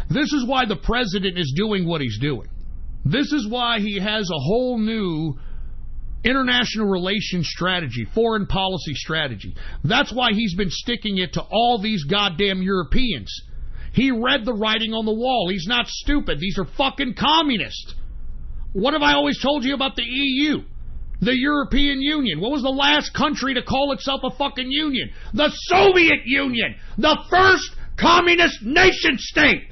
This is why the president is doing what he's doing. This is why he has a whole new international relations strategy, foreign policy strategy. That's why he's been sticking it to all these goddamn Europeans. He read the writing on the wall. He's not stupid. These are fucking communists. What have I always told you about the EU? The European Union. What was the last country to call itself a fucking union? The Soviet Union. The first communist nation state.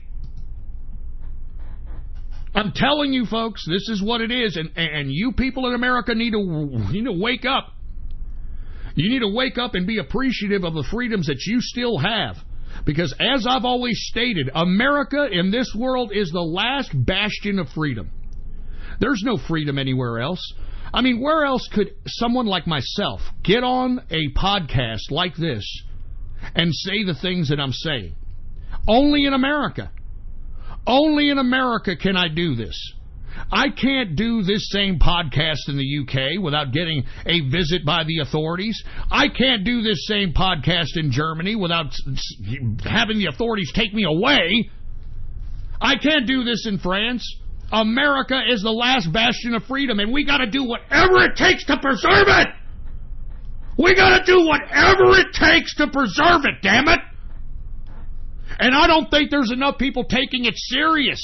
I'm telling you, folks, this is what it is, and you people in America need to wake up. You need to wake up and be appreciative of the freedoms that you still have. Because as I've always stated, America in this world is the last bastion of freedom. There's no freedom anywhere else. I mean, where else could someone like myself get on a podcast like this and say the things that I'm saying? Only in America. Only in America can I do this. I can't do this same podcast in the UK without getting a visit by the authorities. I can't do this same podcast in Germany without having the authorities take me away. I can't do this in France. America is the last bastion of freedom, and we got to do whatever it takes to preserve it. We got to do whatever it takes to preserve it, damn it. And I don't think there's enough people taking it serious.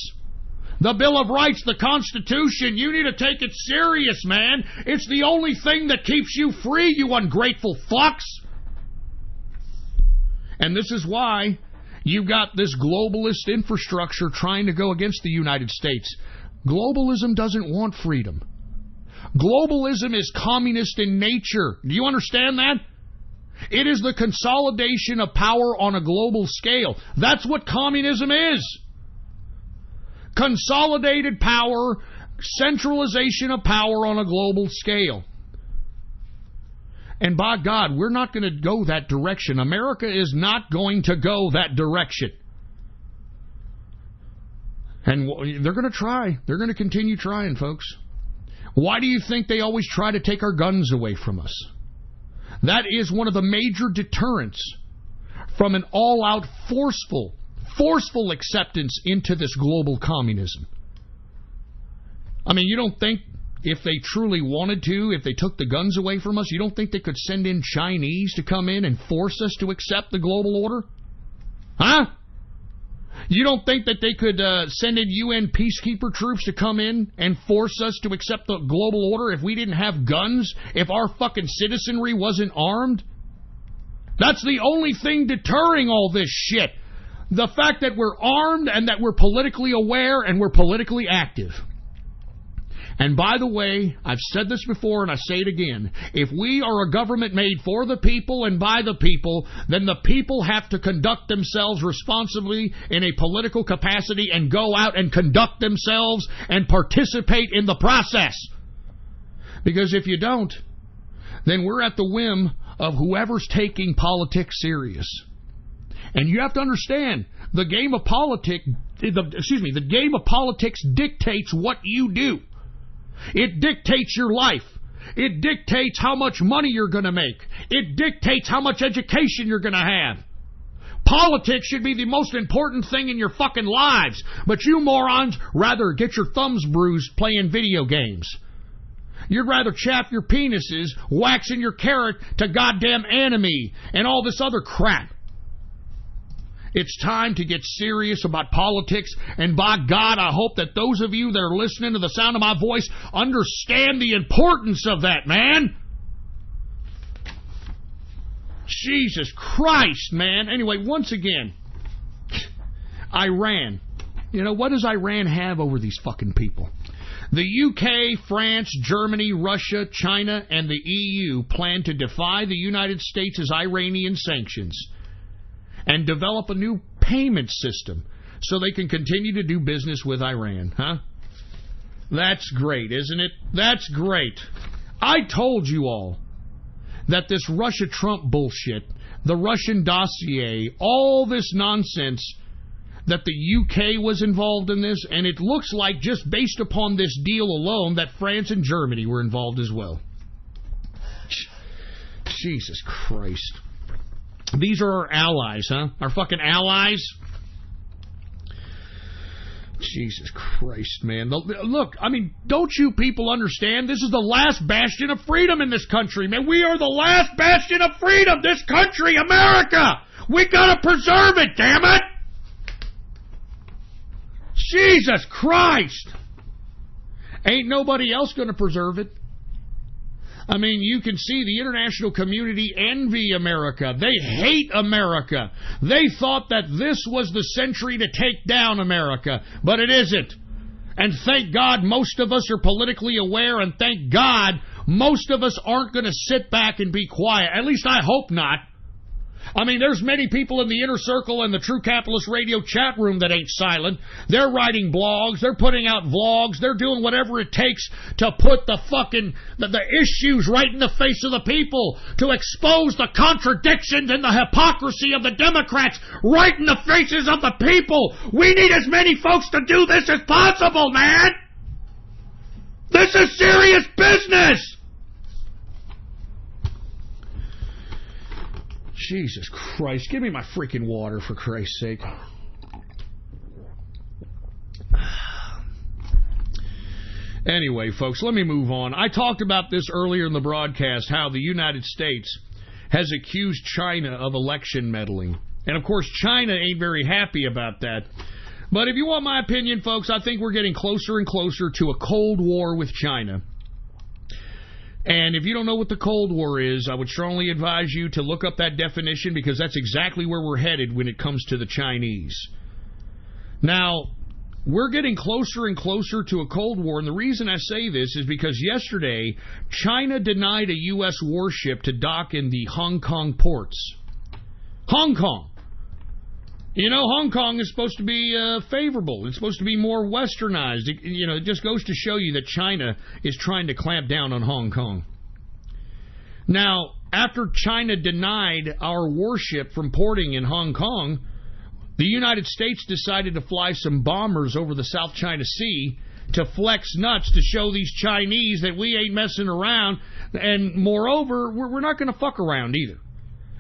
The Bill of Rights, the Constitution, you need to take it serious, man. It's the only thing that keeps you free, you ungrateful fucks. And this is why you've got this globalist infrastructure trying to go against the United States. Globalism doesn't want freedom. Globalism is communist in nature. Do you understand that? It is the consolidation of power on a global scale. That's what communism is. Consolidated power, centralization of power on a global scale. And by God, we're not going to go that direction. America is not going to go that direction. And they're going to try. They're going to continue trying, folks. Why do you think they always try to take our guns away from us? That is one of the major deterrents from an all-out forceful acceptance into this global communism. I mean, you don't think if they truly wanted to, if they took the guns away from us, you don't think they could send in Chinese to come in and force us to accept the global order? Huh? You don't think that they could send in UN peacekeeper troops to come in and force us to accept the global order if we didn't have guns, if our fucking citizenry wasn't armed? That's the only thing deterring all this shit. The fact that we're armed and that we're politically aware and we're politically active. And by the way, I've said this before and I say it again. If we are a government made for the people and by the people, then the people have to conduct themselves responsibly in a political capacity and go out and conduct themselves and participate in the process. Because if you don't, then we're at the whim of whoever's taking politics serious. And you have to understand, the game of politics dictates what you do. It dictates your life. It dictates how much money you're going to make. It dictates how much education you're going to have. Politics should be the most important thing in your fucking lives. But you morons rather get your thumbs bruised playing video games. You'd rather chaff your penises, waxing your carrot to goddamn enemy, and all this other crap. It's time to get serious about politics, and by God, I hope that those of you that are listening to the sound of my voice understand the importance of that, man. Jesus Christ, man. Anyway, once again, Iran. You know, what does Iran have over these fucking people? The UK, France, Germany, Russia, China, and the EU plan to defy the United States' Iranian sanctions and develop a new payment system so they can continue to do business with Iran, huh? That's great, isn't it? That's great. I told you all that this Russia-Trump bullshit, the Russian dossier, all this nonsense, that the UK was involved in this, and it looks like just based upon this deal alone that France and Germany were involved as well. Jesus Christ. These are our allies, huh? Our fucking allies? Jesus Christ, man. Look, I mean, don't you people understand? This is the last bastion of freedom in this country, man. We are the last bastion of freedom. This country, America. We gotta preserve it, damn it. Jesus Christ. Ain't nobody else gonna preserve it. I mean, you can see the international community envy America. They hate America. They thought that this was the century to take down America, but it isn't. And thank God most of us are politically aware, and thank God most of us aren't going to sit back and be quiet. At least I hope not. I mean, there's many people in the Inner Circle and the True Capitalist Radio chat room that ain't silent. They're writing blogs. They're putting out vlogs. They're doing whatever it takes to put the issues right in the face of the people, to expose the contradictions and the hypocrisy of the Democrats right in the faces of the people. We need as many folks to do this as possible, man. This is serious business. Jesus Christ, give me my freaking water, for Christ's sake. Anyway, folks, let me move on. I talked about this earlier in the broadcast, how the United States has accused China of election meddling. And, of course, China ain't very happy about that. But if you want my opinion, folks, I think we're getting closer and closer to a Cold War with China. And if you don't know what the Cold War is, I would strongly advise you to look up that definition, because that's exactly where we're headed when it comes to the Chinese. Now, we're getting closer and closer to a Cold War, and the reason I say this is because yesterday, China denied a U.S. warship to dock in the Hong Kong ports. Hong Kong. You know, Hong Kong is supposed to be favorable. It's supposed to be more westernized. It just goes to show you that China is trying to clamp down on Hong Kong. Now, after China denied our warship from porting in Hong Kong, the United States decided to fly some bombers over the South China Sea to flex nuts to show these Chinese that we ain't messing around. And moreover, we're not going to fuck around either.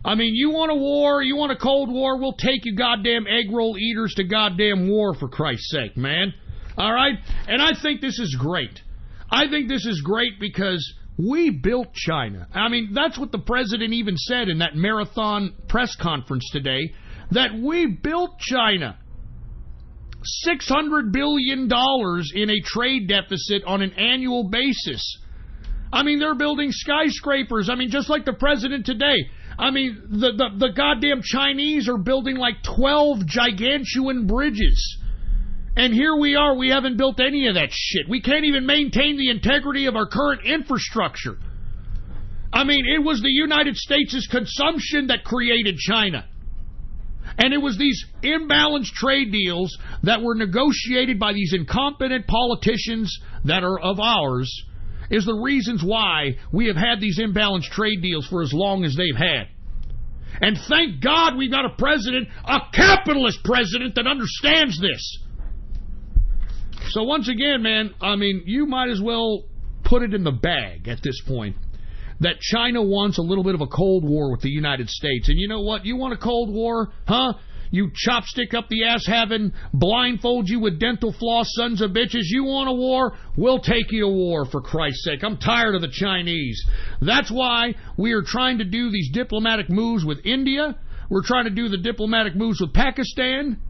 I mean, you want a war, you want a Cold War, we'll take you goddamn egg roll eaters to goddamn war, for Christ's sake, man. All right? And I think this is great. I think this is great because we built China. I mean, that's what the president even said in that marathon press conference today, that we built China. $600 billion in a trade deficit on an annual basis. I mean, they're building skyscrapers. I mean, just like the president today. I mean, the goddamn Chinese are building like 12 gigantuan bridges. And here we are, we haven't built any of that shit. We can't even maintain the integrity of our current infrastructure. I mean, it was the United States' consumption that created China. And it was these imbalanced trade deals that were negotiated by these incompetent politicians that are of ours is the reasons why we have had these imbalanced trade deals for as long as they've had. And thank God we've got a president, a capitalist president, that understands this. So once again, man, I mean, you might as well put it in the bag at this point that China wants a little bit of a Cold War with the United States. And you know what? You want a Cold War, huh? You chopstick up the ass having, blindfold you with dental floss sons of bitches. You want a war? We'll take you to war, for Christ's sake. I'm tired of the Chinese. That's why we are trying to do these diplomatic moves with India. We're trying to do the diplomatic moves with Pakistan.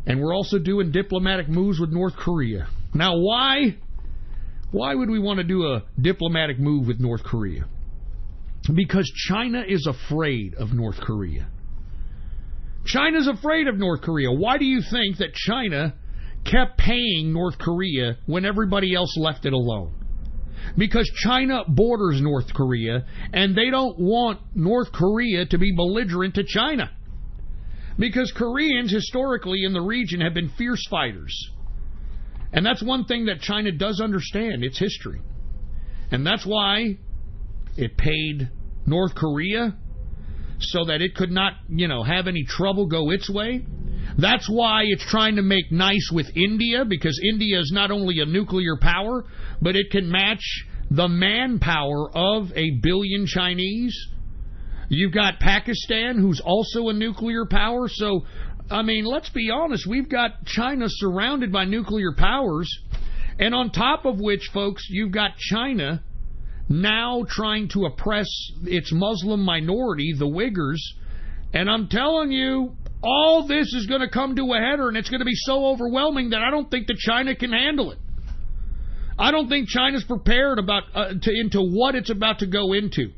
And we're also doing diplomatic moves with North Korea. Now, why? Why would we want to do a diplomatic move with North Korea? Because China is afraid of North Korea. China's afraid of North Korea. Why do you think that China kept paying North Korea when everybody else left it alone? Because China borders North Korea, and they don't want North Korea to be belligerent to China. Because Koreans, historically, in the region have been fierce fighters. And that's one thing that China does understand, its history. And that's why it paid North Korea so that it could not, have any trouble go its way. That's why it's trying to make nice with India, because India is not only a nuclear power, but it can match the manpower of 1 billion Chinese. You've got Pakistan, who's also a nuclear power. So, I mean, let's be honest, we've got China surrounded by nuclear powers. And on top of which, folks, you've got China now trying to oppress its Muslim minority, the Uyghurs. And I'm telling you, all this is going to come to a header, and it's going to be so overwhelming that I don't think that China can handle it. I don't think China's prepared into what it's about to go into.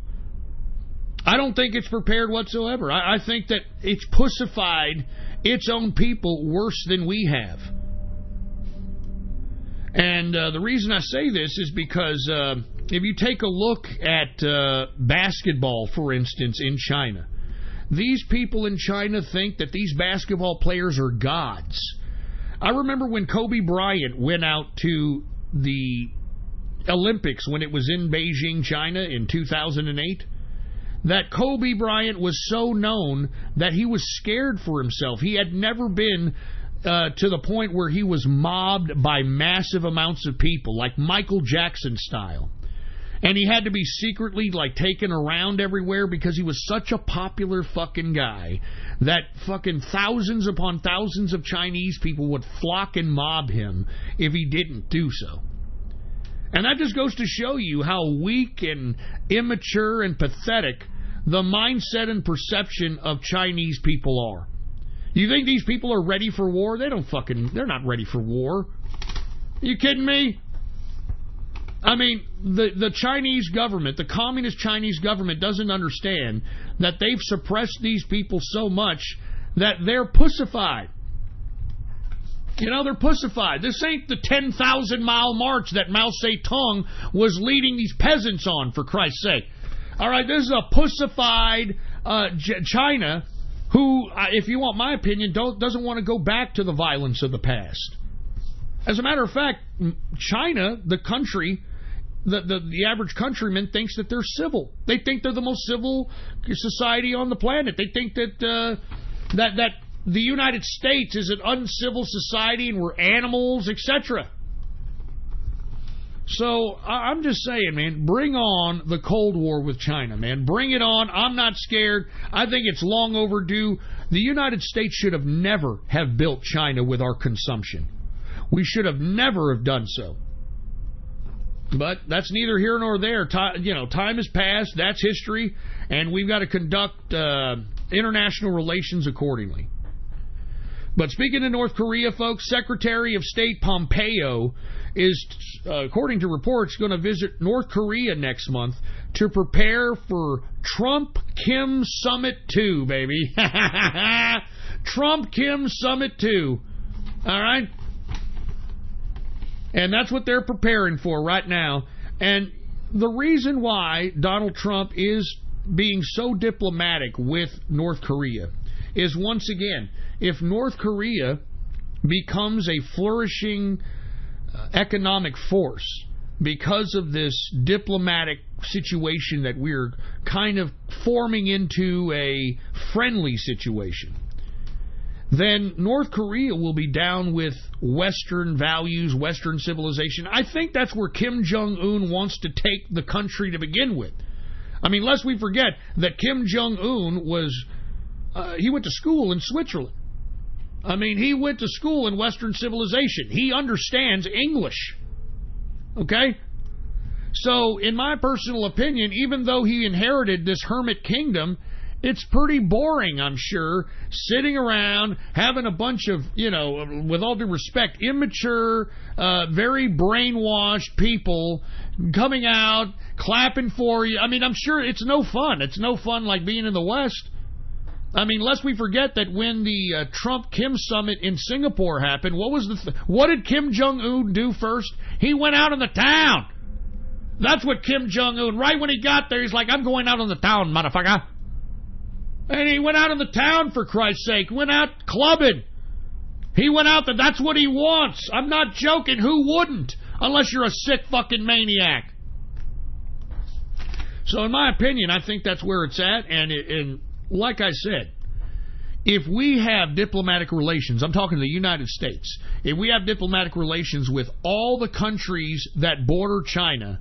I don't think it's prepared whatsoever. I think that it's pussified its own people worse than we have. And the reason I say this is because if you take a look at basketball, for instance, in China, these people in China think that these basketball players are gods. I remember when Kobe Bryant went out to the Olympics when it was in Beijing, China in 2008, that Kobe Bryant was so known that he was scared for himself. He had never been to the point where he was mobbed by massive amounts of people, like Michael Jackson style. And he had to be secretly, taken around everywhere because he was such a popular fucking guy that fucking thousands upon thousands of Chinese people would flock and mob him if he didn't do so. And that just goes to show you how weak and immature and pathetic the mindset and perception of Chinese people are. You think these people are ready for war? They're not ready for war. Are you kidding me? I mean, the Chinese government, the communist Chinese government doesn't understand that they've suppressed these people so much that they're pussified. They're pussified. This ain't the 10,000-mile march that Mao Zedong was leading these peasants on, for Christ's sake. All right, this is a pussified China who, if you want my opinion, doesn't want to go back to the violence of the past. As a matter of fact, China, the country, the average countryman thinks that they're civil. They think they're the most civil society on the planet. They think that that the United States is an uncivil society and we're animals, etc. So I'm just saying, man, bring on the Cold War with China, man. Bring it on. I'm not scared. I think it's long overdue. The United States should have never have built China with our consumption. We should have never have done so. But that's neither here nor there. Time has passed. That's history. And we've got to conduct international relations accordingly. But speaking of North Korea, folks, Secretary of State Pompeo is, according to reports, going to visit North Korea next month to prepare for Trump-Kim Summit 2, baby. Trump-Kim Summit 2. All right? And that's what they're preparing for right now. And the reason why Donald Trump is being so diplomatic with North Korea is, once again, if North Korea becomes a flourishing economic force because of this diplomatic situation that we're kind of forming into a friendly situation, then North Korea will be down with Western values, Western civilization. I think that's where Kim Jong-un wants to take the country to begin with. I mean, lest we forget that Kim Jong-un he went to school in Switzerland. I mean, he went to school in Western civilization. He understands English. Okay? So, in my personal opinion, even though he inherited this hermit kingdom, it's pretty boring, I'm sure, sitting around having a bunch of, with all due respect, immature, very brainwashed people coming out, clapping for you. I mean, I'm sure it's no fun. It's no fun like being in the West. I mean, lest we forget that when the Trump-Kim summit in Singapore happened, what did Kim Jong-un do first? He went out in the town. That's what Kim Jong-un, right when he got there, he's like, I'm going out in the town, motherfucker. And he went out in the town, for Christ's sake. Went out clubbing. He went out there. That's what he wants. I'm not joking. Who wouldn't? Unless you're a sick fucking maniac. So in my opinion, I think that's where it's at. And like I said, if we have diplomatic relations, I'm talking to the United States, if we have diplomatic relations with all the countries that border China,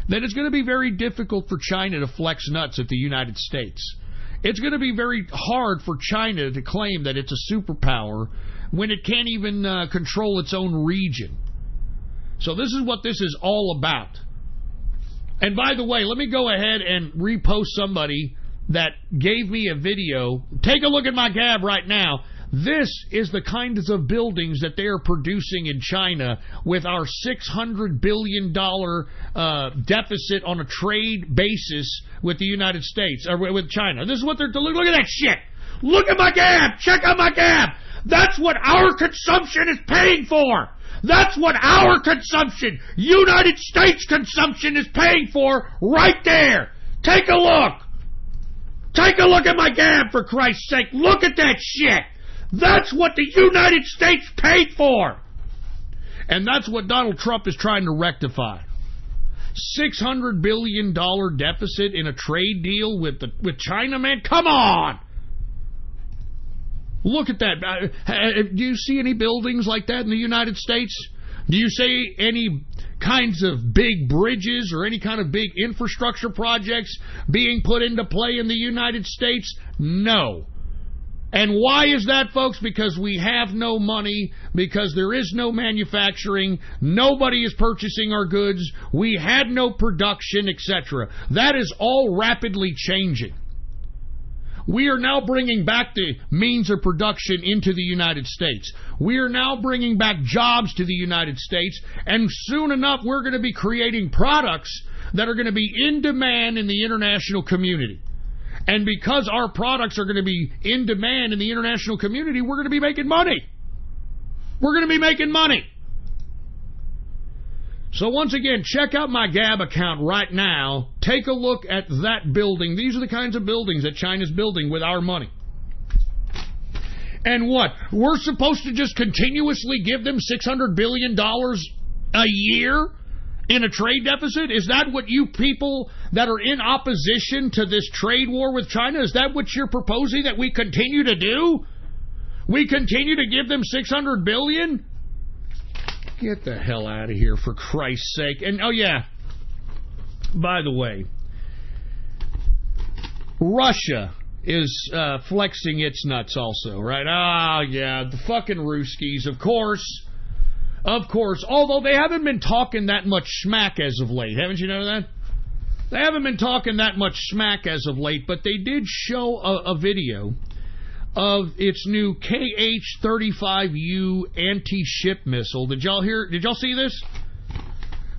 then it's going to be very difficult for China to flex nuts at the United States. It's going to be very hard for China to claim that it's a superpower when it can't even control its own region. So this is what this is all about. And by the way, let me go ahead and repost somebody that gave me a video. Take a look at my Gab right now. This is the kinds of buildings that they are producing in China with our $600 billion deficit on a trade basis with the United States, or with China. This is what they're doing. Look at that shit. Look at my Gab. Check out my Gab. That's what our consumption is paying for. That's what our consumption, United States consumption, is paying for right there. Take a look. Take a look at my Gab, for Christ's sake. Look at that shit. That's what the United States paid for. And that's what Donald Trump is trying to rectify. $600 billion deficit in a trade deal with China, man? Come on! Look at that. Do you see any buildings like that in the United States? Do you see any kinds of big bridges or any kind of big infrastructure projects being put into play in the United States? No. And why is that, folks? Because we have no money, because there is no manufacturing, nobody is purchasing our goods, we had no production, etc. That is all rapidly changing. We are now bringing back the means of production into the United States. We are now bringing back jobs to the United States, and soon enough we're going to be creating products that are going to be in demand in the international community. And because our products are going to be in demand in the international community, we're going to be making money. We're going to be making money. So once again, check out my Gab account right now. Take a look at that building. These are the kinds of buildings that China's building with our money. And what? We're supposed to just continuously give them $600 billion a year in a trade deficit? Is that what you people that are in opposition to this trade war with China, is that what you're proposing that we continue to do? We continue to give them $600 billion? Get the hell out of here, for Christ's sake. And, oh yeah, by the way, Russia is flexing its nuts also, right? Ah, yeah, the fucking Ruskies, of course. Of course, although they haven't been talking that much smack as of late. Haven't you noticed that? They haven't been talking that much smack as of late, but they did show a video of its new KH-35U anti-ship missile. Did y'all see this?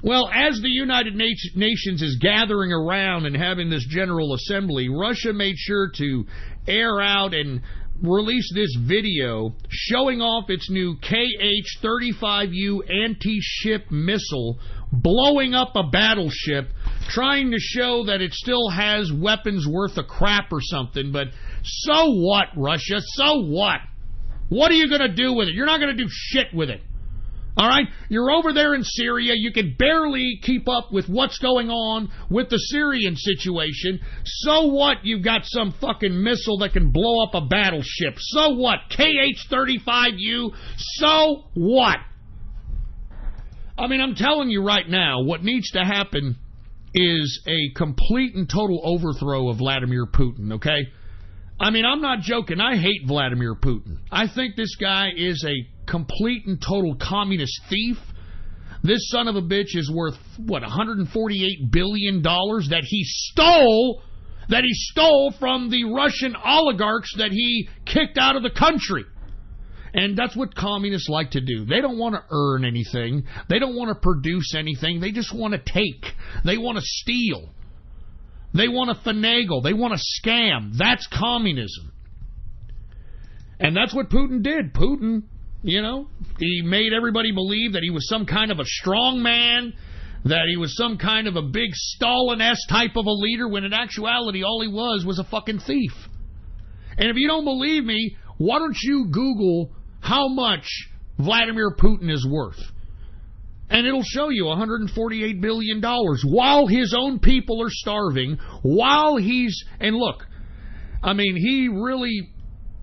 Well, as the United Nations is gathering around and having this General Assembly, Russia made sure to air out and release this video showing off its new KH-35U anti-ship missile blowing up a battleship, trying to show that it still has weapons worth of crap or something. But so what, Russia? So what? What are you going to do with it? You're not going to do shit with it. All right? You're over there in Syria. You can barely keep up with what's going on with the Syrian situation. So what? You've got some fucking missile that can blow up a battleship. So what? KH-35U. So what? I mean, I'm telling you right now, what needs to happen is a complete and total overthrow of Vladimir Putin, okay? I mean, I'm not joking. I hate Vladimir Putin. I think this guy is a complete and total communist thief. This son of a bitch is worth, what, $148 billion that he stole from the Russian oligarchs that he kicked out of the country. And that's what communists like to do. They don't want to earn anything. They don't want to produce anything. They just want to take. They want to steal. They want to finagle. They want to scam. That's communism. And that's what Putin did. Putin, you know, he made everybody believe that he was some kind of a strong man, that he was some kind of a big Stalin-esque type of a leader, when in actuality all he was a fucking thief. And if you don't believe me, why don't you Google how much Vladimir Putin is worth? And it'll show you $148 billion while his own people are starving, while he's... And look, I mean, he really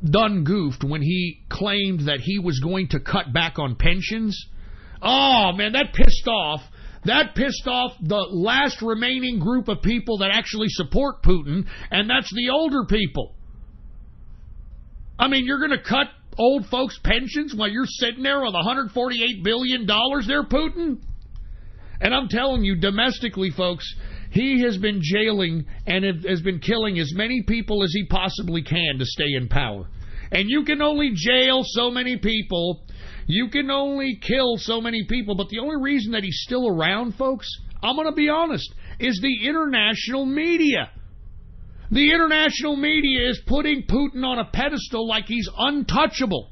done goofed when he claimed that he was going to cut back on pensions. Oh, man, that pissed off the last remaining group of people that actually support Putin, and that's the older people. I mean, you're going to cut old folks' pensions while you're sitting there with $148 billion there, Putin? And I'm telling you, domestically, folks, he has been jailing and has been killing as many people as he possibly can to stay in power. And you can only jail so many people. You can only kill so many people. But the only reason that he's still around, folks, I'm going to be honest, is the international media. The international media is putting Putin on a pedestal like he's untouchable,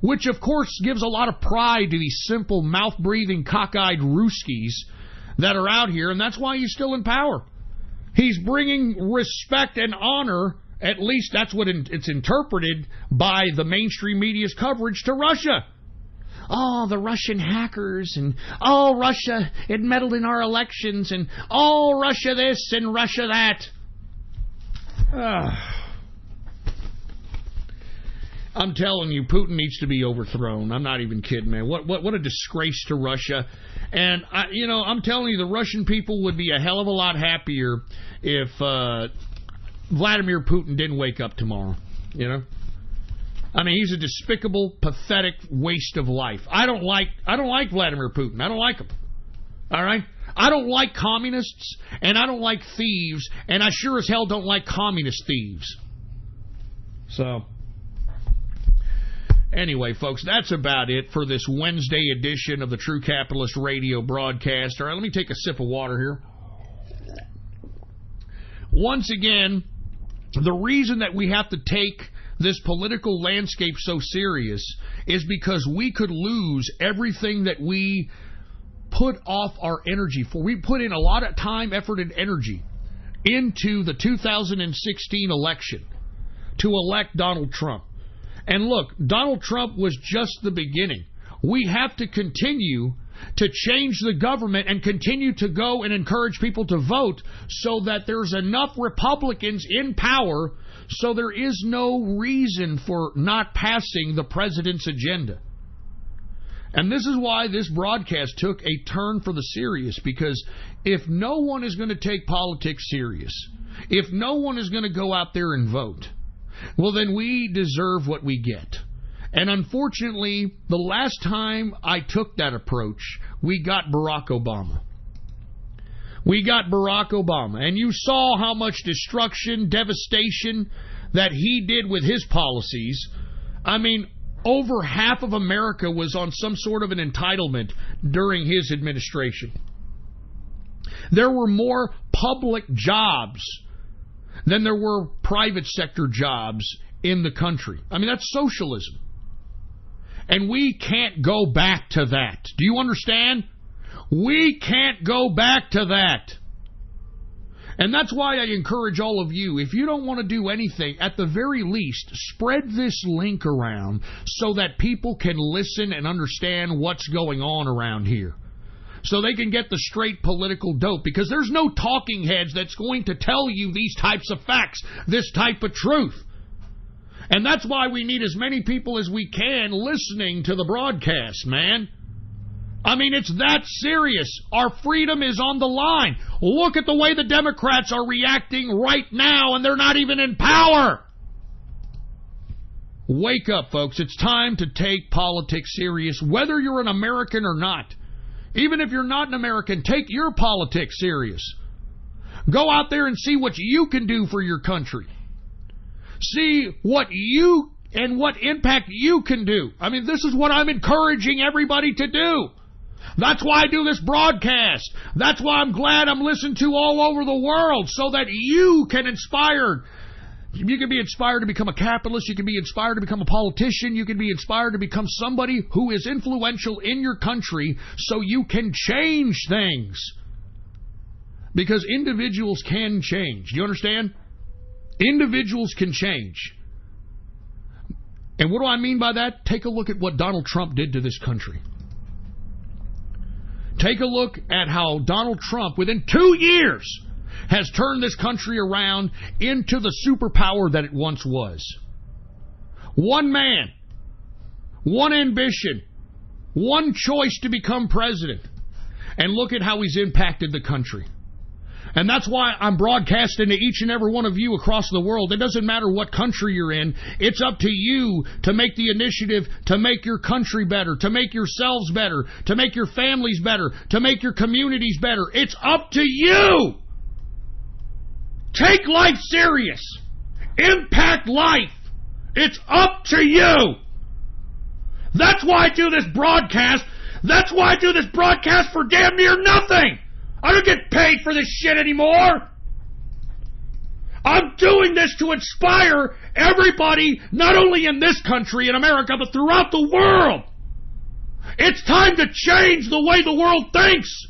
which, of course, gives a lot of pride to these simple, mouth-breathing, cockeyed Ruskies that are out here, and that's why he's still in power. He's bringing respect and honor, at least that's what it's interpreted by the mainstream media's coverage, to Russia. Oh, the Russian hackers, and oh, Russia, it meddled in our elections, and oh, Russia this and Russia that. I'm telling you, Putin needs to be overthrown. I'm not even kidding, man. What a disgrace to Russia. And I'm telling you, the Russian people would be a hell of a lot happier if Vladimir Putin didn't wake up tomorrow. You know, I mean, he's a despicable, pathetic waste of life. I don't like Vladimir Putin. I don't like him. All right. I don't like communists, and I don't like thieves, and I sure as hell don't like communist thieves. So, anyway, folks, that's about it for this Wednesday edition of the True Capitalist Radio broadcast. All right, let me take a sip of water here. Once again, the reason that we have to take this political landscape so serious is because we could lose everything that we put off our energy for. We put in a lot of time, effort, and energy into the 2016 election to elect Donald Trump. And look, Donald Trump was just the beginning. We have to continue to change the government and continue to go and encourage people to vote so that there's enough Republicans in power so there is no reason for not passing the president's agenda. And this is why this broadcast took a turn for the serious, because if no one is going to take politics serious, if no one is going to go out there and vote, well, then we deserve what we get. And unfortunately, the last time I took that approach, we got Barack Obama. We got Barack Obama. And you saw how much destruction, devastation that he did with his policies. I mean, over half of America was on some sort of an entitlement during his administration. There were more public jobs than there were private sector jobs in the country. I mean, that's socialism. And we can't go back to that. Do you understand? We can't go back to that. And that's why I encourage all of you, if you don't want to do anything, at the very least, spread this link around so that people can listen and understand what's going on around here. So they can get the straight political dope. Because there's no talking heads that's going to tell you these types of facts, this type of truth. And that's why we need as many people as we can listening to the broadcast, man. I mean, it's that serious. Our freedom is on the line. Look at the way the Democrats are reacting right now, and they're not even in power. Wake up, folks. It's time to take politics serious, whether you're an American or not. Even if you're not an American, take your politics serious. Go out there and see what you can do for your country. See what you and what impact you can do. I mean, this is what I'm encouraging everybody to do. That's why I do this broadcast. That's why I'm glad I'm listened to all over the world, so that you can inspire. You can be inspired to become a capitalist. You can be inspired to become a politician. You can be inspired to become somebody who is influential in your country so you can change things. Because individuals can change. Do you understand? Individuals can change. And what do I mean by that? Take a look at what Donald Trump did to this country. Take a look at how Donald Trump, within 2 years, has turned this country around into the superpower that it once was. One man, one ambition, one choice to become president. And look at how he's impacted the country. And that's why I'm broadcasting to each and every one of you across the world. It doesn't matter what country you're in. It's up to you to make the initiative to make your country better, to make yourselves better, to make your families better, to make your communities better. It's up to you. Take life serious. Impact life. It's up to you. That's why I do this broadcast. That's why I do this broadcast for damn near nothing. I don't get paid for this shit anymore. I'm doing this to inspire everybody, not only in this country, in America, but throughout the world. It's time to change the way the world thinks.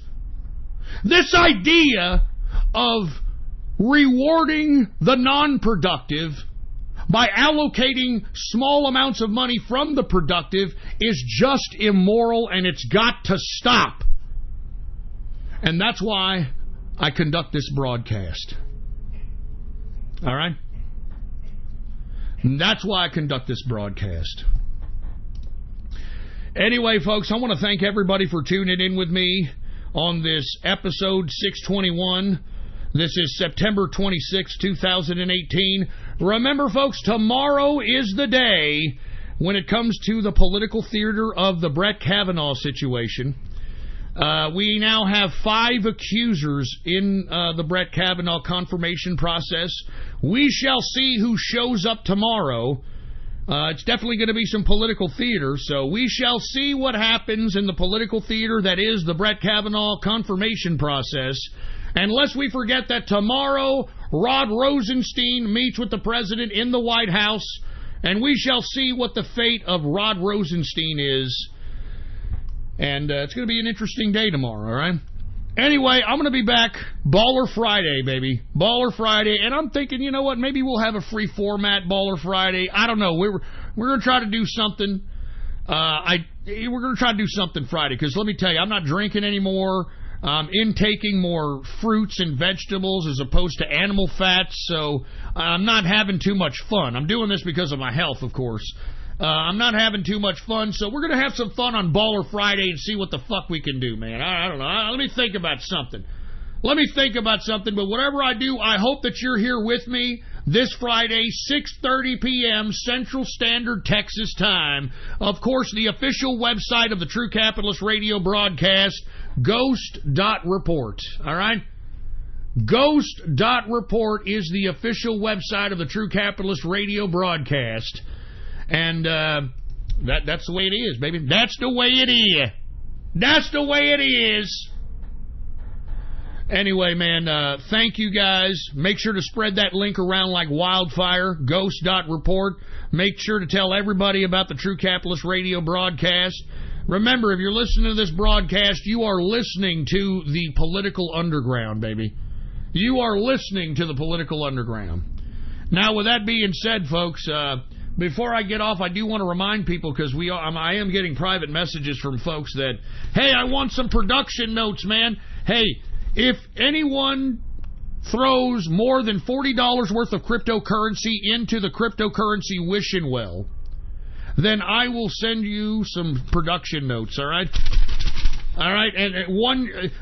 This idea of rewarding the non-productive by allocating small amounts of money from the productive is just immoral, and it's got to stop. And that's why I conduct this broadcast. All right? And that's why I conduct this broadcast. Anyway, folks, I want to thank everybody for tuning in with me on this episode 621. This is September 26, 2018. Remember, folks, tomorrow is the day when it comes to the political theater of the Brett Kavanaugh situation. We now have 5 accusers in the Brett Kavanaugh confirmation process. We shall see who shows up tomorrow. It's definitely going to be some political theater, so we shall see what happens in the political theater that is the Brett Kavanaugh confirmation process. Unless we forget that tomorrow, Rod Rosenstein meets with the president in the White House, and we shall see what the fate of Rod Rosenstein is. And it's going to be an interesting day tomorrow, all right? Anyway, I'm going to be back Baller Friday, baby. Baller Friday. And I'm thinking, you know what? Maybe we'll have a free format Baller Friday. I don't know. We're going to try to do something. we're going to try to do something Friday, because let me tell you, I'm not drinking anymore. I'm intaking more fruits and vegetables as opposed to animal fats, so I'm not having too much fun. I'm doing this because of my health, of course. I'm not having too much fun, so we're going to have some fun on Baller Friday and see what the fuck we can do, man. I don't know. Let me think about something. But whatever I do, I hope that you're here with me this Friday, 6:30 p.m. Central Standard Texas Time. Of course, the official website of the True Capitalist Radio broadcast, ghost.report. All right? Ghost.report is the official website of the True Capitalist Radio broadcast. And that's the way it is, baby. That's the way it is. That's the way it is. Anyway, man, thank you guys. Make sure to spread that link around like wildfire, ghost.report. Make sure to tell everybody about the True Capitalist Radio broadcast. Remember, if you're listening to this broadcast, you are listening to the political underground, baby. You are listening to the political underground. Now, with that being said, folks, before I get off, I do want to remind people, because I am getting private messages from folks that, hey, I want some production notes, man. Hey, if anyone throws more than $40 worth of cryptocurrency into the cryptocurrency wishing well, then I will send you some production notes, all right? All right, and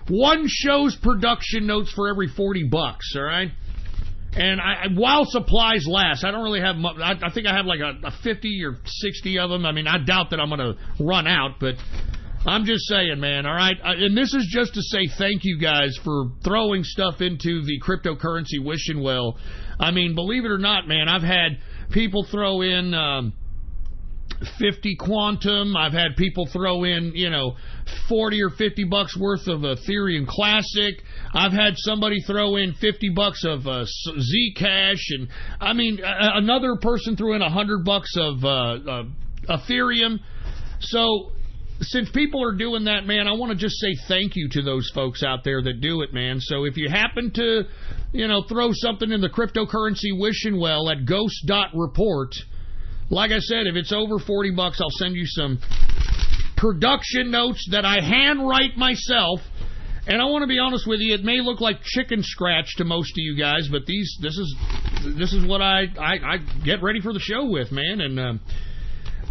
one show's production notes for every $40, all right? And while supplies last, I don't really have much. I think I have like a 50 or 60 of them. I mean, I doubt that I'm going to run out, but I'm just saying, man, all right? And this is just to say thank you guys for throwing stuff into the cryptocurrency wishing well. I mean, believe it or not, man, I've had people throw in 50 Quantum. I've had people throw in, $40 or $50 worth of Ethereum Classic. I've had somebody throw in $50 of Zcash, and I mean, another person threw in $100 of Ethereum. So, since people are doing that, man, I want to just say thank you to those folks out there that do it, man. So if you happen to, throw something in the cryptocurrency wishing well at ghost.report, like I said, if it's over $40, I'll send you some production notes that I handwrite myself. And I want to be honest with you, it may look like chicken scratch to most of you guys, but this is what I get ready for the show with, man. And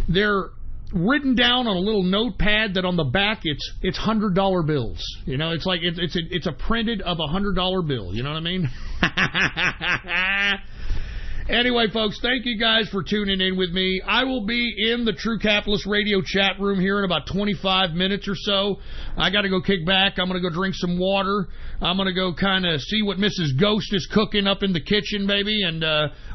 they're written down on a little notepad that on the back it's $100 bills. It's like it's a printed of $100 bill. You know what I mean? Anyway, folks, thank you guys for tuning in with me. I will be in the True Capitalist Radio chat room here in about 25 minutes or so. I got to go kick back. I'm going to go drink some water. I'm going to go kind of see what Mrs. Ghost is cooking up in the kitchen, baby. And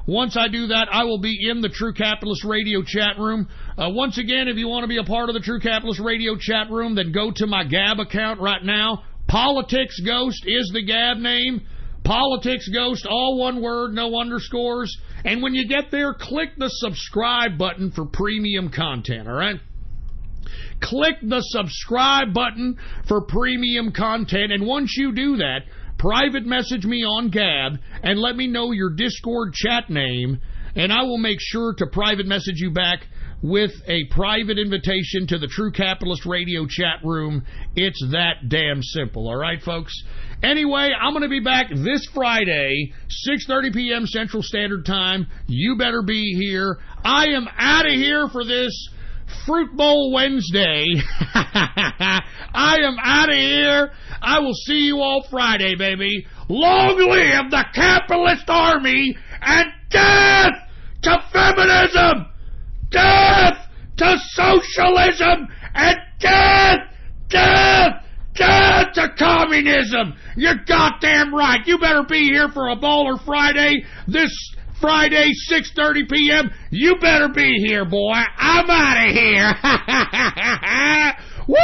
once I do that, I will be in the True Capitalist Radio chat room. Once again, if you want to be a part of the True Capitalist Radio chat room, then go to my Gab account right now. Politics Ghost is the Gab name. Politics Ghost, all one word, no underscores. And when you get there, click the subscribe button for premium content, all right? Click the subscribe button for premium content, and once you do that, private message me on Gab and let me know your Discord chat name, and I will make sure to private message you back with a private invitation to the True Capitalist Radio chat room. It's that damn simple, all right, folks? Anyway, I'm going to be back this Friday, 6:30 p.m. Central Standard Time. You better be here. I am out of here for this Fruit Bowl Wednesday. I am out of here. I will see you all Friday, baby. Long live the capitalist army, and death to feminism! Death to socialism, and death to communism. You're goddamn right. You better be here for a Baller Friday this Friday, 6:30 p.m. You better be here, boy. I'm out of here. Woo!